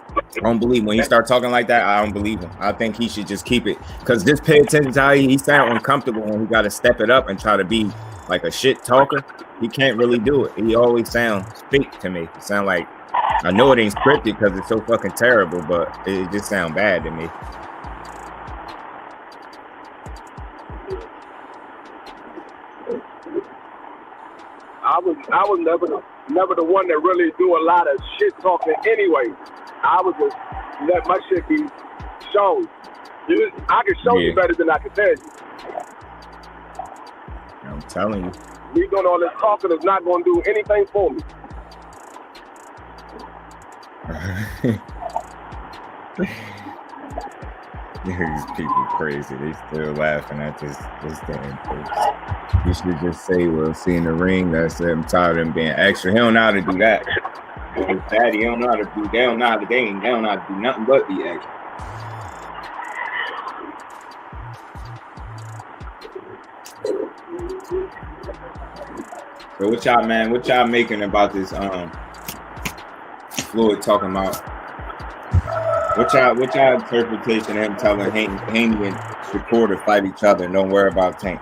I don't believe when he start talking like that. I don't believe him. I think he should just keep it, because just pay attention to how he sound uncomfortable when he got to step it up and try to be like a shit talker. He can't really do it. He always sounds fake to me. It sound like, I know it ain't scripted because it's so fucking terrible, but it just sound bad to me. I was never the one that really do a lot of shit talking anyway. I was just let my shit be shown. I can show you better than I can tell you. I'm telling you. Me doing all this talking is not going to do anything for me. These people crazy. They still laughing at this damn post. You should just say, well, see in the ring, that's it. I'm tired of him being extra. He don't know how to do that. His daddy, he don't know how to do. They don't know how to do nothing but be extra. So what y'all making about this Floyd talking about? What y'all interpretation of him telling Haney and Shakur to fight each other and don't worry about Tank?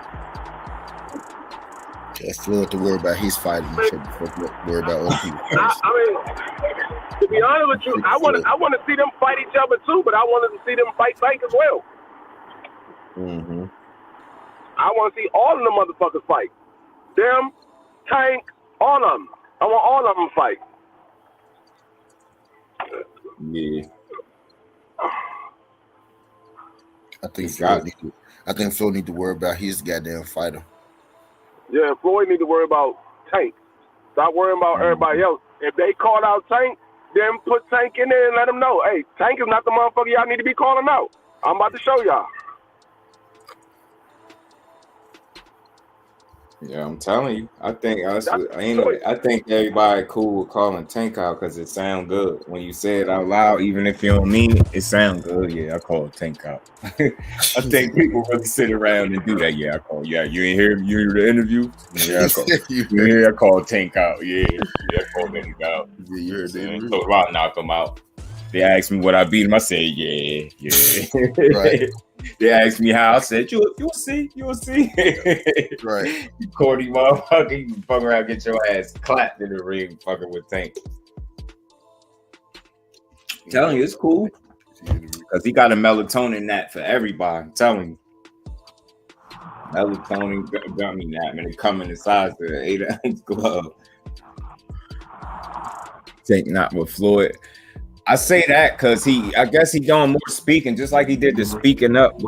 Just Floyd to worry about his fighting, worry about other people. I mean, to be honest with you, I want to see them fight each other too, but I wanted to see them fight Tank as well. Mm-hmm. I want to see all of them motherfuckers fight. Them, Tank, all of them. I want all of them to fight. Yeah. I think Floyd need to worry about his goddamn fighter. Yeah, Floyd need to worry about Tank. Stop worrying about everybody else. If they call out Tank, then put Tank in there and let them know, hey, Tank is not the motherfucker y'all need to be calling out. I'm about to show y'all. Yeah, I'm telling you. I think everybody cool with calling Tank out because it sound good. When you say it out loud, even if you don't mean it, it sound good. Yeah, I call it Tank out. I think people really sit around and do that. Yeah, I call. Yeah, you ain't hear the interview? Yeah, I call Tank out. Yeah, I call Tank out. Yeah, you heard the interview. So I knock him out. They asked me what I beat him. I said, yeah. Right. They asked me how. I said, you'll see. Right. You corny motherfucker. You can fuck around, get your ass clapped in the ring, fucking with Tank. I'm telling you, it's cool. Because he got a melatonin nap for everybody. I'm telling you. Melatonin gummy nap, man. It come in the size of an 8-ounce glove. Tank not with Floyd. I say that because I guess he doing more speaking, just like he did the speaking up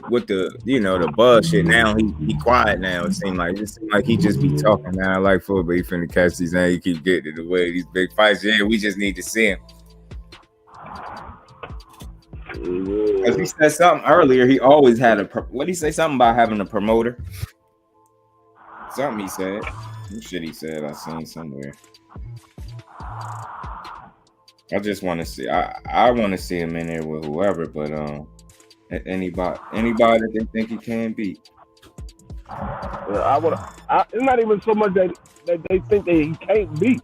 with the the buzz shit. Now he quiet now. It seemed like he just be talking now. Like Floyd, but he finna catch these and he keep getting in the way of these big fights. Yeah, we just need to see him. Because he said something earlier. He always had what did he say? Something about having a promoter. Something he said. Some shit he said. I seen somewhere. I just want to see. I want to see him in there with whoever, but anybody that they think he can beat. It's not even so much that they think that he can't beat.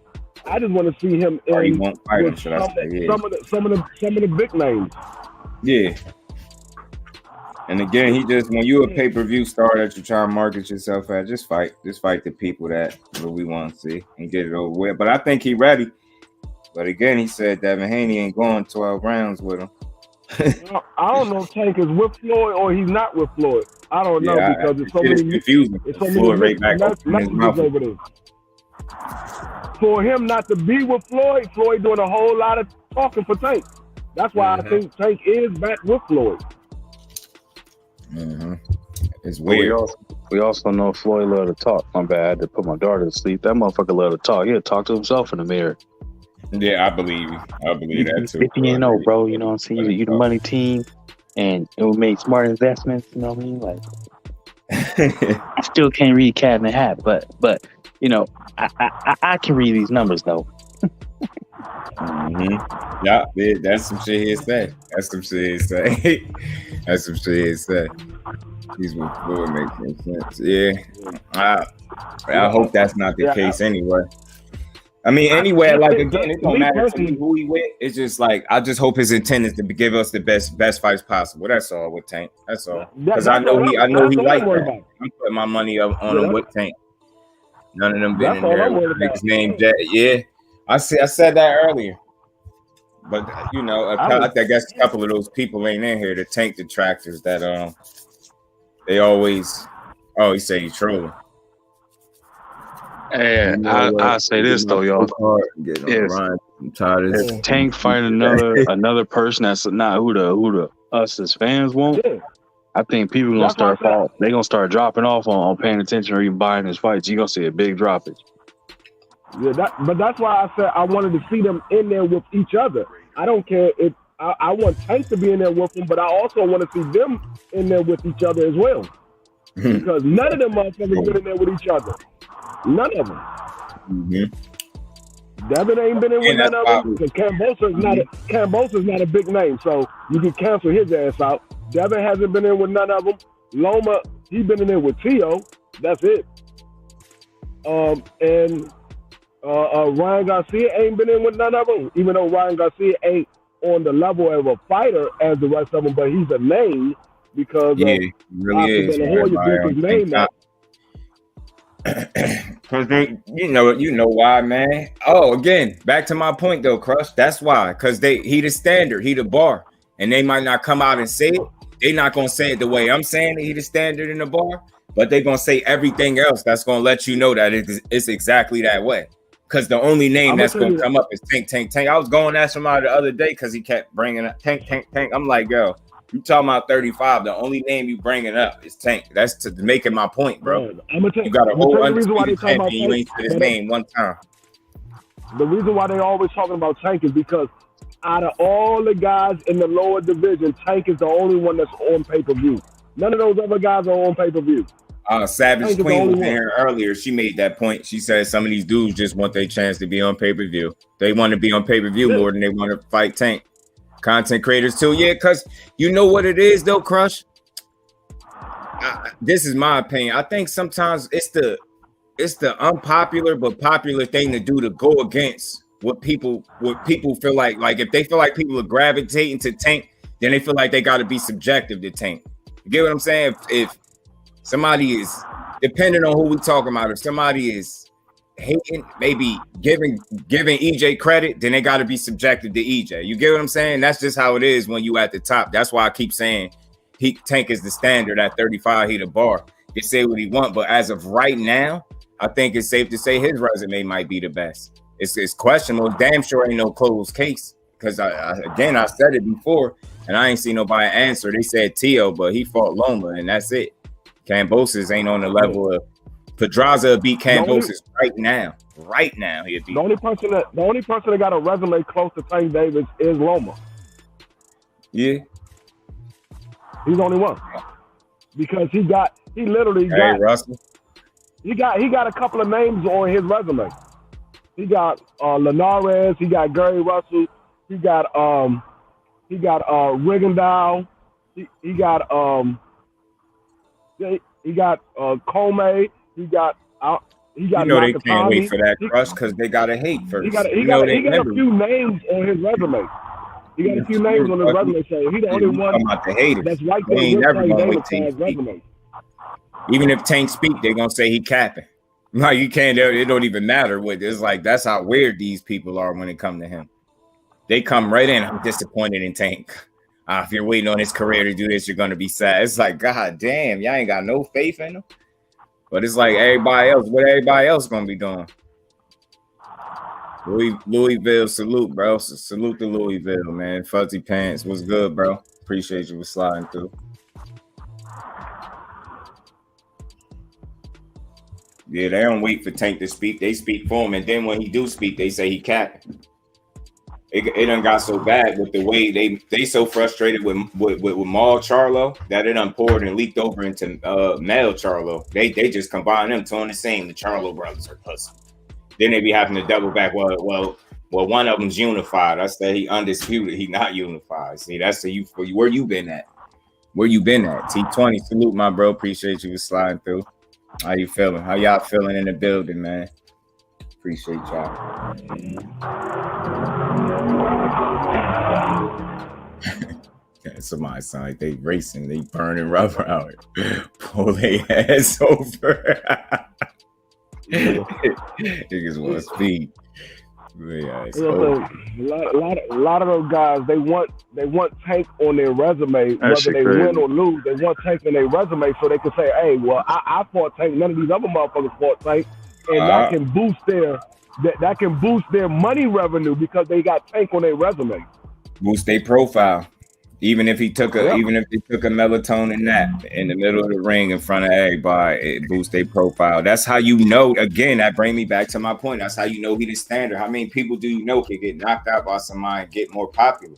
I just want to see him in he won't fight him, should I say? Yeah. Some of the big names. Yeah. And again, he just when you a pay-per-view star that you're trying to market yourself at, just fight the people that we want to see and get it over with. But I think he ready. But again, he said Devin Haney ain't going 12 rounds with him. I don't know if Tank is with Floyd or he's not with Floyd. I don't know because it's so many confusing. It's so Floyd many right back over there. For him not to be with Floyd doing a whole lot of talking for Tank. That's why I think Tank is back with Floyd. Mm-hmm. It's weird. We also know Floyd love to talk. My bad, I had to put my daughter to sleep. That motherfucker love to talk. He'll talk to himself in the mirror. Yeah, I believe you. I believe that too. 50-0, bro. You know what I'm saying? You the money team, and it will make smart investments. You know what I mean? Like, I still can't read cat in the hat, but you know, I can read these numbers though. Mm-hmm. Yeah, that's some shit he said. That's some shit he said. That's some shit he said. He's with Floyd makes sense. Yeah, I hope that's not the case anyway. I mean, anyway, like again, it don't matter to me who he with. It's just like I just hope his intent is to give us the best fights possible. That's all with Tank. That's all. Because I know he like that. I'm putting my money up on him with Tank. None of them been in there. Niggas named that. Yeah, I said that earlier. But you know, I guess a couple of those people ain't in here. The Tank detractors that they always. Oh, he said he's trolling. And I say this though, y'all. If Tank fight another person that's not who the us as fans want, I think people gonna start They gonna start dropping off on paying attention or even buying his fights. You gonna see a big droppage. Yeah, but that's why I said I wanted to see them in there with each other. I don't care if I want Tank to be in there with them, but I also want to see them in there with each other as well. Because none of them motherfuckers been in there with each other. None of them. Mm-hmm. Devin ain't been in with none of them because Cambosa's not a big name, so you can cancel his ass out. Devin hasn't been in with none of them. Loma, he been in there with Tio. That's it. And Ryan Garcia ain't been in with none of them, even though Ryan Garcia ain't on the level of a fighter as the rest of them, but he's a name because he really is. His name now. Because you know why, man. Oh, again, back to my point though, Crush. That's why, because he the standard, he the bar, and they might not come out and say it. They not gonna say it the way I'm saying it. He the standard in the bar, but they gonna say everything else that's gonna let you know that it's exactly that way. Because the only name that's gonna come up is Tank. I was going at somebody the other day because he kept bringing up Tank. I'm like, yo. You talking about 35? The only name you bringing up is Tank. That's to making my point, bro. You got a whole undisputed champion. You ain't said his name one time. The reason why they always talking about Tank is because out of all the guys in the lower division, Tank is the only one that's on pay-per-view. None of those other guys are on pay-per-view. Savage Queen was in here earlier. She made that point. She said some of these dudes just want their chance to be on pay-per-view. They want to be on pay-per-view more than they want to fight Tank. Content creators too, yeah, because you know what it is though, Crush. This is my opinion. I think sometimes it's the unpopular but popular thing to do to go against what people feel like. Like if they feel like people are gravitating to Tank, then they feel like they got to be subjective to Tank. You get what I'm saying? If somebody is, depending on who we talking about, if somebody is hating, maybe giving EJ credit, then they got to be subjected to EJ. You get what I'm saying? That's just how it is when you at the top. That's why I keep saying Tank is the standard at 35. He the bar. He say what he want, but as of right now, I think it's safe to say his resume might be the best. It's questionable. Damn sure ain't no closed case because I said it before and I ain't seen nobody answer. They said Tio, but he fought Loma and that's it. Cambosis ain't on the level of Pedraza beat Cambosis right now. Right now, he'd beat. The only person that got a resume close to Tank Davis is Loma. Yeah, he's the only one because he literally got Russell. He got a couple of names on his resume. He got Linares. He got Gary Russell. He got Rigondeaux. He got Comey. He got You know they can't wait for that Crush because they gotta hate first. He got a few names on his resume. He got a few names on his resume, so he the only one that's right there with Floyd Mayweather's resume. Even if Tank speak, they're gonna say he capping. No, you can't. It don't even matter what. It's like that's how weird these people are when it come to him. They come right in. I'm disappointed in Tank. If you're waiting on his career to do this, you're gonna be sad. It's like, God damn, y'all ain't got no faith in him. But it's like everybody else. What everybody else gonna be doing? Louisville, salute, bro. Salute to Louisville, man. Fuzzy Pants, what's good, bro? Appreciate you for sliding through. Yeah, they don't wait for Tank to speak. They speak for him, and then when he do speak, they say he capping. It done got so bad with the way they so frustrated with Maul Charlo that it done poured and leaked over into Mel Charlo. They just combined them two on the same. The Charlo brothers are pussy. Then they be having to double back. Well, one of them's unified. I say he undisputed. He not unified. See, that's the where you been at. Where you been at? T20, salute, my bro. Appreciate you for sliding through. How you feeling? How y'all feeling in the building, man? Appreciate y'all. Somebody sound like they racing, they burning rubber out. Pull their ass over. Niggas want speed. Yeah, a lot of those guys, they want Tank on their resume, whether they win or lose. They want Tank on their resume so they can say, "Hey, well, I fought Tank. None of these other motherfuckers fought Tank," and that can boost their money revenue because they got Tank on their resume. Boost their profile. Even if he took a melatonin nap in the middle of the ring in front of everybody, it boosts their profile. That's how you know. Again, that bring me back to my point. That's how you know he the standard. How many people do you know can get knocked out by somebody and get more popular?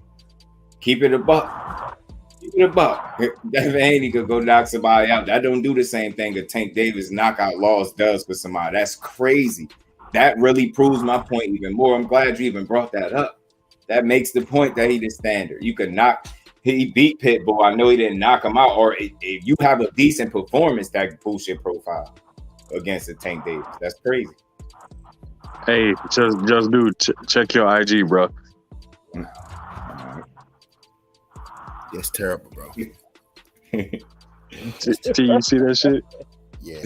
Keep it a buck. Keep it a buck. Devin Haney could go knock somebody out. That don't do the same thing that Tank Davis knockout laws does for somebody. That's crazy. That really proves my point even more. I'm glad you even brought that up. That makes the point that he the standard. You could knock. He beat Pitbull. I know he didn't knock him out. Or if you have a decent performance, that boosts your profile against the Tank Davis. That's crazy. Hey, just check your IG, bro. It's terrible, bro. You see that shit? Yeah.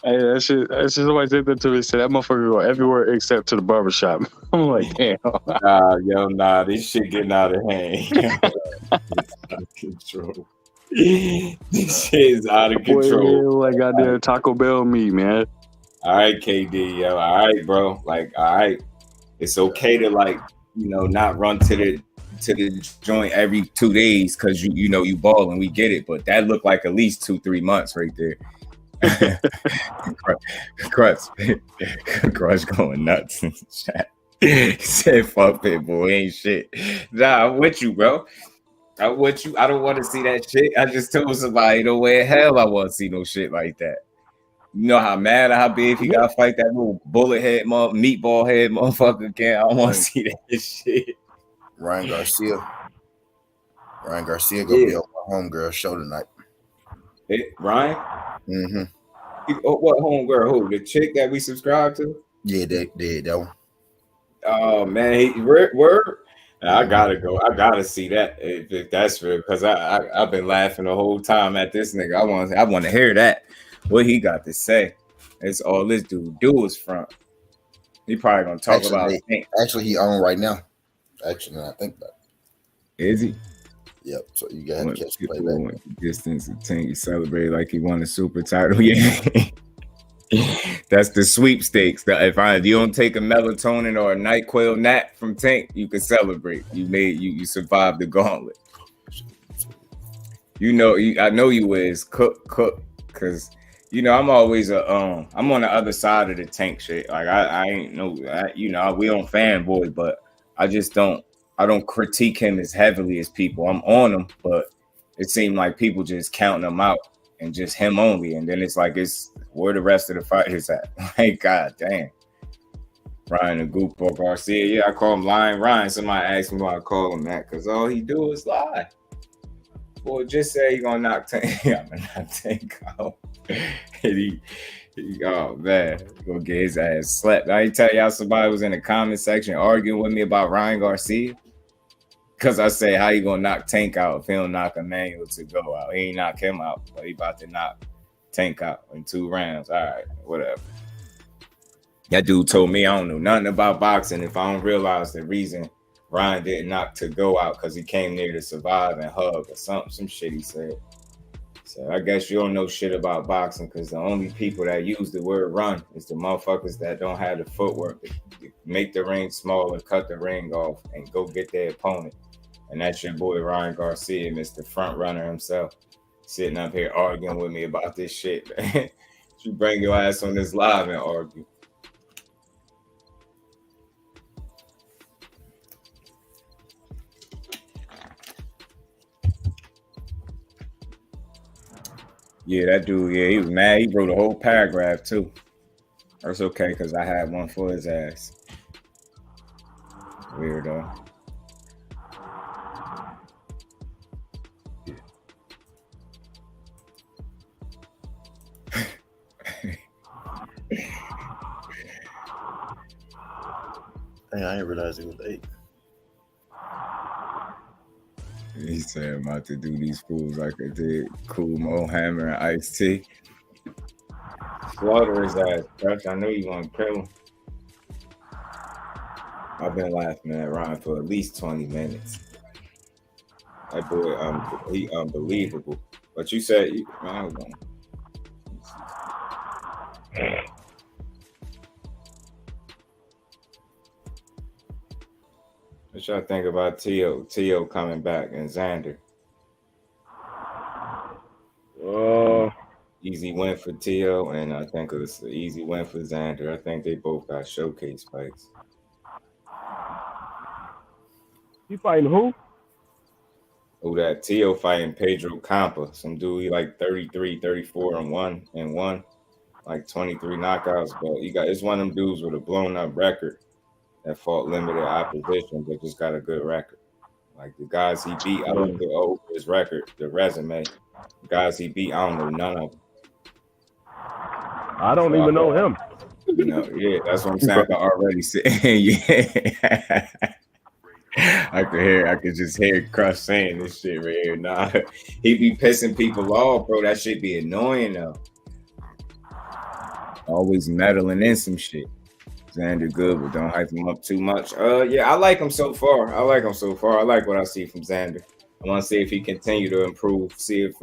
Hey, that shit. Somebody said that to me. Said that motherfucker go everywhere except to the barbershop. I'm like, damn. Nah, this shit getting out of hand. It's out of control. This shit is out of control. Boy, like goddamn Taco Bell meat, man. All right, KD, yo. All right, bro. Like, all right. It's okay to not run to the joint every 2 days because you balling. We get it, but that looked like at least 2-3 months right there. Crush going nuts in the chat. He said, "Fuck Pitbull, ain't shit." Nah, I'm with you, bro. I'm with you. I don't want to see that shit. I just told somebody, no way in hell I want to see no shit like that. You know how mad I'll be if he got to fight that little bullet head, meatball head motherfucker again. I don't want to see that shit. Ryan Garcia gonna be on my homegirl show tonight. Ryan? Mm-hmm. What homegirl? Who? The chick that we subscribe to? Yeah, they did that one. Oh man, word. I gotta go. I gotta see that if that's real, because I've been laughing the whole time at this nigga. I want to hear that. What he got to say. It's all this dude do is front. He probably gonna talk about it. Actually, he on right now. Actually, I think about it. Is he? Yep. So you gotta catch the playback. Distance of Tank, he celebrated like he won a super title. Yeah. That's the sweepstakes. If you don't take a melatonin or a NyQuil nap from Tank, you can celebrate. You survived the gauntlet. I know you is cook, because I'm always I'm on the other side of the Tank shit. Like I ain't we don't fanboy, but I don't critique him as heavily as people. I'm on him, but it seemed like people just counting him out and just him only. And then it's like, it's where the rest of the fighters at. Like, God damn. Ryan the Goofball Garcia. Yeah, I call him Lying Ryan. Somebody asked me why I call him that, because all he do is lie. Well, just say he gonna knock Tank. I'm gonna knock Tank out. And oh man, gonna get his ass slapped. I ain't tell y'all somebody was in the comment section arguing with me about Ryan Garcia. Because I say, how you gonna knock Tank out if he don't knock Emmanuel to go out? He ain't knock him out, but he about to knock Tank out in 2 rounds. All right, whatever. That dude told me I don't know nothing about boxing if I don't realize the reason Ryan didn't knock to go out because he came near to survive and hug or some shit he said. So I guess you don't know shit about boxing because the only people that use the word run is the motherfuckers that don't have the footwork to make the ring small and cut the ring off and go get their opponent. And that's your boy Ryan Garcia, Mr. Front Runner himself, sitting up here arguing with me about this shit, man. You bring your ass on this live and argue. Yeah, that dude, yeah, he was mad. He wrote a whole paragraph, too. That's okay, because I had one for his ass. Weirdo. Dang, I didn't realize it was 8. He said I'm about to do these fools like I did Cool Mo Hammer and Ice-T. Slaughter his ass, Crush. I know you want to kill him. I've been laughing at Ryan for at least 20 minutes. That boy, he unbelievable. But you said, hold on. What y'all think about Teo coming back and Xander? Easy win for Teo, and I think it was an easy win for Xander. I think they both got showcase fights. You fighting who? Oh, that Teo fighting Pedro Campa. Some dude, he like 33, 34 and one, like 23 knockouts. But it's one of them dudes with a blown up record that fought limited opposition, but just got a good record. Like the guys he beat, I looked over his record, the resume. The guys he beat, I don't know none of them. I don't even know him. You know, yeah, that's what I'm saying. I already said, yeah. I could just hear Crush saying this shit right here. Nah, he be pissing people off, bro. That shit be annoying though. Always meddling in some shit. Xander good, but don't hype him up too much. Yeah, I like him so far. I like what I see from Xander. I want to see if he continue to improve. See if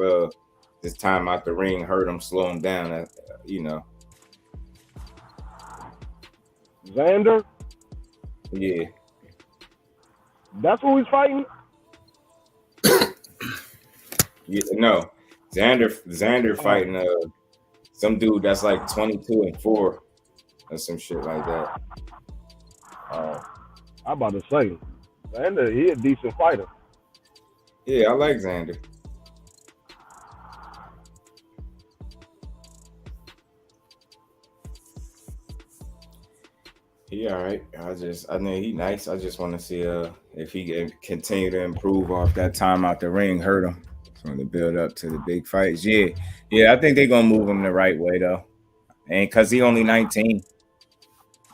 this time out the ring hurt him, slow him down. You know. Xander? Yeah. That's who he's fighting? Yeah, no. Xander fighting some dude that's like 22 and 4 or some shit like that. I'm about to say, Xander, he a decent fighter. Yeah, I like Xander. He all right. I know he nice. I just want to see if he can continue to improve off that time out the ring hurt him. From the build up to the big fights. Yeah, I think they're gonna move him the right way though. And cause he only 19.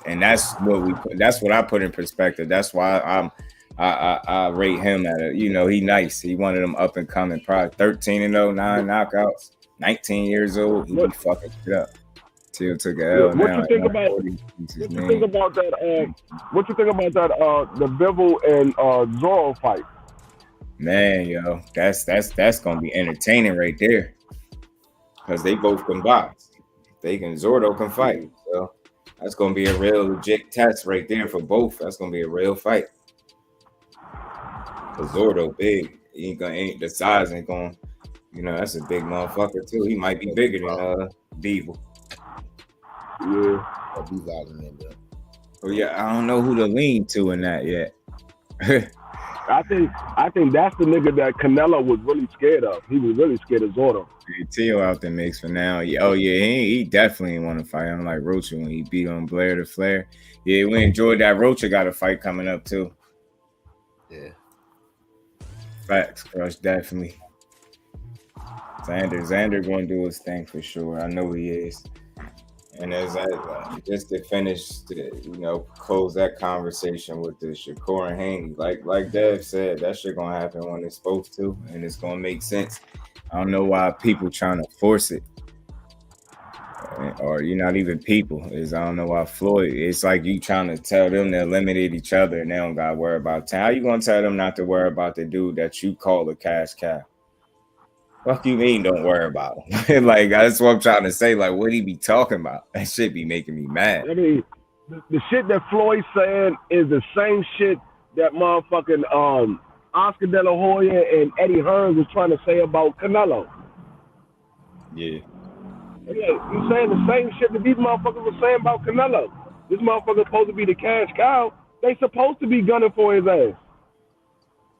And that's what I put in perspective. That's why I rate him at he nice. He one of them up and coming, probably 13-0, 9 knockouts, 19 years old. He be fucking shit up. Till took a L. What you think about that? What you think about that? The Bivol and Zorro fight. Man, yo, that's gonna be entertaining right there. Cause they both can box. Zordo can fight. So that's gonna be a real legit test right there for both. That's gonna be a real fight. Cause Zordo big. The size ain't gonna, that's a big motherfucker too. He might be bigger than Devil. Yeah. Oh yeah, I don't know who to lean to in that yet. I think that's the nigga that Canelo was really scared of. He was really scared of Zordo. Teo out the mix for now. Oh yeah, he definitely want to fight. I'm like Rocha when he beat on Blair to Flair. Yeah, we enjoyed that. Rocha got a fight coming up too. Yeah. Facts, Crush, definitely. Xander going to do his thing for sure. I know he is. And as I just to finish, close that conversation with the Shakur and Haney, like Dev said, that shit gonna happen when it's supposed to, and it's gonna make sense. I don't know why people trying to force it, or you're not even people. I don't know why Floyd. It's like you trying to tell them to eliminate each other, and they don't gotta worry about time. How you gonna tell them not to worry about the dude that you call a cash cow? Fuck you mean don't worry about him? Like, that's what I'm trying to say. Like, what he be talking about? That shit be making me mad. I mean, the shit that Floyd saying is the same shit that motherfucking Oscar De La Hoya and Eddie Hearns was trying to say about Canelo. Yeah. You saying the same shit that these motherfuckers were saying about Canelo. This motherfucker's supposed to be the cash cow. They supposed to be gunning for his ass.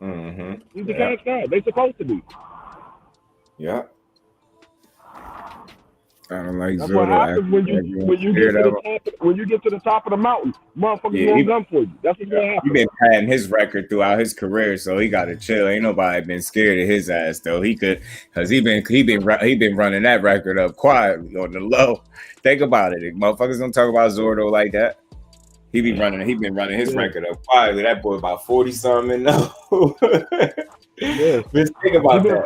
Mm-hmm. He's the cash cow. They supposed to be. Yeah. I don't like That's what happens when you get to the top of the mountain. Motherfuckers gonna gun for you. That's what's gonna happen. He been patting his record throughout his career, so he got to chill. Ain't nobody been scared of his ass though. He could, cause he been running that record up quietly on the low. Think about it. If motherfuckers don't talk about Zordo like that. He been running his record up quietly. That boy about 40 something now. Yeah. Just think about that.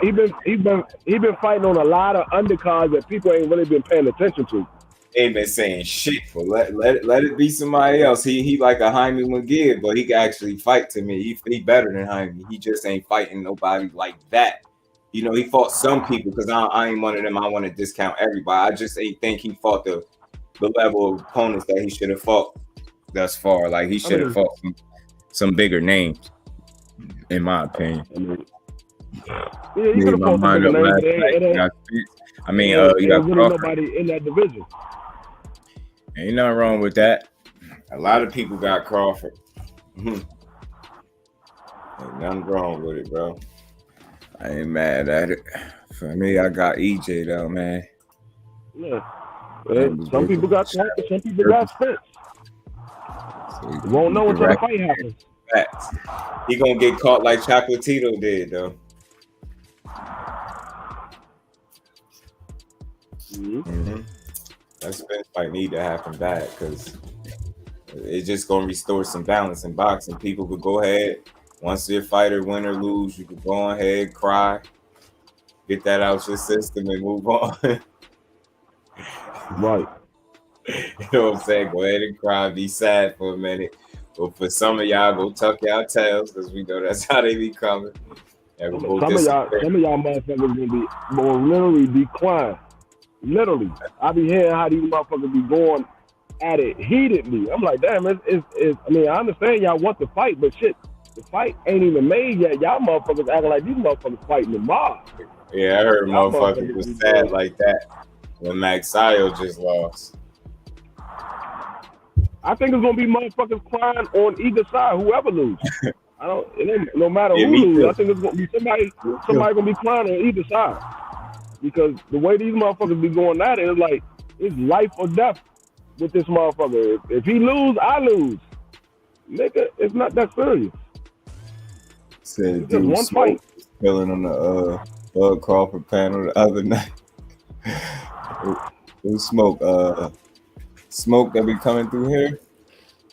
He been fighting on a lot of undercards that people ain't really been paying attention to. Ain't been saying shit for let it be somebody else. He like a Jaime McGee, but he can actually fight to me. He better than Jaime. He just ain't fighting nobody like that. You know, he fought some people because I ain't one of them. I want to discount everybody. I just ain't think he fought the level of opponents that he should have fought thus far. Like he should have fought some bigger names. In my opinion, yeah, you could have fought some bigger names. I mean, you got really nobody in that division. Ain't nothing wrong with that. A lot of people got Crawford. Ain't nothing wrong with it, bro. I ain't mad at it. For me, I got EJ though, man. Yeah, some people got Crawford, some people got Spence. So you won't know until the fight happens. Facts. He gonna get caught like Chocolatito did, though. Mm-hmm. That Spence fight need to happen back because it's just gonna restore some balance in boxing. People could go ahead once their fighter win or lose. You could go ahead, cry, get that out your system, and move on. Right. You know what I'm saying? Go ahead and cry, be sad for a minute. But for some of y'all, go tuck y'all tails because we know that's how they be coming. Some of y'all motherfuckers gonna literally decline. Literally, I be hearing how these motherfuckers be going at it heatedly. I'm like, damn, it's I mean, I understand y'all want to fight, but shit, the fight ain't even made yet. Y'all motherfuckers acting like these motherfuckers fighting the mob. Yeah, I heard motherfuckers was sad like that when Max Sayo just lost. I think it's gonna be motherfuckers crying on either side, whoever loses. No matter who loses. I think it's gonna be somebody gonna be crying on either side. Because the way these motherfuckers be going at it is like it's life or death with this motherfucker. If he lose, I lose. Nigga, it's not that serious. Said dude one fight. Killing on the Bud Crawford panel the other night. It was smoke that be coming through here,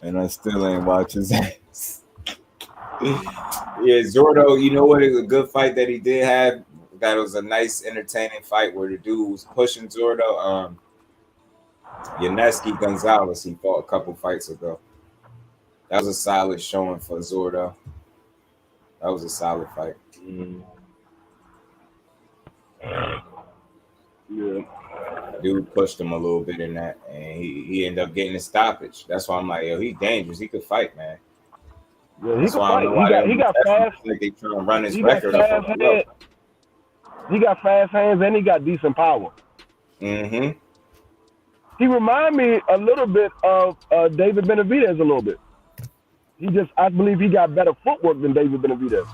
and I still ain't watch his ass. Yeah, Zordo, you know what is a good fight that he did have? That was a nice, entertaining fight where the dude was pushing Zordo. Yaneski Gonzalez, he fought a couple fights ago. That was a solid showing for Zordo. That was a solid fight. Yeah. Dude pushed him a little bit in that, and he ended up getting a stoppage. That's why I'm like, yo, he's dangerous. He could fight, man. Yeah, he can fight. He got fast. Like they trying to run his record up. He got fast hands and he got decent power. Mm-hmm. He remind me a little bit of David Benavidez a little bit. I believe he got better footwork than David Benavidez.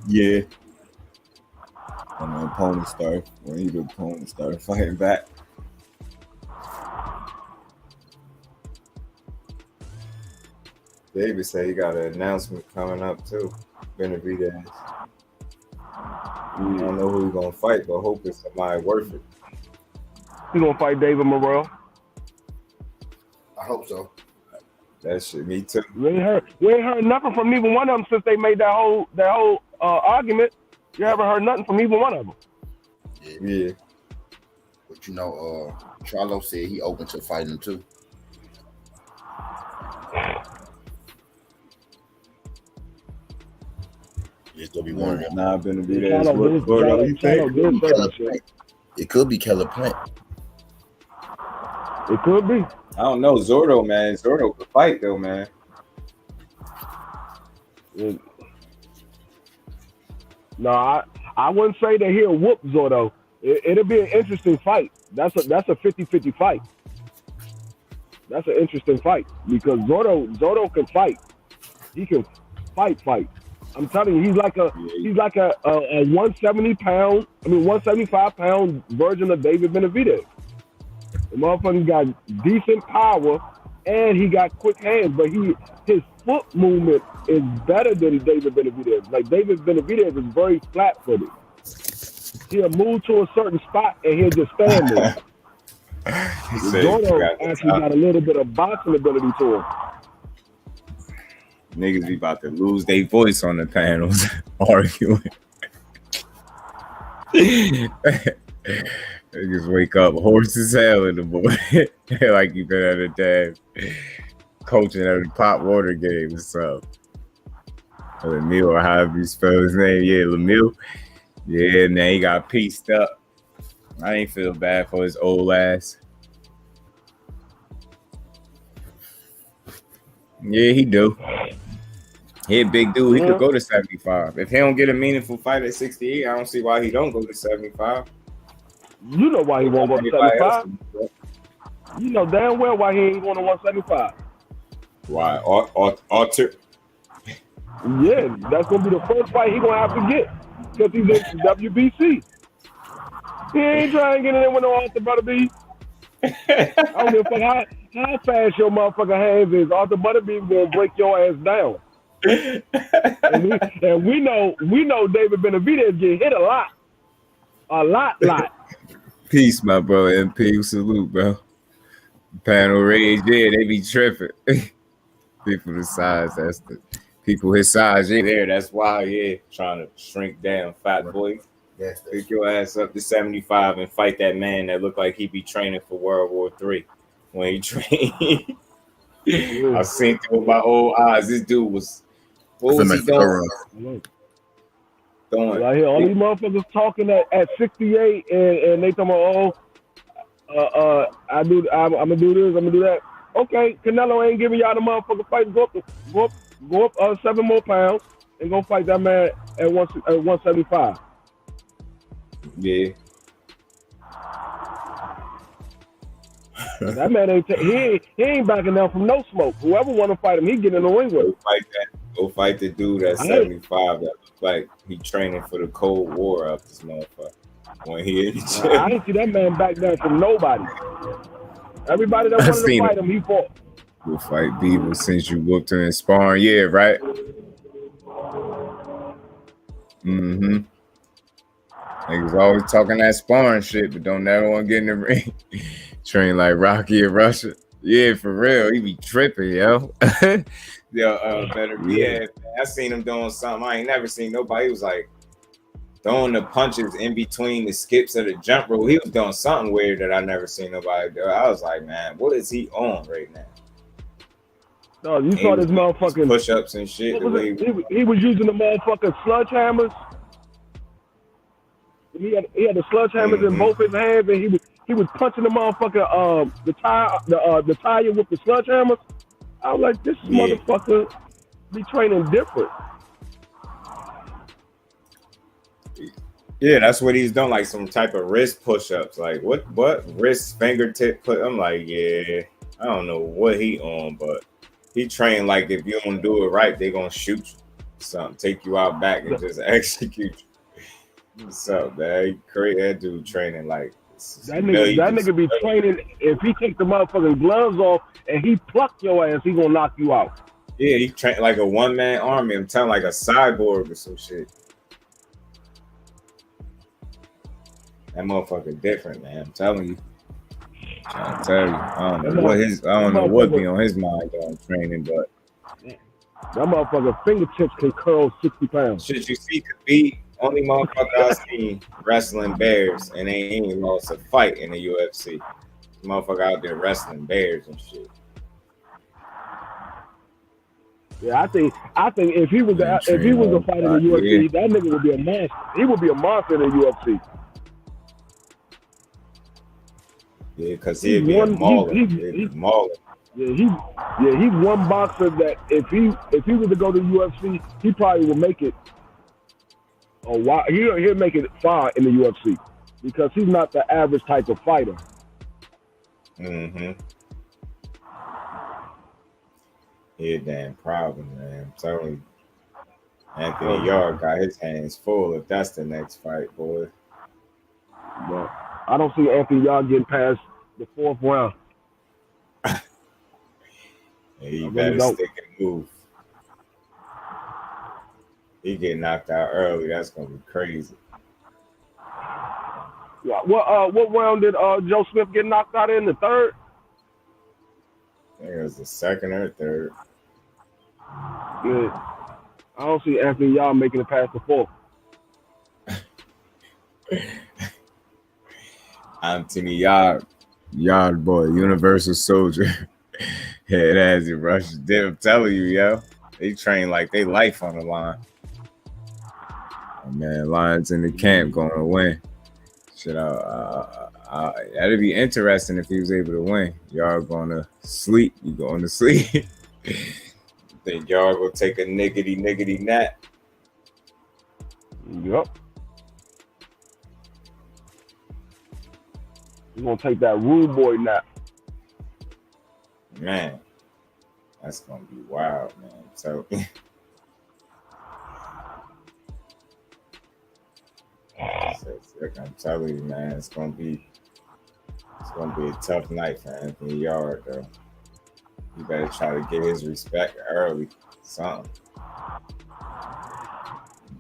Yeah. When the opponent started fighting back. David said he got an announcement coming up too. Benavidez. I don't know who he's gonna fight, but hope it's somebody worth it. He's gonna fight David Morrell. I hope so. That shit, me too. We ain't heard nothing from neither one of them since they made that whole argument. You haven't heard nothing from either one of them. Yeah. But you know, Charlo said he open to fighting too. It's gonna be one of them. Nah, I'm gonna be there. It could be Keller Plant. It could be. I don't know. Zordo, man. Zordo could fight though, man. No, I wouldn't say that he'll whoop Zordo. It'll be an interesting fight. That's a 50-50 fight. That's an interesting fight because Zordo can fight. He can fight. I'm telling you, he's like a 175 pound version of David Benavidez. The motherfucker got decent power and he got quick hands, but his foot movement is better than David Benavidez. Like David Benavidez is very flat-footed. He'll move to a certain spot and he'll just stand there. Zordo actually got a little bit of boxing ability to him. Niggas be about to lose their voice on the panels arguing. Niggas wake up hoarse as hell in the morning. Like you been at a damn coaching at a pop water game or something. Lemieux, or however you spell his name. Yeah, Lemieux. Yeah, man, he got pieced up. I ain't feel bad for his old ass. Yeah, he do. He a big dude. He could go to 75. If he don't get a meaningful fight at 68, I don't see why he don't go to 75. You know why he won't go to 75. You know damn well why he ain't going to 175. Why? Alter. Yeah, that's going to be the first fight he going to have to get because he's in WBC. He ain't trying to get in with no Arthur Butterbeef. I don't give a fuck how fast your motherfucking hands is. Arthur Butterbeef going to break your ass down. and we know David Benavidez get hit a lot. Peace, my bro. MP, salute, bro. Panel rage, yeah, they be tripping. People the size, that's the people his size, yeah, there. That's why, yeah, trying to shrink down, fat boy. Yes, pick your ass up to 75 and fight that man that looked like he be training for World War III when he trained. I seen it with my old eyes. This dude was. What was he doing? I hear all these motherfuckers talking at 68 and they talking about, I'm gonna do this, I'm gonna do that. Okay, Canelo ain't giving y'all the motherfucking fight. Go up 7 more pounds and go fight that man at 175. Yeah. That man he ain't backing down from no smoke. Whoever want to fight him, he get in the ring with him. Go fight the dude at 75 that looks like he training for the Cold War up this motherfucker. When he in the gym. I didn't see that man back down from nobody. Everybody that wanted to fight him, he fought. We'll fight Beaver since you whooped him in sparring, yeah, right? Mm-hmm. Niggas always talking that sparring shit, but don't never want to get in the ring. Train like Rocky in Russia. Yeah, for real. He be tripping, yo. Better be. Yeah, I seen him doing something. I ain't never seen nobody. He was like throwing the punches in between the skips of the jump rope. He was doing something weird that I never seen nobody do. I was like, man, what is he on right now? No, you saw this motherfucking push-ups and shit. He was using the motherfucking sledgehammers. He had the sledgehammers in both his hands, and he was punching the motherfucker the tire with the sledgehammers. I was like, this motherfucker be training different. Yeah, that's what he's done, like some type of wrist push-ups. Like what wrist fingertip put? I'm like, yeah, I don't know what he on, but he trained like if you don't do it right, they gonna shoot you. Something, take you out back and just execute you. What's up, man? He crazy. That dude training like that nigga be training. If he take the motherfucking gloves off and he pluck your ass, he gonna knock you out. Yeah, he trained like a one-man army. I'm telling, like a cyborg or some shit. That motherfucker different, man. I'm telling you. I tell you, I don't know what be on his mind on training, but that motherfucker fingertips can curl 60 pounds. Shit, you see, could be only motherfucker I seen wrestling bears and they ain't lost a fight in the UFC. Motherfucker out there wrestling bears and shit. Yeah, I think if he was a fighter in the UFC, that nigga would be a monster. He would be a monster in the UFC. Yeah, because he'd be a mauler. He'd be mauler. Yeah, he's one boxer that if he was to go to the UFC, he probably will make it a while. He'll make it far in the UFC because he's not the average type of fighter. Mm-hmm. He a damn problem, man. I'm telling you. Anthony Yard got his hands full if that's the next fight, boy. But I don't see Anthony Yard getting past the 4th round. Yeah, he better stick and move. He get knocked out early. That's gonna be crazy. Yeah. What round did Joe Smith get knocked out in? The 3rd? I think it was the 2nd or 3rd. Good. I don't see Anthony Yard making it past the 4th. Anthony Yard boy, Universal Soldier. Head as it rushes. I'm telling you, yo. They train like they life on the line. Oh, man, Lions in the camp going to win. That'd be interesting if he was able to win. Y'all going to sleep. You going to sleep. Think y'all gonna take a niggity nap? Yep. You're gonna take that rude boy nap. Man, that's gonna be wild, man. So I'm telling you, man, it's gonna be a tough night for Anthony Yard, though. You better try to get his respect early. Something.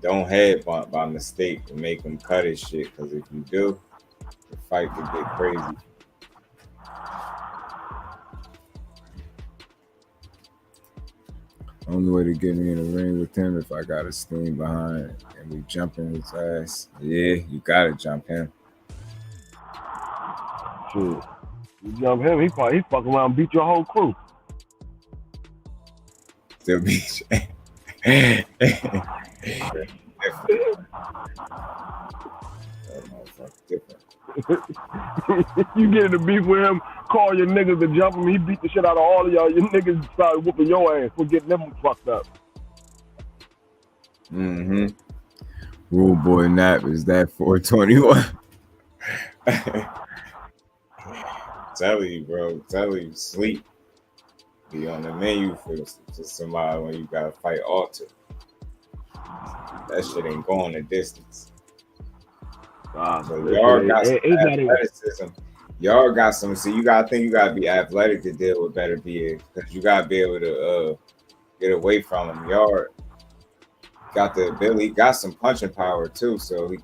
Don't headbutt by mistake and make him cut his shit, because if you do, the fight could get crazy. Only way to get me in the ring with him if I got a steam behind and we jumping his ass. Yeah, you gotta jump him. Sure. You jump him, he fuck around and beat your whole crew. Still beat you. You get in the beef with him, call your niggas to jump him, he beat the shit out of all of y'all. Your niggas started whooping your ass for getting them fucked up. Mm-hmm. Rule boy nap is that 421. Tell you, bro. Tell you, sleep. Be on the menu for somebody when you gotta fight Alter. That shit ain't going the distance. So y'all got some athleticism. Y'all got some. So you gotta be athletic to deal with better BA, because you gotta be able to get away from him. Yard got the ability, got some punching power too, so he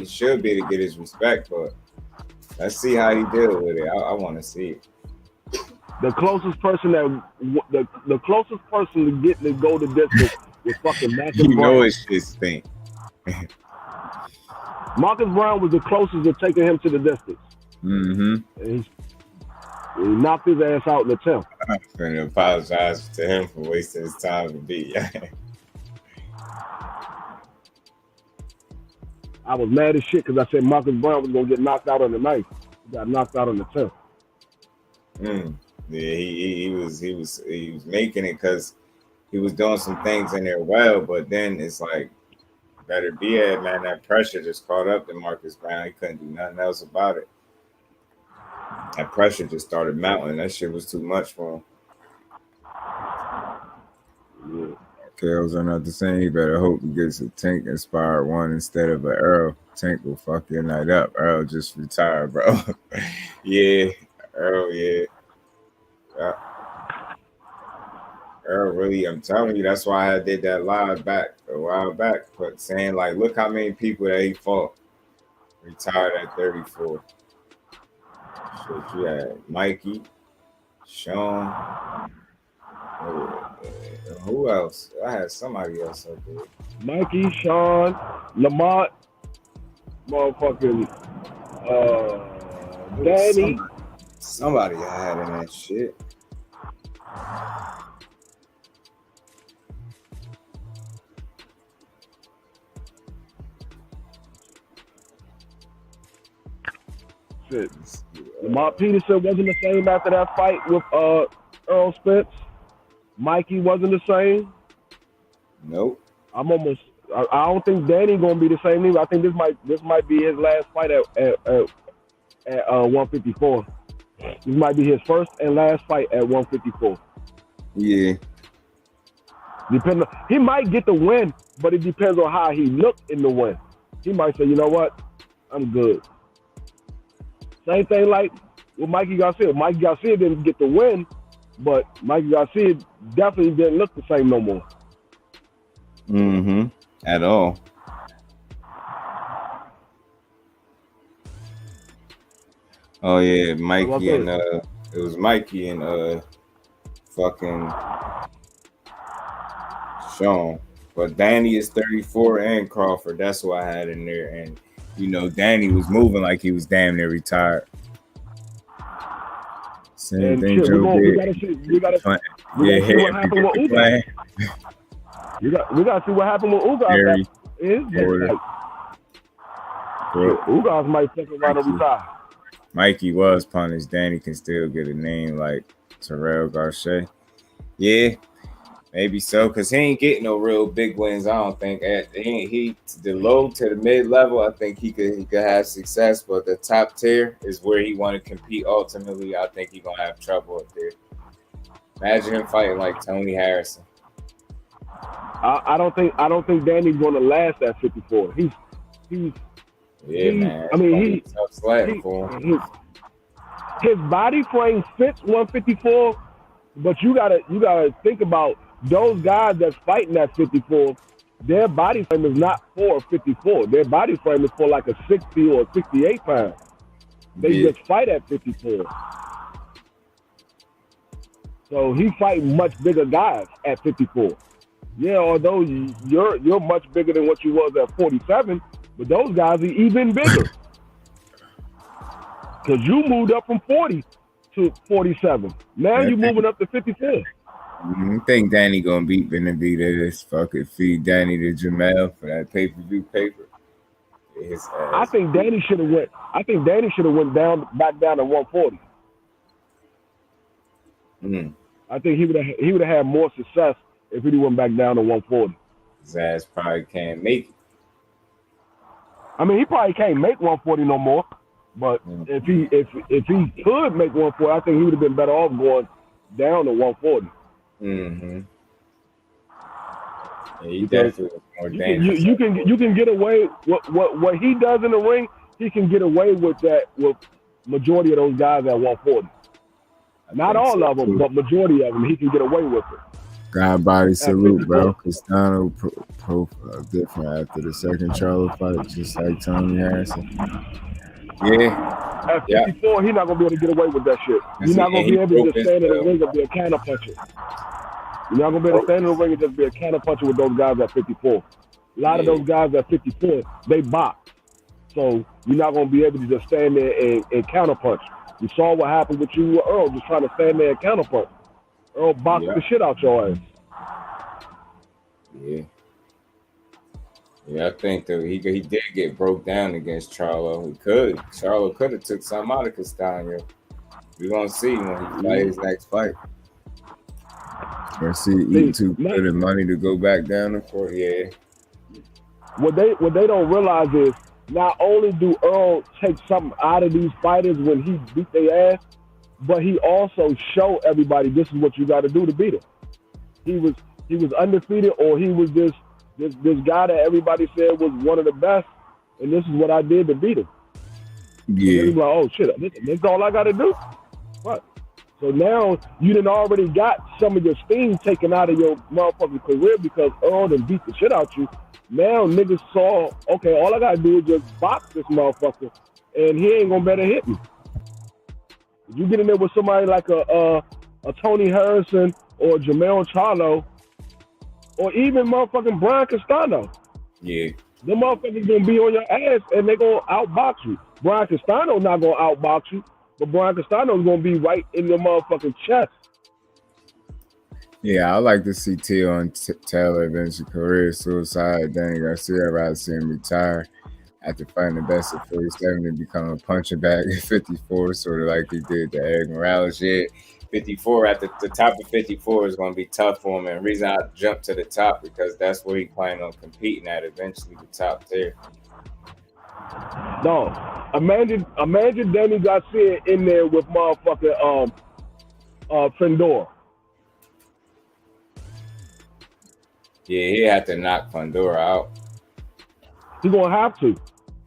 should be able to get his respect. But let's see how he deal with it. I want to see it. The closest person to get to go the distance was fucking Marcus Brown. You know it's his thing. Marcus Brown was the closest to taking him to the distance. Mm-hmm. And he knocked his ass out in the 10th. I'm going to apologize to him for wasting his time to be. I was mad as shit because I said Marcus Brown was going to get knocked out on the 9th. He got knocked out on the 10th. Yeah, he was making it because he was doing some things in there well, but then it's like, better be at, man. That pressure just caught up to Marcus Brown. He couldn't do nothing else about it. That pressure just started mounting. That shit was too much for him. Yeah. KOs are not the same. He better hope he gets a Tank inspired one instead of an Earl. Tank will fuck your night up. Earl just retired, bro. Yeah, Earl, yeah. Earl, really, I'm telling you, that's why I did that live back a while back, but saying like, look how many people that he fought retired at 34. Shit, you had Mikey, Sean. Who else? I had somebody else up there. Mikey, Sean, Lamont, motherfucking Danny. Somebody I had in that shit. Shit. Lamont Peterson wasn't the same after that fight with Earl Spence. Mikey wasn't the same. Nope. I don't think Danny gonna be the same either. I think this might be his last fight at 154. This might be his first and last fight at 154. Yeah. He might get the win, but it depends on how he looked in the win. He might say, you know what, I'm good. Same thing like with Mikey Garcia. Mikey Garcia didn't get the win, but Mikey Garcia definitely didn't look the same no more. Mm-hmm. At all. Oh yeah, Mikey and it was Mikey and fucking Sean. But Danny is 34 and Crawford. That's who I had in there. And you know, Danny was moving like he was damn near retired. Same thing Joe did. We gotta see what happened with Ugas. We gotta see what happened with Ugas. Ugas might take a run to retire. Mikey was punished. Danny can still get a name like Terrell Garcia. Yeah, maybe so, because he ain't getting no real big wins, I don't think. He the low to the mid-level, I think he could have success, but the top tier is where he want to compete ultimately. I think he's going to have trouble up there. Imagine him fighting like Tony Harrison. I don't think Danny's going to last at 54. Man. I mean, his body frame fits 154, but you gotta think about those guys that's fighting at 54. Their body frame is not for 54. Their body frame is for like a 60 or 68 pound. They just fight at 54. So he's fighting much bigger guys at 54. Yeah, although you're much bigger than what you was at 47. But those guys are even bigger. Because you moved up from 40 to 47. Now you're moving up to 54. I think Danny going to beat Benavidez. Fucking feed Danny to Jamel for that pay-per-view paper. I think Danny should have went. Back down to 140. I think he would have had more success if he went back down to 140. His ass probably can't make it. I mean, he probably can't make 140 no more. But if he could make 140, I think he would have been better off going down to 140. Mm-hmm. Yeah, he definitely was more dangerous. You can get away what he does in the ring. He can get away with that with majority of those guys at 140. Not all of them, but majority of them, he can get away with it. God body salute, bro. Castano profile different after the second Charlo fight, just like Tony Harrison. Yeah. At 54, he's not gonna be able to get away with that shit. You're not gonna be able to just stand in the ring and be a counter puncher. You're not gonna be able to stand in the ring and just be a counter puncher with those guys at 54. A lot of those guys at 54, they box. So you're not gonna be able to just stand there and counter punch. You saw what happened with you with Earl, just trying to stand there and counter punch. Earl boxed the shit out your ass. Yeah, I think that he did get broke down against Charlo. Charlo could have took something out of Castano. We're gonna see when he fights his next fight. I see YouTube putting money to go back down for What they don't realize is not only do Earl take something out of these fighters when he beat their ass, but he also show everybody this is what you got to do to beat him. He was undefeated, or he was this guy that everybody said was one of the best, and this is what I did to beat him. Yeah. He's like, oh shit, this is all I got to do. What? So now you done already got some of your steam taken out of your motherfucking career because Earl done beat the shit out you. Now niggas saw, okay, all I got to do is just box this motherfucker, and he ain't gonna better hit me. You get in there with somebody like a Tony Harrison or Jamel Charlo or even motherfucking Brian Castano. Yeah. Them motherfuckers gonna be on your ass and they gonna outbox you. Brian Castano not gonna outbox you, but Brian Castano is gonna be right in your motherfucking chest. Yeah, I like to see T on Taylor eventually career suicide. Danny Garcia, I'd rather see him retire after fighting the best at 47 and become a punching bag at 54, sort of like he did to Eric Morales. Yeah, 54 at the top of 54 is going to be tough for him. And the reason I jumped to the top because that's where he planned on competing at eventually, the top there. No, imagine Danny Garcia in there with motherfucking Fendor. Yeah, he had to knock Fendor out. He's gonna have to.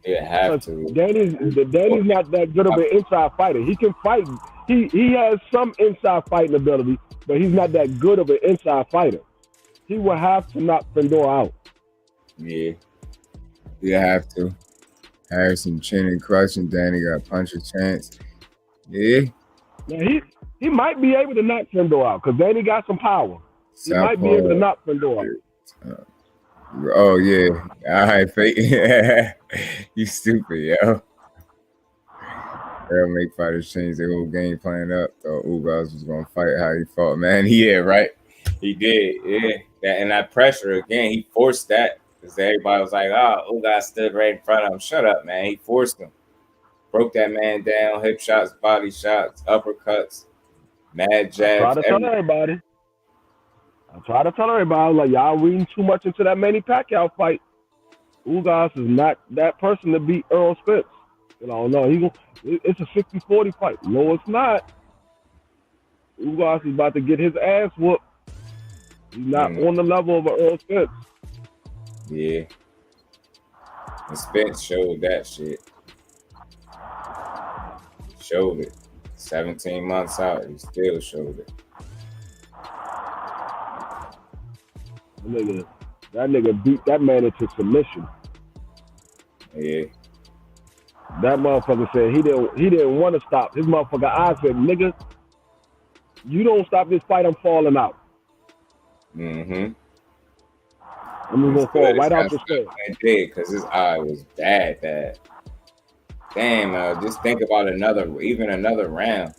Yeah, have to. Danny's not that good of an inside fighter. He can fight. He has some inside fighting ability, but he's not that good of an inside fighter. He will have to knock Fendor out. Yeah, you have to. Harrison chin and crush, and Danny got punch a chance. Yeah. Now he might be able to knock Fendor out because Danny got some power. He might be able to knock Fendor out. Oh yeah, all right, fake. You stupid, yo. They'll make fighters change their whole game plan up. Thought Ugas was gonna fight how he fought, man. Yeah, right. He did, yeah. And that pressure again, he forced that because everybody was like, "Oh, Ugas stood right in front of him." Shut up, man. He forced him, broke that man down, hip shots, body shots, uppercuts, mad jabs. I try to tell everybody, like, y'all reading too much into that Manny Pacquiao fight. Ugas is not that person to beat Earl Spence. No, it's a 60-40 fight. No, it's not. Ugas is about to get his ass whooped. He's not on the level of an Earl Spence. Yeah. And Spence showed that shit. Showed it. 17 months out, he still showed it. That nigga beat that man into submission. Yeah. That motherfucker said he didn't want to stop. His motherfucker eyes said, "Nigga, you don't stop this fight, I'm falling out." Mm-hmm. I'm just gonna fall right out the stage. Because his eye was bad. Damn, just think about another round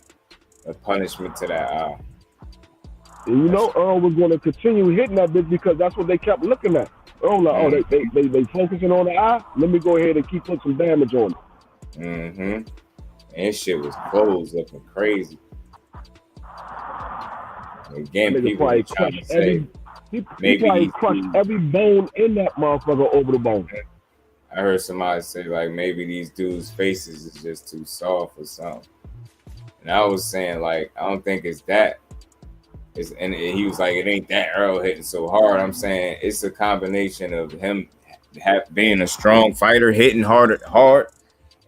of punishment to that eye. And you know Earl was going to continue hitting that bitch because that's what they kept looking at. Earl like, they focusing on the eye. Let me go ahead and keep putting some damage on it. Mm-hmm. And shit was closed looking crazy. Again, people probably crushed he crushed every bone in that motherfucker over the bone. I heard somebody say like maybe these dudes' faces is just too soft or something. And I was saying like I don't think it's that. And he was like, it ain't that Earl hitting so hard. I'm saying it's a combination of him being a strong fighter, hitting hard,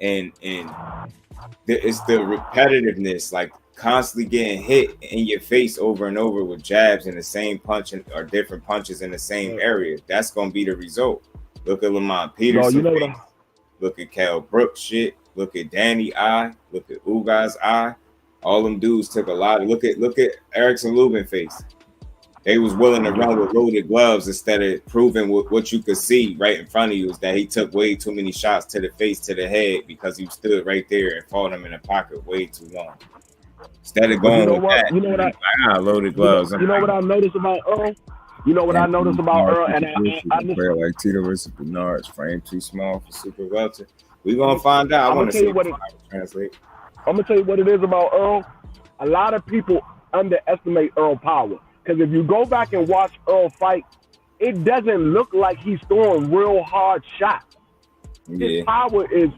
and it's the repetitiveness, like constantly getting hit in your face over and over with jabs in the same punch or different punches in the same area. That's gonna be the result. Look at Lamont Peterson. Look at Cal Brooks shit. Look at Danny eye. Look at Ugas eye. All them dudes took a lot. Look at Erickson Lubin face. They was willing to run with loaded gloves instead of proving what you could see right in front of you is that he took way too many shots to the face, to the head because he stood right there and fought him in the pocket way too long. Instead of going loaded gloves. You know what I noticed about Earl? You know what I noticed about Earl? And I just player like Tito versus Bernard's frame too small for super welter. We gonna find out. I want to see what it translate. I'm gonna tell you what it is about Earl. A lot of people underestimate Earl power because if you go back and watch Earl fight, it doesn't look like he's throwing real hard shots. Yeah. His power is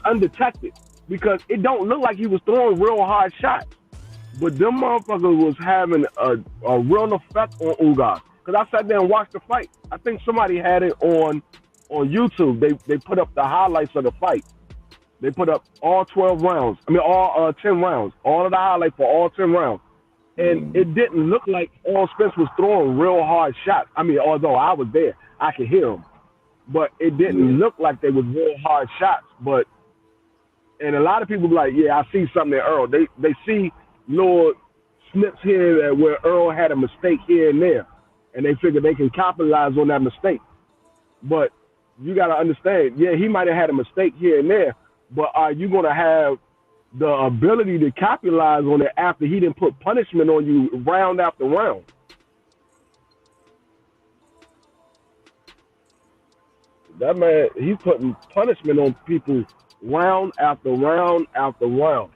undetected because it don't look like he was throwing real hard shots. But them motherfuckers was having a real effect on Ugas. Because I sat there and watched the fight. I think somebody had it on YouTube. They put up the highlights of the fight. They put up all 12 rounds. I mean, all 10 rounds. All of the highlights for all 10 rounds. And it didn't look like Earl Spence was throwing real hard shots. I mean, although I was there, I could hear them. But it didn't look like they was real hard shots. But And a lot of people be like, yeah, I see something in Earl. They see little snips here that where Earl had a mistake here and there, and they figure they can capitalize on that mistake. But you got to understand, yeah, he might have had a mistake here and there, but are you going to have the ability to capitalize on it after he didn't put punishment on you round after round? That man, he's putting punishment on people round after round after round.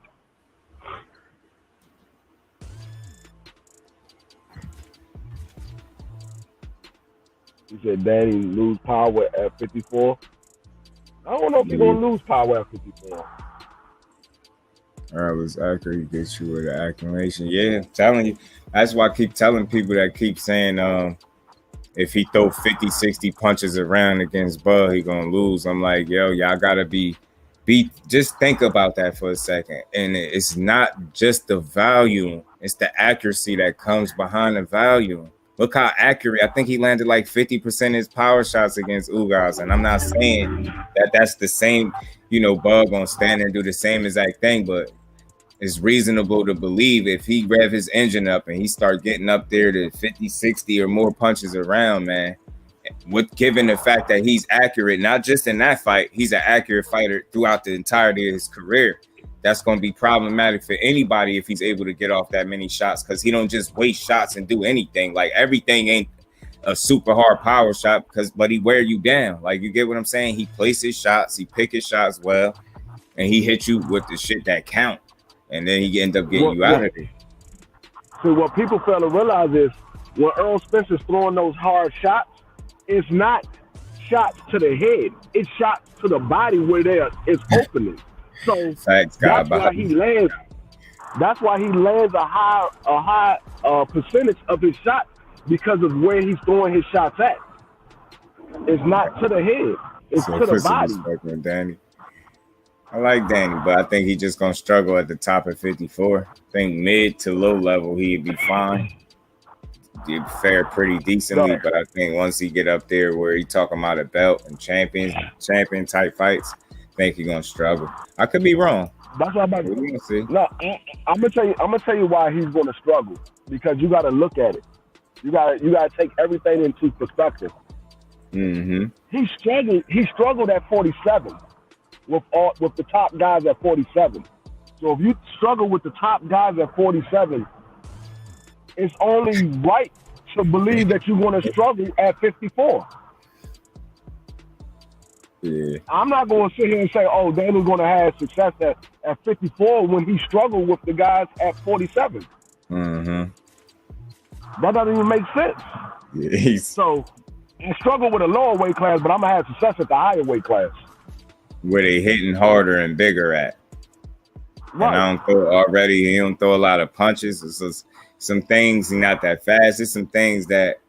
He said Danny lose power at 54. I don't know if he's going to lose power at 54. All right, was accurate. He gets you with an acclamation. Yeah, I'm telling you. That's why I keep telling people that keep saying if he throw 50, 60 punches around against Bud, he going to lose. I'm like, yo, y'all got to be just think about that for a second. And it's not just the volume. It's the accuracy that comes behind the volume. Look how accurate. I think he landed like 50% of his power shots against Ugas. And I'm not saying that that's the same, Bud gonna stand there and do the same exact thing, but it's reasonable to believe if he rev his engine up and he start getting up there to 50, 60 or more punches around, man, given the fact that he's accurate, not just in that fight, he's an accurate fighter throughout the entirety of his career. That's going to be problematic for anybody if he's able to get off that many shots, because he don't just waste shots and do anything. Like, everything ain't a super hard power shot, but he wear you down. Like, you get what I'm saying? He places shots, he pick his shots well, and he hit you with the shit that count, and then he end up getting you out of it. So what people fail to realize is when Earl Spencer's throwing those hard shots, it's not shots to the head, it's shots to the body where it's opening. So that's why he lands. That's why he lands a high percentage of his shots, because of where he's throwing his shots at. It's not to the head; it's to the body. Danny, I like Danny, but I think he's just gonna struggle at the top of 54. I think mid to low level he'd be fine. He'd fare pretty decently, but I think once he get up there where he talking about a belt and champion type fights, I think he's gonna struggle. I could be wrong. That's what I'm about to see. No, I'm gonna tell you why he's gonna struggle, because you got to look at it. You got to take everything into perspective. Mm-hmm. He struggled at 47 with the top guys at 47. So if you struggle with the top guys at 47, it's only right to believe that you're going to struggle at 54. Yeah. I'm not going to sit here and say, oh, Danny's going to have success at 54 when he struggled with the guys at 47. Mm-hmm. That doesn't even make sense. Yeah, so I struggle with a lower weight class, but I'm going to have success at the higher weight class. Where they hitting harder and bigger at. Right. And he don't throw a lot of punches. It's just some things he's not that fast. There's some things that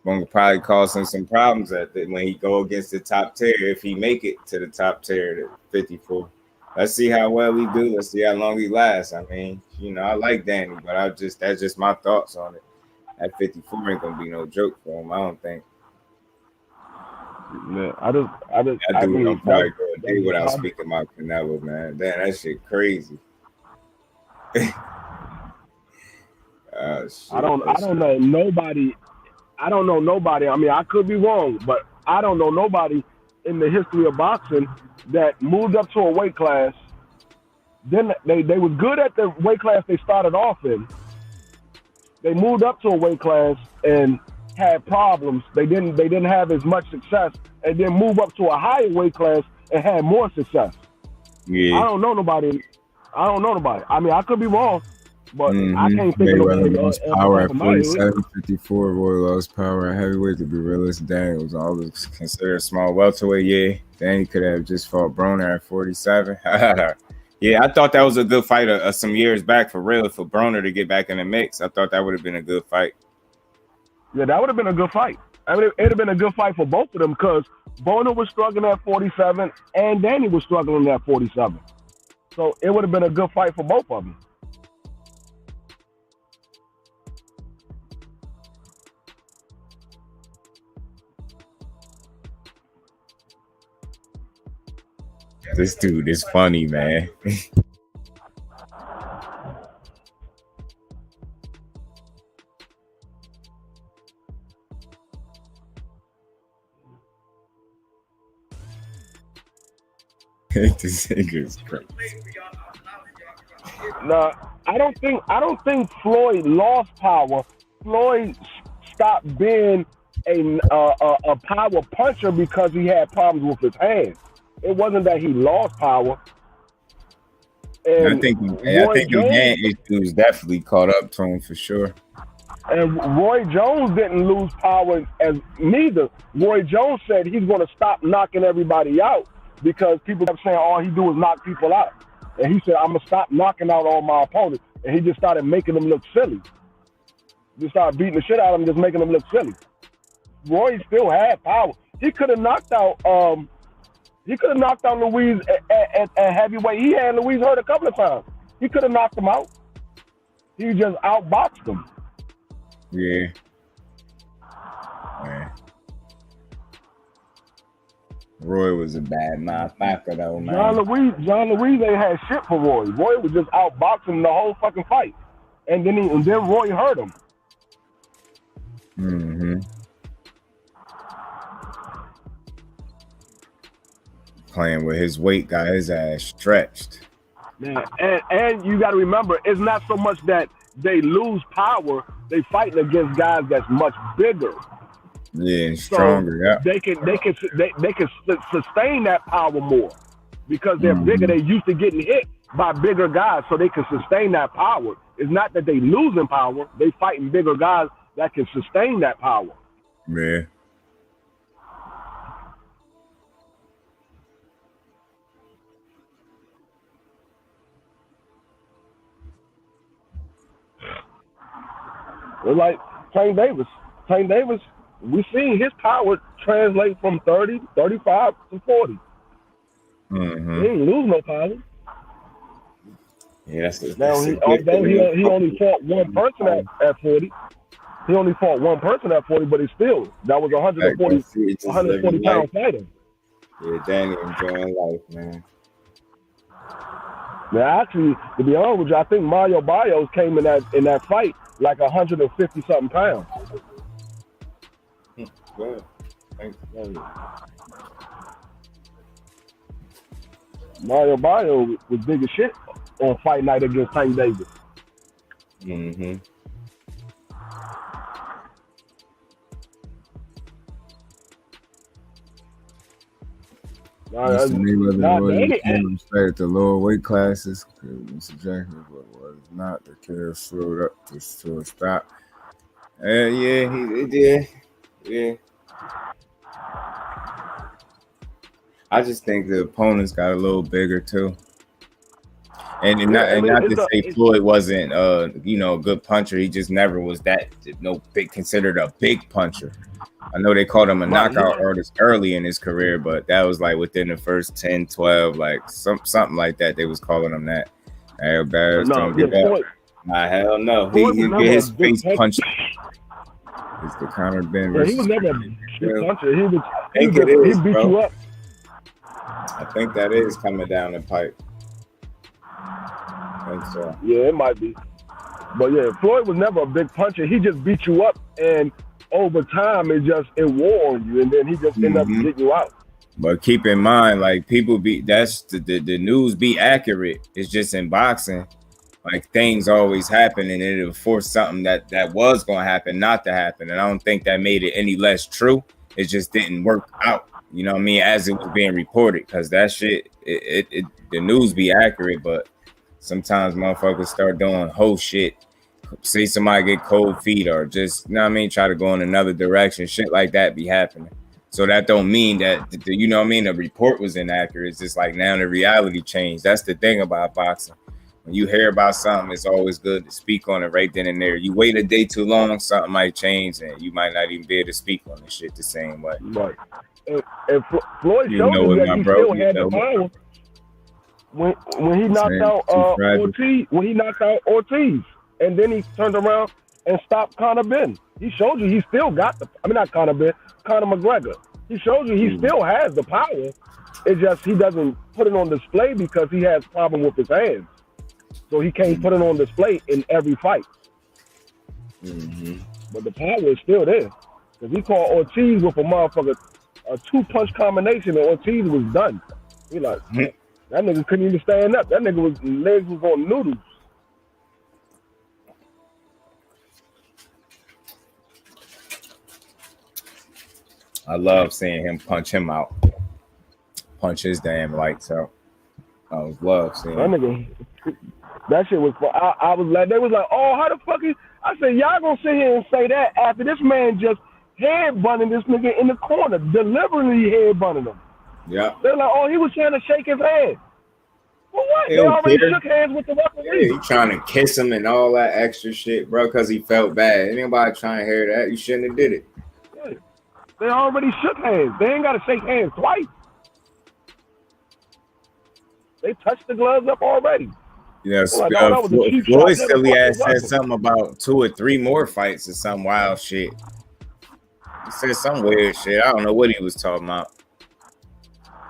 going to probably cause him some problems when he go against the top tier, if he make it to the top tier to 54. Let's see how well he do. Let's see how long he lasts. I mean, I like Danny, but that's just my thoughts on it. At 54 ain't gonna be no joke for him, I don't think. Man, I do probably go a day without speaking my Canelo, man. Damn, that shit crazy. Shit, I don't know nobody. I don't know nobody. I mean, I could be wrong, but I don't know nobody in the history of boxing that moved up to a weight class. Then they was good at the weight class they started off in. They moved up to a weight class and had problems. They didn't have as much success, and then move up to a higher weight class and had more success. Yeah. I don't know nobody. I mean, I could be wrong, but I can't think of nobody. Lost power at 47, 54. Roy lost power at heavyweight. To be realistic, Danny was always considered small welterweight. Yeah, Danny could have just fought Broner at 47. Yeah, I thought that was a good fight some years back for real, for Broner to get back in the mix. I thought that would have been a good fight. Yeah, that would have been a good fight. I mean, it'd have been a good fight for both of them, because Broner was struggling at 47 and Danny was struggling at 47. So it would have been a good fight for both of them. This dude is funny, man. This nigga's crazy. No, I don't think Floyd lost power. Floyd stopped being a power puncher because he had problems with his hands. It wasn't that he lost power. And I think the hand issues definitely caught up to him for sure. And Roy Jones didn't lose power as neither. Roy Jones said he's going to stop knocking everybody out because people kept saying all he do is knock people out. And he said, I'm going to stop knocking out all my opponents. And he just started making them look silly. Just started beating the shit out of them, just making them look silly. Roy still had power. He could have knocked out Louise at heavyweight. He had Louise hurt a couple of times. He could have knocked him out. He just outboxed him. Yeah. Man. Roy was a bad motherfucker though, man. John Louise ain't had shit for Roy. Roy was just outboxing the whole fucking fight. And then Roy hurt him. Mm-hmm. Playing with his weight got his ass stretched. Man, and you got to remember, it's not so much that they lose power; they fighting against guys that's much bigger. Yeah, and stronger. So yeah, they can sustain that power more because they're bigger. They used to getting hit by bigger guys, so they can sustain that power. It's not that they losing power; they fighting bigger guys that can sustain that power. Yeah. It's like Tank Davis. Tank Davis, we seen his power translate from 30, 35 to 40. Mm-hmm. He didn't lose no power. Yeah, that's now he only fought one person at 40. He only fought one person at 40, but he still that was 140 pound fighter. Yeah, Danny enjoying life, man. Now, actually, to be honest with you, I think Mario Barrios came in that fight like 150 something pounds. Good. Thanks. Mario Barrios was big as shit on fight night against Tank Davis. Mm-hmm. Mr. Mayweather stayed at the lower weight classes. Mr. Jackson was not the kid slowed up to a stop. Yeah, he did. Yeah. I just think the opponents got a little bigger too. And not to say Floyd wasn't a good puncher. He just never was considered a big puncher. I know they called him a knockout artist early in his career, but that was like within the first 10, 12, like something like that. They was calling him that. Hell, Bears don't get up. Nah, hell no. He get his face punched. It's the Conor Ben. He was never a big puncher. He beat you up. I think that is coming down the pipe. I think so. Yeah, it might be. But yeah, Floyd was never a big puncher. He just beat you up, and over time, it wore on you, and then he just ended up getting you out. But keep in mind, like people that's the news be accurate. It's just in boxing, like things always happen, and it'll force something that was going to happen not to happen. And I don't think that made it any less true. It just didn't work out. You know what I mean? As it was being reported, because that shit, the news be accurate, but sometimes motherfuckers start doing whole shit. See somebody get cold feet or just, you know what I mean, try to go in another direction. Shit like that be happening. So that don't mean that, you know what I mean, the report was inaccurate. It's just like now the reality changed. That's the thing about boxing. When you hear about something, it's always good to speak on it right then and there. You wait a day too long, something might change, and you might not even be able to speak on the shit the same way. Right. And Floyd showed us that he still had the power. When he knocked out Ortiz, and then he turned around and stopped Conor Ben. He showed you he still got Conor McGregor. He shows you he still has the power. It's just he doesn't put it on display because he has problem with his hands. So he can't put it on display in every fight. But the power is still there. Because he caught Ortiz with a motherfucker, a 2-punch combination, and Ortiz was done. He like, that nigga couldn't even stand up. That nigga legs was on noodles. I love seeing him punch him out. Punch his damn lights out. I love seeing that nigga. That shit was fun. I was like, they was like, oh, how the fuck is... I said, y'all gonna sit here and say that after this man just head-bunting this nigga in the corner, deliberately head-bunting him. Yeah. They're like, oh, he was trying to shake his hand. For what? They already shook hands with the referee. Yeah, he trying to kiss him and all that extra shit, bro, because he felt bad. Anybody trying to hear that, you shouldn't have did it. Yeah. They already shook hands. They ain't got to shake hands twice. They touched the gloves up already. Yeah, Floyd silly ass said something about 2 or 3 more fights or some wild shit. He said some weird shit. I don't know what he was talking about.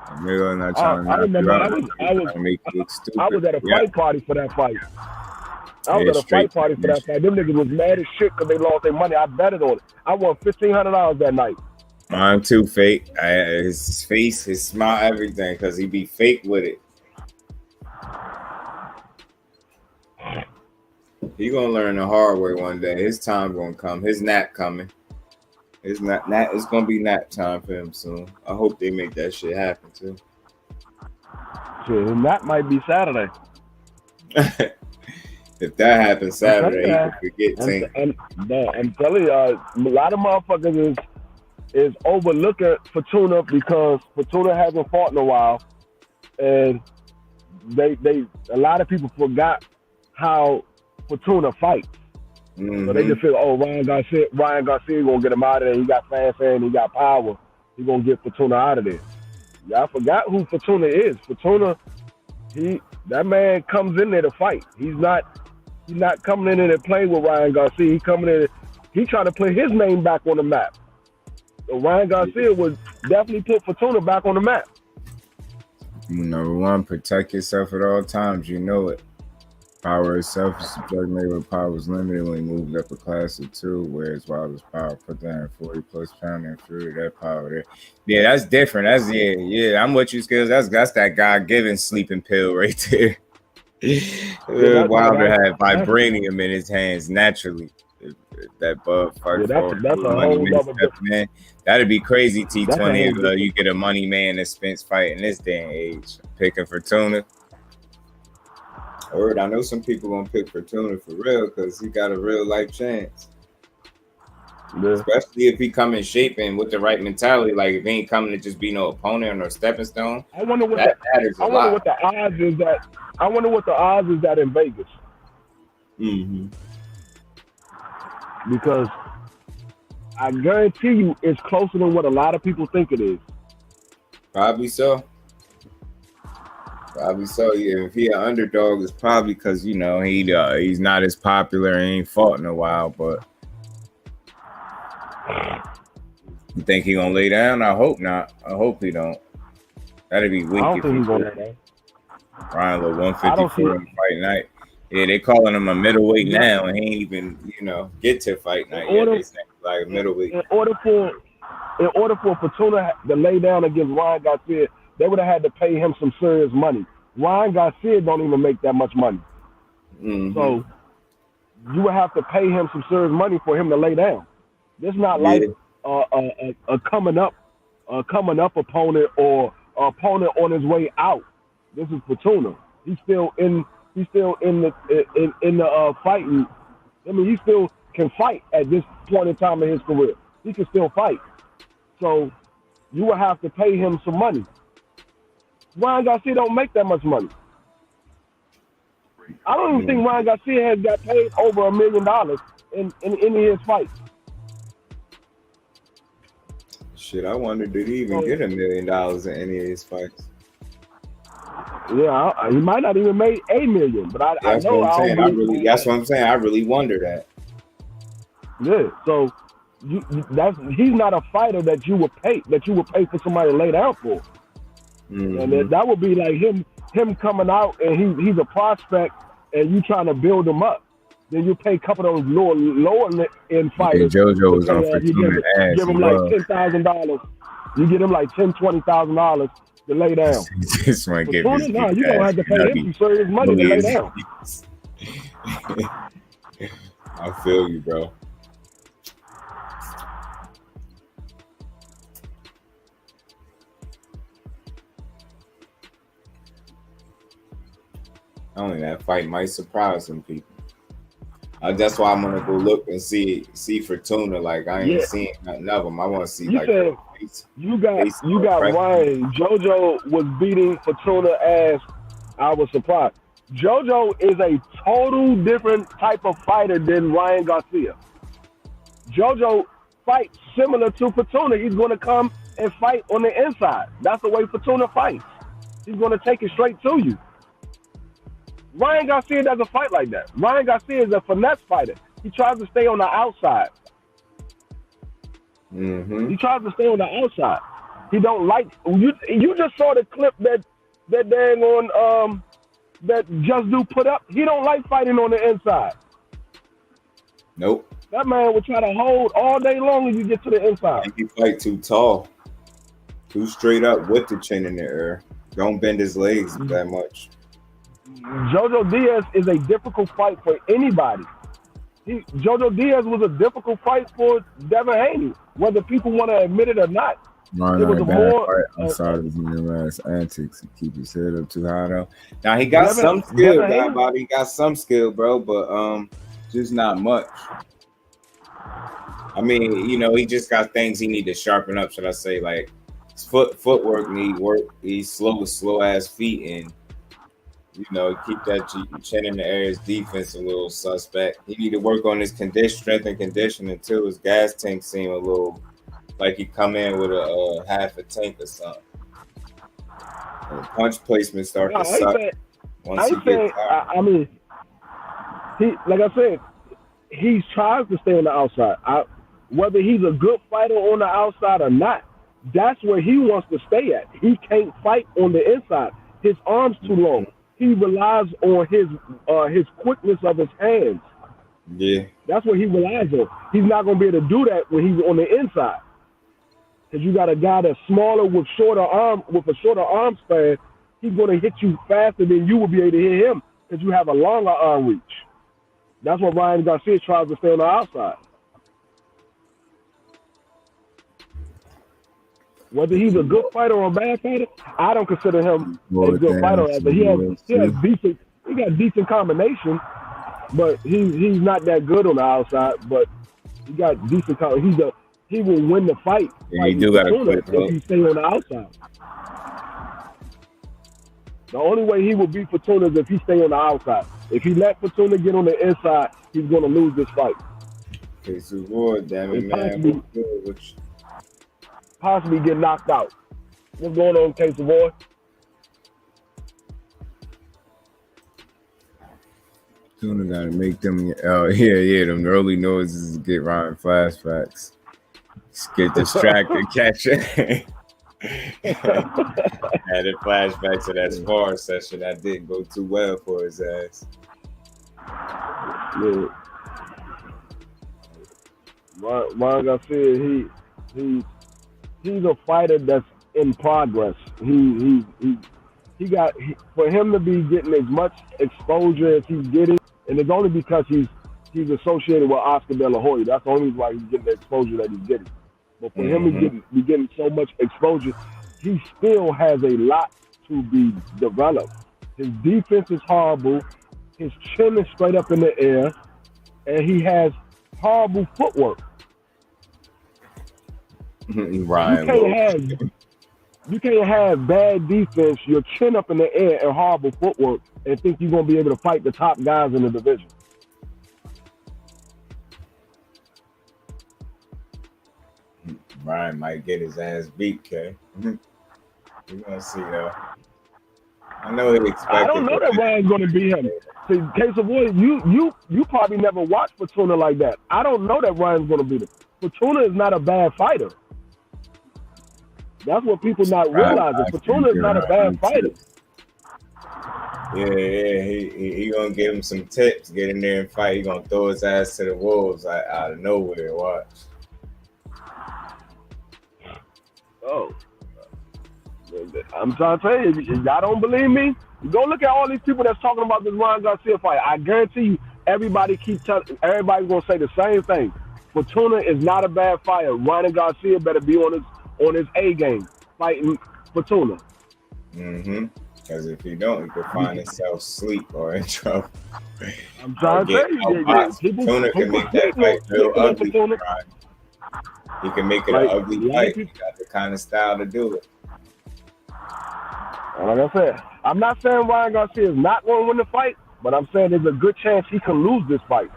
I'm really not trying I remember I was at a fight party for that fight. I was at a fight party for that fight. Them niggas was mad as shit because they lost their money. I betted on it. I won $1,500 that night. Mine too, fake. His face, his smile, everything, because he be fake with it. He gonna learn the hard way one day. His time gonna come. His nap coming. It's gonna be nap time for him soon. I hope they make that shit happen too. Shit, and that might be Saturday. If that happens Saturday, he can forget things. I'm telling you, a lot of motherfuckers is overlooking Fortuna because Fortuna hasn't fought in a while, and a lot of people forgot how Fortuna fights. So they just feel, oh, Ryan Garcia gonna get him out of there. He got fan, he got power. He gonna get Fortuna out of there. Y'all forgot who Fortuna is. Fortuna, that man comes in there to fight. He's not coming in there to play with Ryan Garcia. He coming in, he trying to put his name back on the map. So Ryan Garcia would definitely put Fortuna back on the map. Number one, protect yourself at all times. You know it. Power itself is subject Mayweather power was limited when he moved up a class of 2, whereas Wilder's power put down 40+ pound and through that power there. Yeah, that's different. That's I'm with you, Skills. That's that God-given sleeping pill right there. Wilder had vibranium in his hands naturally. That Bud fight that's a whole other man. That'd be crazy, T20, if you get a money man that Spence fight in this day and age. Picking Fortuna. I know some people gonna pick Fortuna for real because he got a real life chance. Yeah. Especially if he come in shape and with the right mentality. Like if he ain't coming to just be no opponent or no stepping stone. I wonder what the odds is that. I wonder what the odds is that in Vegas. Because I guarantee you, it's closer than what a lot of people think it is. Probably so. Yeah. If he an underdog, it's probably because he's not as popular and ain't fought in a while. But you think he gonna lay down? I hope not. I hope he don't. That'd be weak. I don't think he's gonna lay down. Ryan Lowe 154 on fight night. Yeah, they calling him a middleweight now, and he ain't even get to fight night yet. They say like a middleweight. In order for Fortuna to lay down against Ryan Garcia, they would have had to pay him some serious money. Ryan Garcia don't even make that much money. So you would have to pay him some serious money for him to lay down. This not like a coming up opponent or an opponent on his way out. This is Fortuna. He's still in the fighting. I mean, he still can fight at this point in time in his career. He can still fight. So you will have to pay him some money. Ryan Garcia don't make that much money. I don't even think Ryan Garcia has got paid over $1 million in any of his fights. Shit, I wonder, did he even get $1 million in any of his fights? Yeah, he might not even make $1 million, but I know. That's what I'm saying. I really wonder that. Yeah, so he's not a fighter that you would pay for somebody to lay down for. And that would be like him coming out and he's a prospect and you trying to build him up. Then you pay a couple of those lower end fighters. Yeah, JoJo was on for give him like $10,000. You get him like $20,000 to lay down. Just want to give his you don't have to pay him some serious money to lay down. I feel you, bro. Only that fight might surprise some people. That's why I'm gonna go look and see Fortuna. Like I ain't seen nothing of them. I want to see you got Ryan. JoJo was beating Fortuna ass. I was surprised. JoJo is a total different type of fighter than Ryan Garcia. JoJo fights similar to Fortuna. He's going to come and fight on the inside. That's the way Fortuna fights. He's going to take it straight to you. Ryan Garcia doesn't fight like that. Ryan Garcia is a finesse fighter. He tries to stay on the outside. He tries to stay on the outside. He don't like you just saw the clip that dang on that Just Do put up. He don't like fighting on the inside. Nope. That man would try to hold all day long as you get to the inside. And he fight too too straight up with the chin in the air. Don't bend his legs that much. Jojo Diaz is a difficult fight for anybody. Jojo Diaz was a difficult fight for Devin Haney, whether people want to admit it or not. It was a more. I'm sorry to your ass antics and keep his head up too high though. Now he got some skill, he got some skill, bro, but just not much. I mean, he just got things he need to sharpen up. Should I say, like his footwork need work. He's slow ass feet, and keep that chin in the air. His defense a little suspect. He need to work on his strength and conditioning until his gas tank seem a little like he come in with a half a tank or something. And punch placement start to suck. Like I said, he tries to stay on the outside. Whether he's a good fighter on the outside or not, that's where he wants to stay at. He can't fight on the inside. His arm's too long. He relies on his quickness of his hands. Yeah. That's what he relies on. He's not going to be able to do that when he's on the inside. Because you got a guy that's smaller with a shorter arm span. He's going to hit you faster than you will be able to hit him because you have a longer arm reach. That's what Ryan Garcia tries to stay on the outside. Whether he's a good fighter or a bad fighter, I don't consider him a good fighter. But he got decent combination, but he's not that good on the outside. But he got decent. He will win the fight. Yeah, he do got to quit, bro. If he stay on the outside. The only way he will beat Fortuna is if he stay on the outside. If he let Fortuna get on the inside, he's going to lose this fight. Okay, so what, damn it, man. Possibly get knocked out. What's going on, Case of Boy? Tuna gotta make them. Them early noises get Ryan flashbacks. Just get distracted, catch it. Had a flashback to that spar session that didn't go too well for his ass. Yeah. Ryan Garcia, he's a fighter that's in progress. For him to be getting as much exposure as he's getting, and it's only because he's associated with Oscar De La Hoya. That's the only reason why he's getting the exposure that he's getting. But for him to be getting so much exposure, he still has a lot to be developed. His defense is horrible. His chin is straight up in the air, and he has horrible footwork. Ryan, you can't have bad defense, your chin up in the air, and horrible footwork, and think you're going to be able to fight the top guys in the division. Ryan might get his ass beat, Kay. We're gonna see though. I know he expected. I don't know that Ryan's going to beat him. See, Case of Boy, you probably never watched Fortuna like that. I don't know that Ryan's going to beat him. Fortuna is not a bad fighter. That's what people not realizing. Fortuna is not a bad fighter. Yeah, he gonna give him some tips, get in there and fight. He gonna throw his ass to the wolves out of nowhere. Watch. Oh, I'm trying to tell you, y'all don't believe me? Go look at all these people that's talking about this Ryan Garcia fight. I guarantee you, everybody's gonna say the same thing. Fortuna is not a bad fighter. Ryan Garcia better be on his A game fighting Fortuna. Because if he don't, he could find himself asleep or in trouble. I'm trying to tell you, Fortuna can make that fight real ugly. He can make it an ugly fight. He got the kind of style to do it. Like I said, I'm not saying Ryan Garcia is not going to win the fight, but I'm saying there's a good chance he can lose this fight.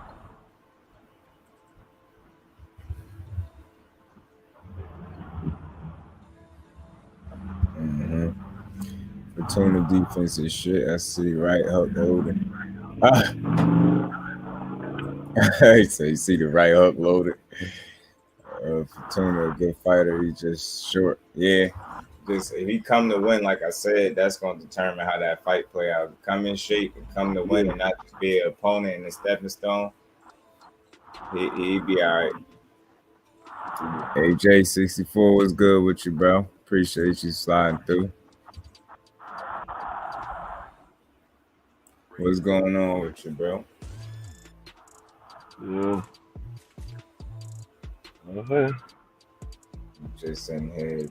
Fortuna defense is shit. I see right hook loaded. So you see the right hook loaded. Fortuna, a good fighter. He's just short. Yeah. Just if he come to win, like I said, that's going to determine how that fight play out. Come in shape and come to win and not just be an opponent and a stepping stone. He'd be all right. AJ64 was good with you, bro. Appreciate you sliding through. What's going on with you, bro? Yeah. Okay. Just in here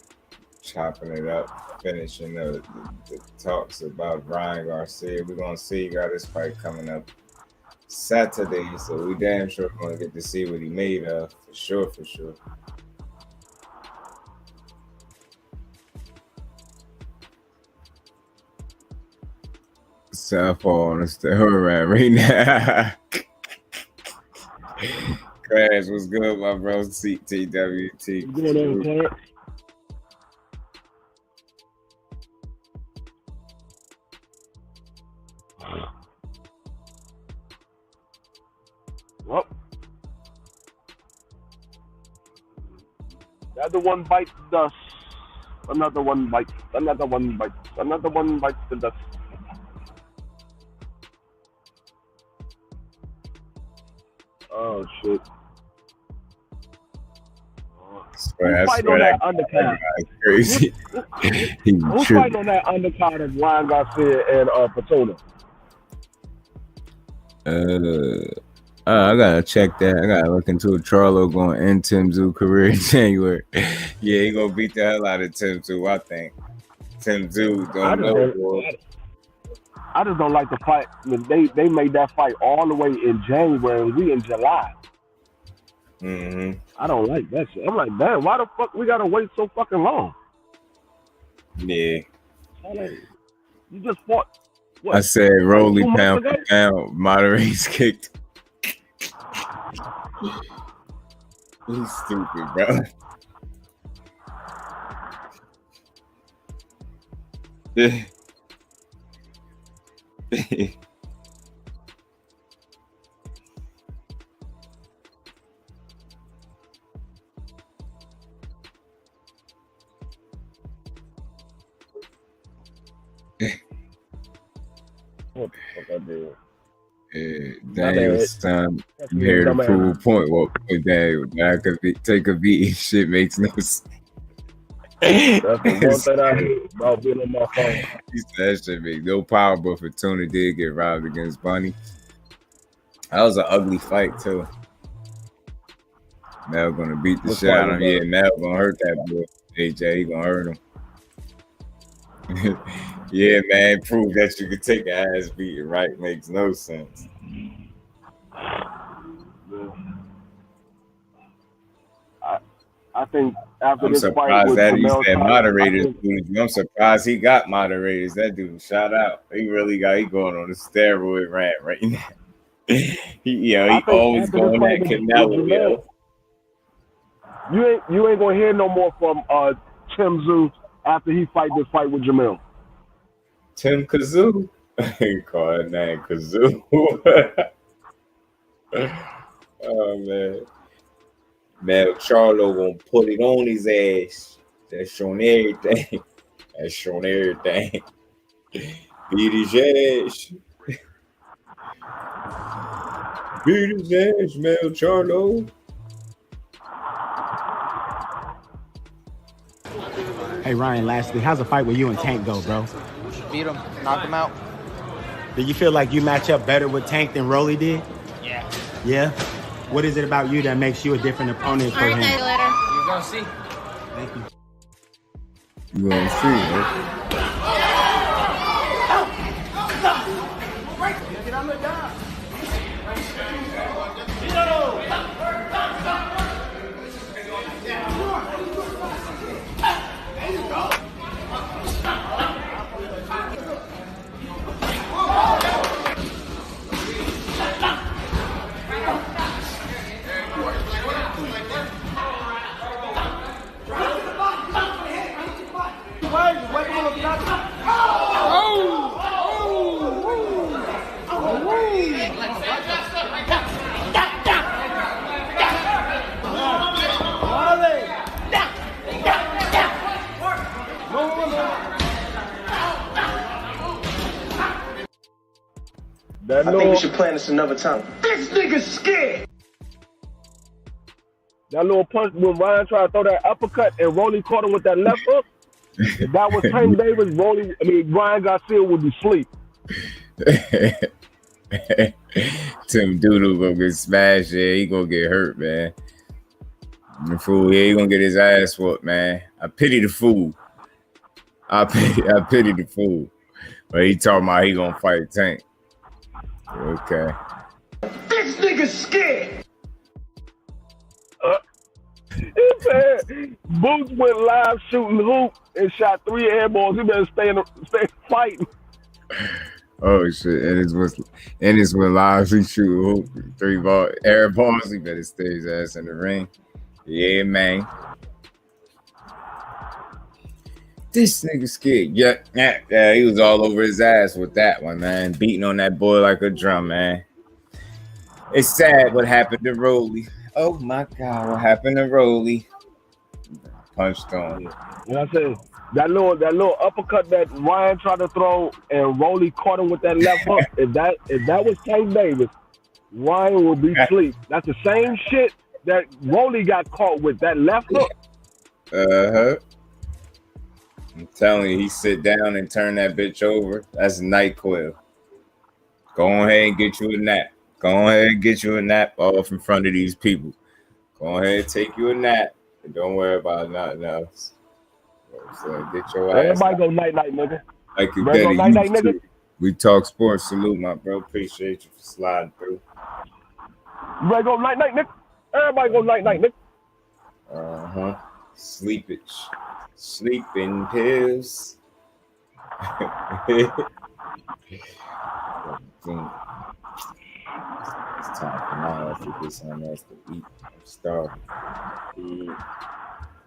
chopping it up, finishing the talks about Ryan Garcia. We're going to see. He got his fight coming up Saturday, so we damn sure going to get to see what he made of, for sure. Southpaw on the steroid right now. Crash, what's good, my bro? CTWT. What's going on, Clarence? Well, another one bites the dust. Another one bites the dust. Oh shit! Who's fighting on that undercard? Crazy. Who's fighting on that undercard of Ryan Garcia and Fortuna? I gotta check that. I gotta look into it. Charlo going to end Tim Tszyu career in January. Yeah, he gonna beat the hell out of Tim Tszyu, I think. Tim Tszyu don't know. I just don't like the fight. They made that fight all the way in January and we in July. I don't like that shit. I'm like, damn, why the fuck we gotta wait so fucking long? Yeah. You just fought. What? I said Rolly pound for pound. Moderates kicked. He's stupid, bro. Yeah. What the fuck I did? Daniel's time here to prove a point. Well, Daniel, I could take a beat. Shit makes no sense. That's the one thing I hate about being on my phone. He said that shit make no power, but Fortuna did get robbed against Bunny. That was an ugly fight too. Mel gonna beat the shit out of him. Yeah, Mel gonna hurt that boy. AJ, he gonna hurt him. Yeah, man, prove that you could take an ass beating, right? Makes no sense. I think after I'm this fight surprised with that he Jamel said Charlo, moderators. I'm surprised he got moderators. That dude, shout out. He really got going on a steroid rant right now. he always going at Canelo. You ain't gonna hear no more from Tim Tszyu after he fight this fight with Jamel. Tim Kazoo? He called that name Kazoo. Oh man. Mel Charlo gonna put it on his ass. That's showing everything. That's showing everything. Beat his ass. Beat his ass, Mel Charlo. Hey Ryan, lastly, how's the fight with you and Tank go, bro? Beat him, knock him out. Do you feel like you match up better with Tank than Rolly did? Yeah. Yeah? What is it about you that makes you a different opponent for him? You're gonna see. Thank you. You gonna see, right? I think we should plan this another time. This nigga's scared. That little punch when Ryan tried to throw that uppercut and Rolly caught him with that left hook. If that was Tank Davis, Ryan Garcia would be asleep. Tim Doodle gonna get smashed. Yeah, he gonna get hurt, man. The fool, yeah, he gonna get his ass whooped, man. I pity the fool. I pity the fool. But he talking about he gonna fight Tank. Okay. This nigga's scared. He said Boots went live shooting hoop and shot 3 air balls. He better stay fighting. Oh shit! And it's when live he shoot hoop 3 air balls. He better stay his ass in the ring. Yeah, man. This nigga scared. Yeah, he was all over his ass with that one, man. Beating on that boy like a drum, man. It's sad what happened to Rolly. Oh my God, what happened to Rolly? Punched on. And I said that little uppercut that Ryan tried to throw and Rolly caught him with that left hook. If that was Tank Davis, Ryan would be asleep. That's the same shit that Rolly got caught with, that left hook. I'm telling you, he sit down and turn that bitch over. That's NyQuil. Go ahead and get you a nap. Go ahead and get you a nap off in front of these people. Go ahead and take you a nap. And don't worry about nothing else. So get your ass. Everybody go night, nigga. Like you better used to. We talk sports. Salute, my bro. Appreciate you for sliding through. You ready to go night, nigga? Everybody go night, nigga. Sleepage. Sleeping pills. It's time for now to get something else to eat. Start.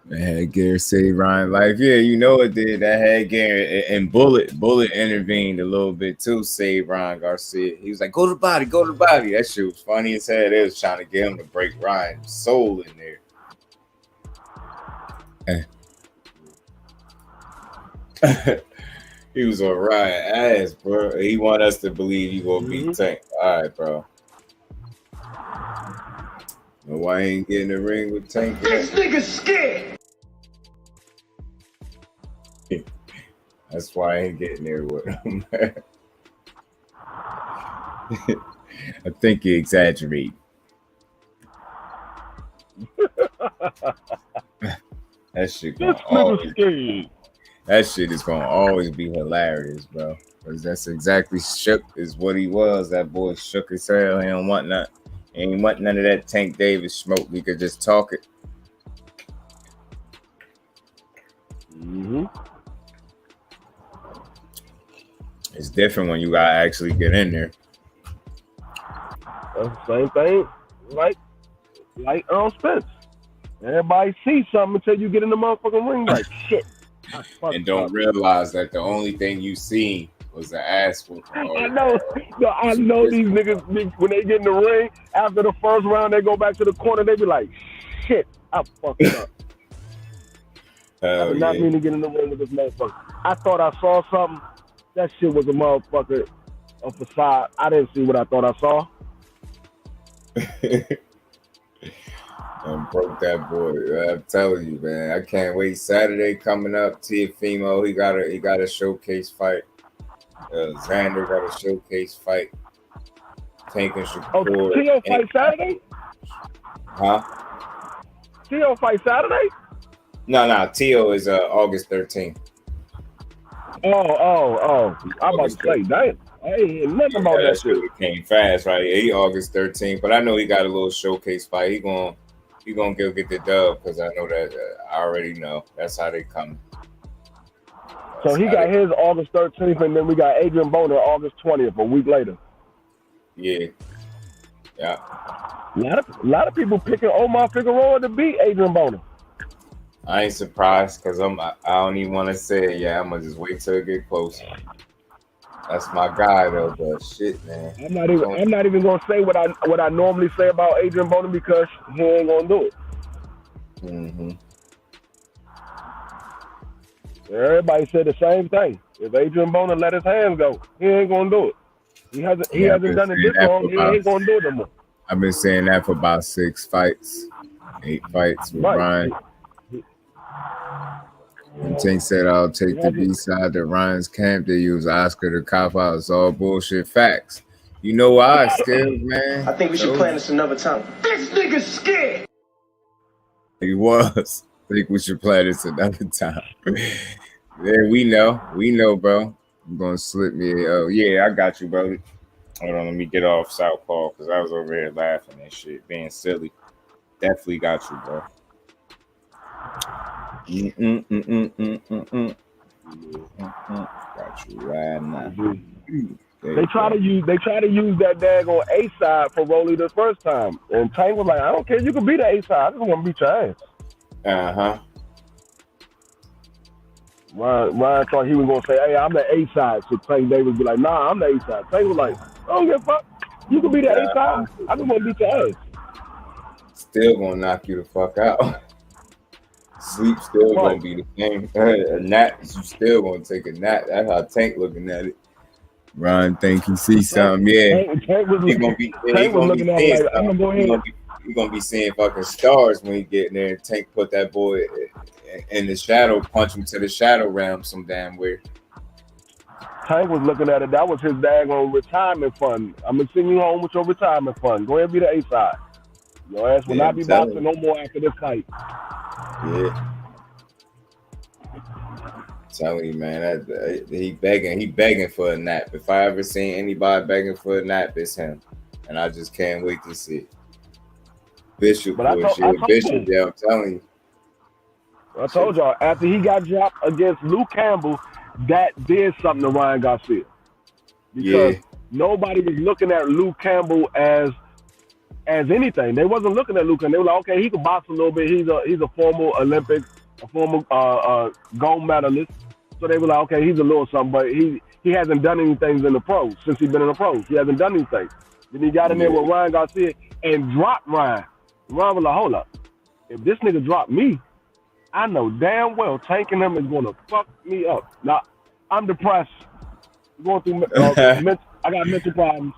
That headgear saved Ryan life. Yeah, you know it did. That headgear and Bullet intervened a little bit too, saved Ryan Garcia. He was like, go to the body, go to the body. That shit was funny as hell. They was trying to get him to break Ryan's soul in there. He was on Ryan ass, bro. He want us to believe he gonna beat Tank. All right, bro. No, why ain't getting the ring with Tank? This nigga's scared. That's why I ain't getting there with him. I think you exaggerate. That shit gonna always. That shit is gonna always be hilarious, bro. Because that's exactly shook is what he was. That boy shook as hell. He don't want nothing. He ain't want none of that Tank Davis smoke. We could just talk it. It's different when you gotta actually get in there. Same thing, like Earl Spence. Everybody sees something until you get in the motherfucking ring. Like shit. And don't realize that the only thing you seen was the ass whooping. I know. I know these niggas when they get in the ring after the first round, they go back to the corner. They be like, shit, I fucked up. I did not mean to get in the ring with this motherfucker. I thought I saw something. That shit was a motherfucker, a facade. I didn't see what I thought I saw. And broke that boy. I'm telling you, man. I can't wait. Saturday coming up. Teofimo, he got a showcase fight. Xander got a showcase fight. Tank and Shakur. Oh, Teo fight Saturday? Huh? Teo fight Saturday? No. Teo is August 13th. Oh. I'm about to say, damn. I ain't hear nothing about that shit. It came fast, right? He August 13th, but I know he got a little showcase fight. He gonna go get the dub because I know that I already know. That's how they come. So he got his August 13th, and then we got Adrian Boner August 20th, a week later. Yeah. A lot of people picking Omar Figueroa to beat Adrian Boner. I ain't surprised because I don't even want to say it. Yeah, I'm gonna just wait till it get closer. That's my guy though, but shit, man. I'm not even gonna say what I normally say about Adrian Boner because he ain't gonna do it. Mm-hmm. Everybody said the same thing. If Adrian Boner let his hands go, he ain't gonna do it. He hasn't done it this long. He ain't gonna do it no more. I've been saying that for about 8 fights with Ryan. And Tank said, I'll take the B-side to Ryan's camp. They use Oscar to cop out. It's all bullshit facts. You know why, Skills, man? I think we should plan this another time. This nigga's scared. He was. I think we should plan this another time. Yeah, we know, bro. I'm gonna slip me. Oh, yeah, I got you, bro. Hold on, let me get off Southpaw because I was over here laughing and shit, being silly. Definitely got you, bro. Got you right now. They try to use that daggone A side for Rolly the first time, and Tank was like, "I don't care, you can be the A side. I just want to beat your ass." Ryan thought he was gonna say, "Hey, I'm the A side," so Tank Davis be like, "Nah, I'm the A side." Tank was like, "I don't give a fuck. You can be the A side. I just want to beat your ass." Still gonna knock you the fuck out. Sleep still gonna be the same. A nap, you still gonna take a nap. That's how Tank looking at it. Ryan think he see something. Yeah, He's gonna be seeing fucking stars when he get in there. And Tank put that boy in the shadow, punch him to the shadow realm some damn way. Tank was looking at it. That was his daggone retirement fund. I'm gonna send you home with your retirement fund. Go ahead and be the A side. Your ass will not be boxing no more after this fight. Yeah. Telling you, man, he begging for a nap. If I ever seen anybody begging for a nap, it's him. And I just can't wait to see it. Bishop, I'm telling you. I told y'all, after he got dropped against Luke Campbell, that did something to Ryan Garcia. Because nobody was looking at Luke Campbell as anything. They wasn't looking at Luke Campbell. They were like, okay, he can box a little bit. He's a former Olympic, a former gold medalist. So they were like, okay, he's a little something, but he hasn't done anything in the pros since he's been in the pros. He hasn't done anything. Then he got in there with Ryan Garcia and dropped Ryan. Ryan was like, hold up. If this nigga dropped me, I know damn well tanking him is going to fuck me up. Now, I'm depressed. I'm going through, I got mental problems.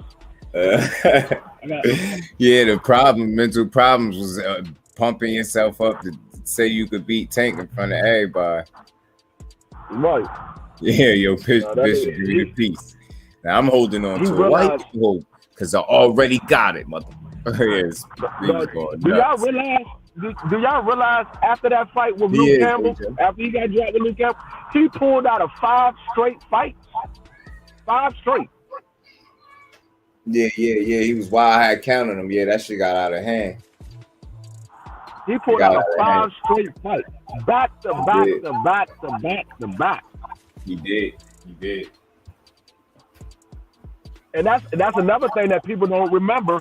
Mental problems was pumping yourself up to say you could beat Tank in front of everybody. Right. Yeah, Bishop, give me the piece. Now I'm holding on to a white hope because I already got it, mother. Yes. Do y'all realize after that fight with Luke Campbell, after he got dropped with Luke Campbell, he pulled out of 5 straight fights? 5 straight. Yeah. He was wild high counting them. Yeah, that shit got out of hand. He pulled out of 5 straight fights. Back to back to back to back to back. He did. And that's another thing that people don't remember.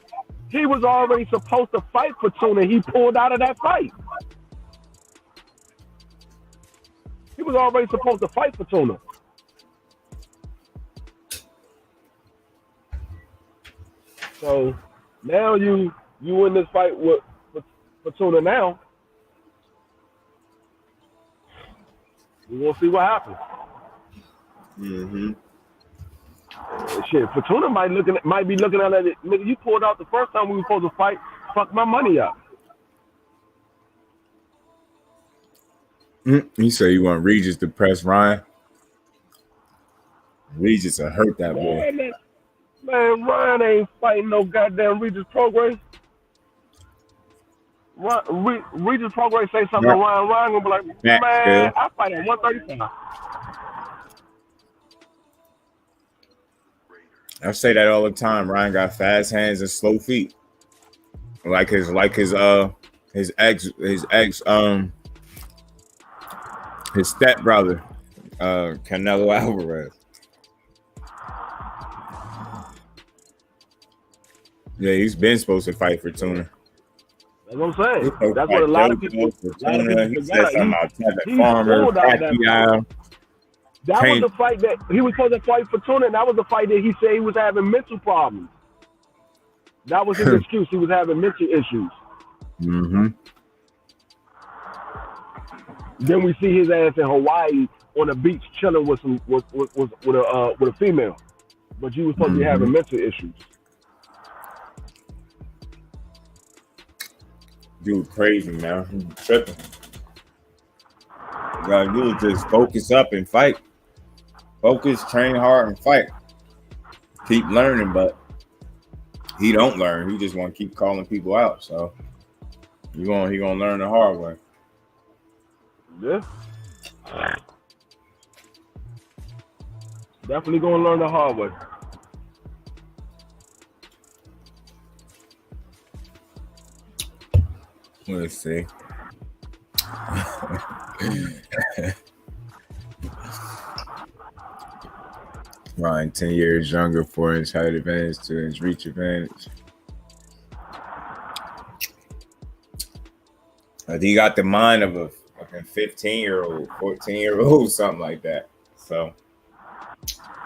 He was already supposed to fight for Tuna. He pulled out of that fight. He was already supposed to fight for Tuna. So now you in this fight with Fortuna now. We're going to see what happens. Mm-hmm. Shit, Fortuna might be looking at it. Nigga, you pulled out the first time we were supposed to fight. Fuck my money up. You say you want Regis to press Ryan? Regis will hurt that boy. Man, Ryan ain't fighting no goddamn Regis Prograis. Regis Prograis say something to Ryan. Ryan gonna be like, man, I fight at 135. I say that all the time. Ryan got fast hands and slow feet. Like his stepbrother, Canelo Alvarez. Yeah, he's been supposed to fight for Tuna. That's what I'm saying. That's what a lot of people forgot. He said something about Tevin Farmer, Pacquiao. That was the fight that he was supposed to fight for Tuna, and that was the fight that he said he was having mental problems. That was his excuse. He was having mental issues. Mm-hmm. Then we see his ass in Hawaii on the beach chilling with a female, but you was supposed to be having mental issues. Dude, crazy, man. He's tripping. You gotta do is just focus up and fight. Focus, train hard, and fight. Keep learning, but he don't learn. He just want to keep calling people out. So he gonna learn the hard way. Yeah. Definitely gonna learn the hard way. Let's see. Ryan, 10 years younger, 4-inch height advantage, 2-inch reach advantage. He got the mind of a fucking 15-year-old, 14-year-old, something like that. So,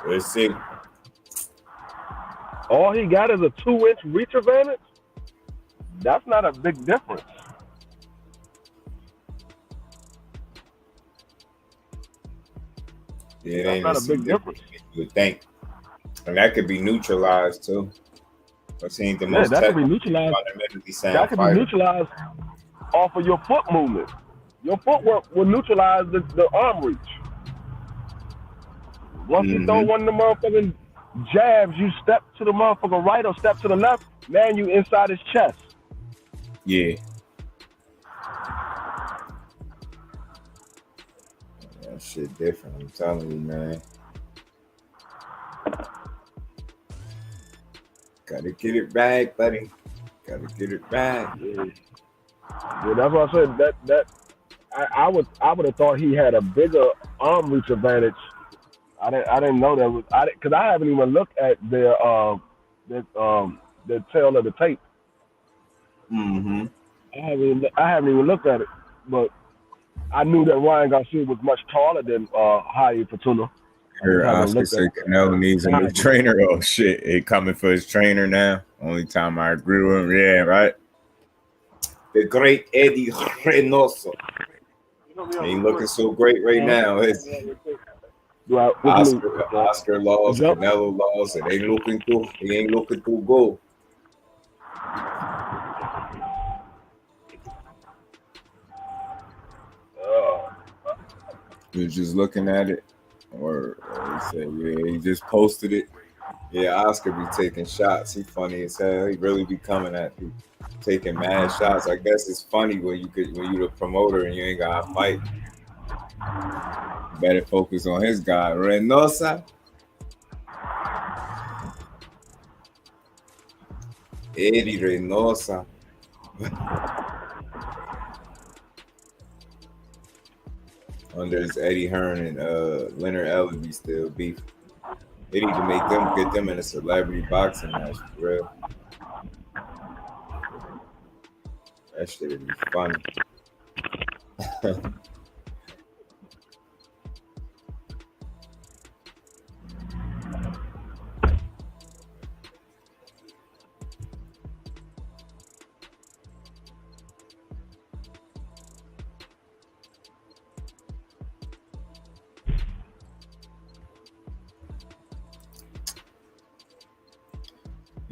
let's see. All he got is a 2-inch reach advantage? That's not a big difference. Yeah, that's not a big difference. You would think. And that could be neutralized too. I've seen the most that could be neutralized. That could be neutralized off of your foot movement. Your footwork will neutralize the arm reach. Once you throw one of the motherfucking jabs, you step to the motherfucking right or step to the left, man, you inside his chest. Yeah. That shit different, I'm telling you, man. Gotta get it right, buddy. Gotta get it right. Yeah, that's what I said. I would have thought he had a bigger arm reach advantage. I didn't know that was because I haven't even looked at the tail of the tape. Mm-hmm. I haven't even looked at it, but I knew that Ryan Garcia was much taller than Haney Fortuna. Oscar said Canelo needs a new trainer. Oh shit, he coming for his trainer now. Only time I agree with him. Yeah, right. The great Eddie Reynoso. He ain't looking so great right now. Oscar lost, Canelo lost, and he ain't looking too good. You're just looking at it, or he said, yeah, he just posted it. Yeah, Oscar be taking shots. He funny as hell. He really be coming at you, taking mad shots. I guess it's funny when you the promoter and you ain't got to fight. You better focus on his guy, Reynosa. Eddie Reynosa. Under his Eddie Hearn and Leonard Ellerby still beef. They need to get them in a celebrity boxing match for real. That shit would be funny.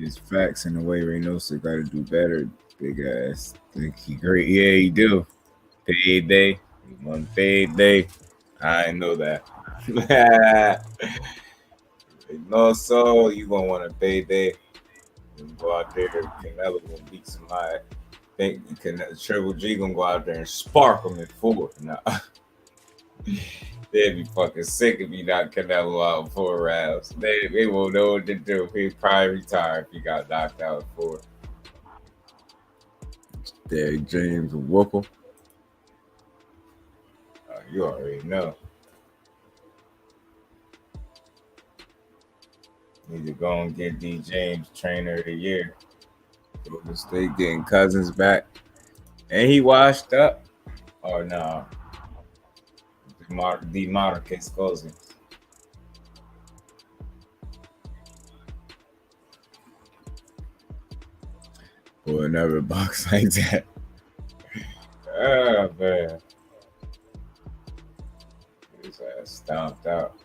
His facts and the way Reynoso got to do better. Big ass. Think he great. Yeah, he do. Payday. One payday. I didn't know that. Reynoso, you gonna want a payday. And go out there. Canelo gonna beat somebody. Think Triple G gonna go out there and spark him in 4. Nah. They'd be fucking sick if you knocked Canelo out in 4 rounds. They won't know what to do. He'd probably retire if he got knocked out in 4. Derek James will whoop him. You already know. Need to go and get D. James Trainer of the Year. Golden State getting Cousins back. And he washed up. Oh, no. DeMarcus Cousins. Boy, never box like that. Oh, man. His ass stomped out.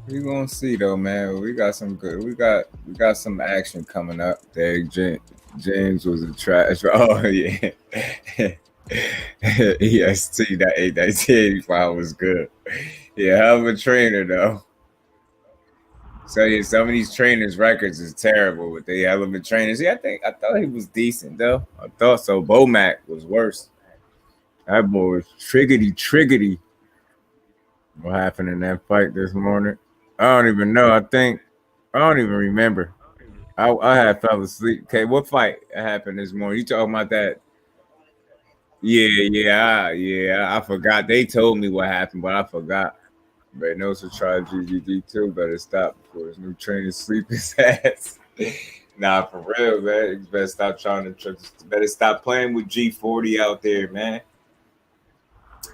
We gonna see though, man. We got some good. We got some action coming up. Derek James was a trash. Oh yeah. EST that 85 was good. Yeah, hell of a trainer though. So yeah, some of these trainers' records is terrible, but they hell of a trainers. Yeah, I thought he was decent though. I thought so. Bomac was worse. That boy was triggity. What happened in that fight this morning? I don't even know. I don't even remember. I had fell asleep. Okay, what fight happened this morning? You talking about that? Yeah. I forgot. They told me what happened, but I forgot. But no, so try GGD too. Better stop before his new trainer sleep his ass. Nah, for real, man. You better stop better stop playing with G40 out there, man.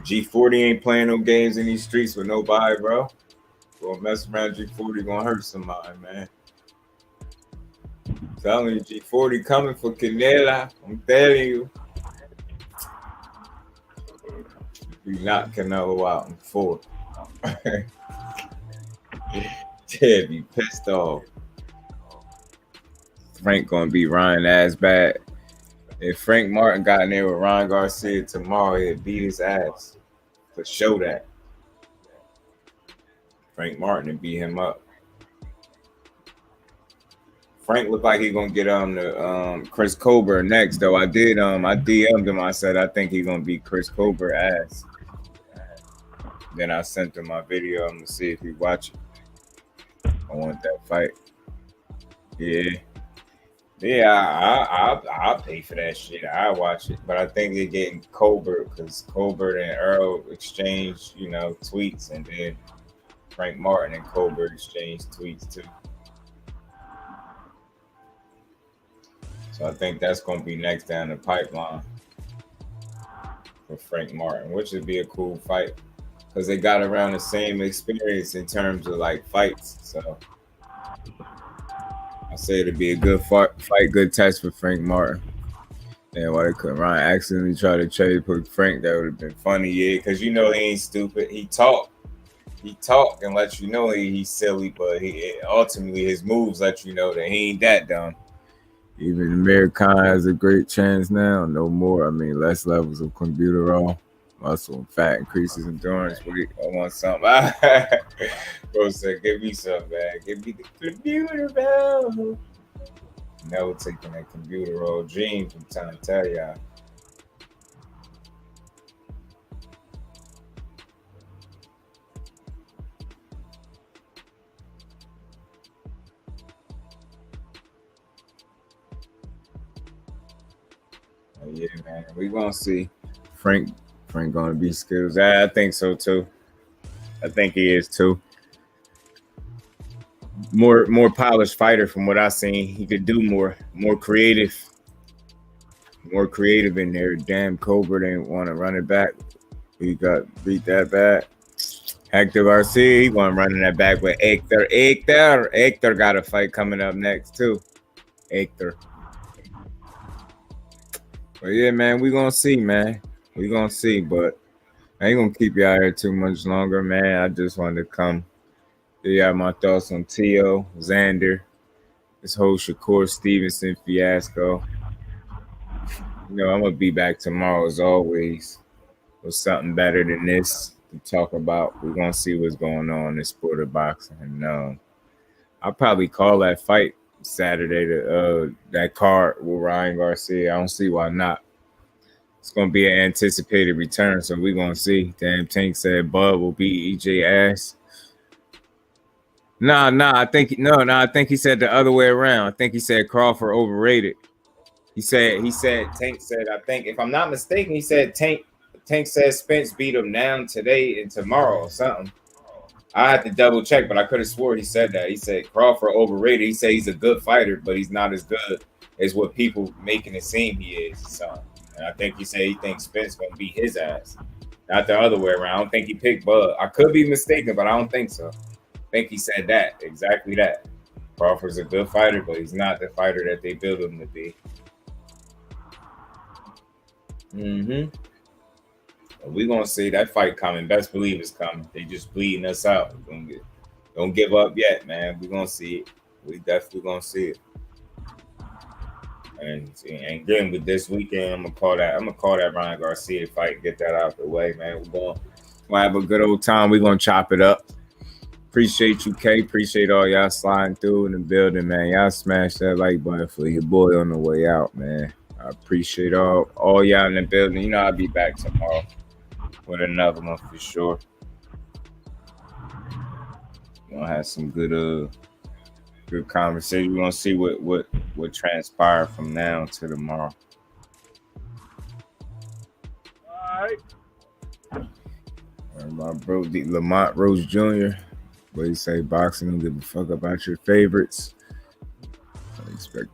G40 ain't playing no games in these streets with nobody, bro. Gonna mess around, G40 gonna hurt somebody, man. I'm telling you, G40 coming for Canela. I'm telling you. We knock Canelo out in 4. Yeah, be pissed off. Frank gonna beat Ryan ass bad. If Frank Martin got in there with Ryan Garcia tomorrow, he'd beat his ass. To show that. Frank Martin and beat him up. Frank looked like he's gonna get on the Chris Colbert next, though. I DM'd him. I said I think he's gonna beat Chris Colbert ass. Then I sent him my video. I'm gonna see if he watch it. I want that fight. Yeah, I'll pay for that shit. I'll watch it. But I think they're getting Colbert because Colbert and Earl exchanged, tweets, and then Frank Martin and Colbert exchanged tweets too. So I think that's going to be next down the pipeline for Frank Martin, which would be a cool fight because they got around the same experience in terms of like fights. So I say it'd be a good fight, good test for Frank Martin. And why they couldn't Ryan accidentally try to trade put Frank? That would have been funny, yeah, because he ain't stupid. He talk and let you know he's silly, but ultimately his moves let you know that he ain't that dumb. Even Amir Khan has a great chance now. No more. I mean, less levels of computerol. Muscle and fat increases endurance. I want something. Bro said, give me something, man. Give me the computerol. Never taking that computerol dreams. I'm trying to tell y'all. Yeah, man. We gonna see. Frank gonna be skills. I think so too. I think he is too. More polished fighter from what I've seen. He could do more creative in there. Damn, Colbert didn't want to run it back. He got beat that bad. Hector Garcia, he wasn't running that back with Hector. Hector got a fight coming up next too. Hector. But yeah, man, we gonna see, man. We gonna see, but I ain't gonna keep you out here too much longer, man. I just wanted to come. You have my thoughts on Teo, Xander, this whole Shakur Stevenson fiasco. You know, I'm gonna be back tomorrow as always with something better than this to talk about. We're gonna see what's going on in the sport of boxing. And I'll probably call that fight Saturday to that card with Ryan Garcia. I don't see why not. It's gonna be an anticipated return, so we're gonna see. Damn, Tank said Bud will beat EJ ass. I think he said the other way around. I think he said Crawford overrated. He said Tank said, I think, if I'm not mistaken, he said Tank said Spence beat him down today and tomorrow or something. I had to double check, but I could have swore he said that. He said Crawford overrated. He said he's a good fighter, but he's not as good as what people making it seem he is. So, and I think he said he thinks Spence gonna beat his ass, not the other way around. I don't think he picked Bud. I could be mistaken, but I don't think so. I think he said that, exactly that. Crawford's a good fighter, but he's not the fighter that they built him to be. We're gonna see that fight coming. Best believe it's coming. They just bleeding us out. Don't give up yet, man. We're gonna see it. We definitely gonna see it. And again with this weekend, I'm gonna call that Ryan Garcia fight, get that out the way, man. We'll have a good old time. We're gonna chop it up. Appreciate you, K. Appreciate all y'all sliding through in the building, man. Y'all smash that like button for your boy on the way out, man. I appreciate all y'all in the building. You know, I'll be back tomorrow with another one for sure. We're gonna have some good conversation. We're gonna see what transpired from now to tomorrow. All right. My bro, Lamont Rose Jr. What he say? Boxing don't give a fuck about your favorites. I expect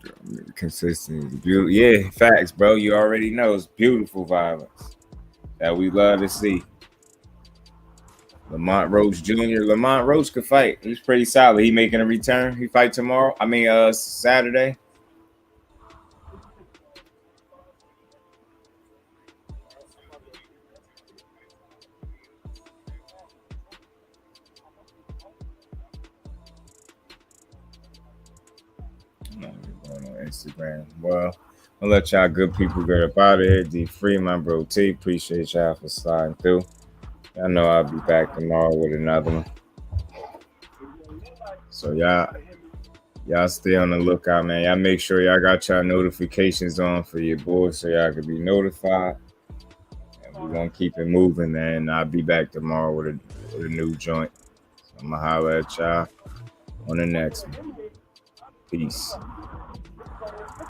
consistency. Beautiful. Yeah, facts, bro. You already know it's beautiful violence that we love to see. Lamont Roach Jr. Lamont Roach could fight. He's pretty solid. He making a return. He fight tomorrow. Saturday. Going on Instagram. Well, I'll let y'all good people get up out of here. D Free, my bro T. Appreciate y'all for sliding through. I know I'll be back tomorrow with another one. So y'all stay on the lookout, man. Y'all make sure y'all got y'all notifications on for your boys so y'all can be notified. And we're gonna keep it moving, man. I'll be back tomorrow with a new joint. So I'm gonna holler at y'all on the next one. Peace.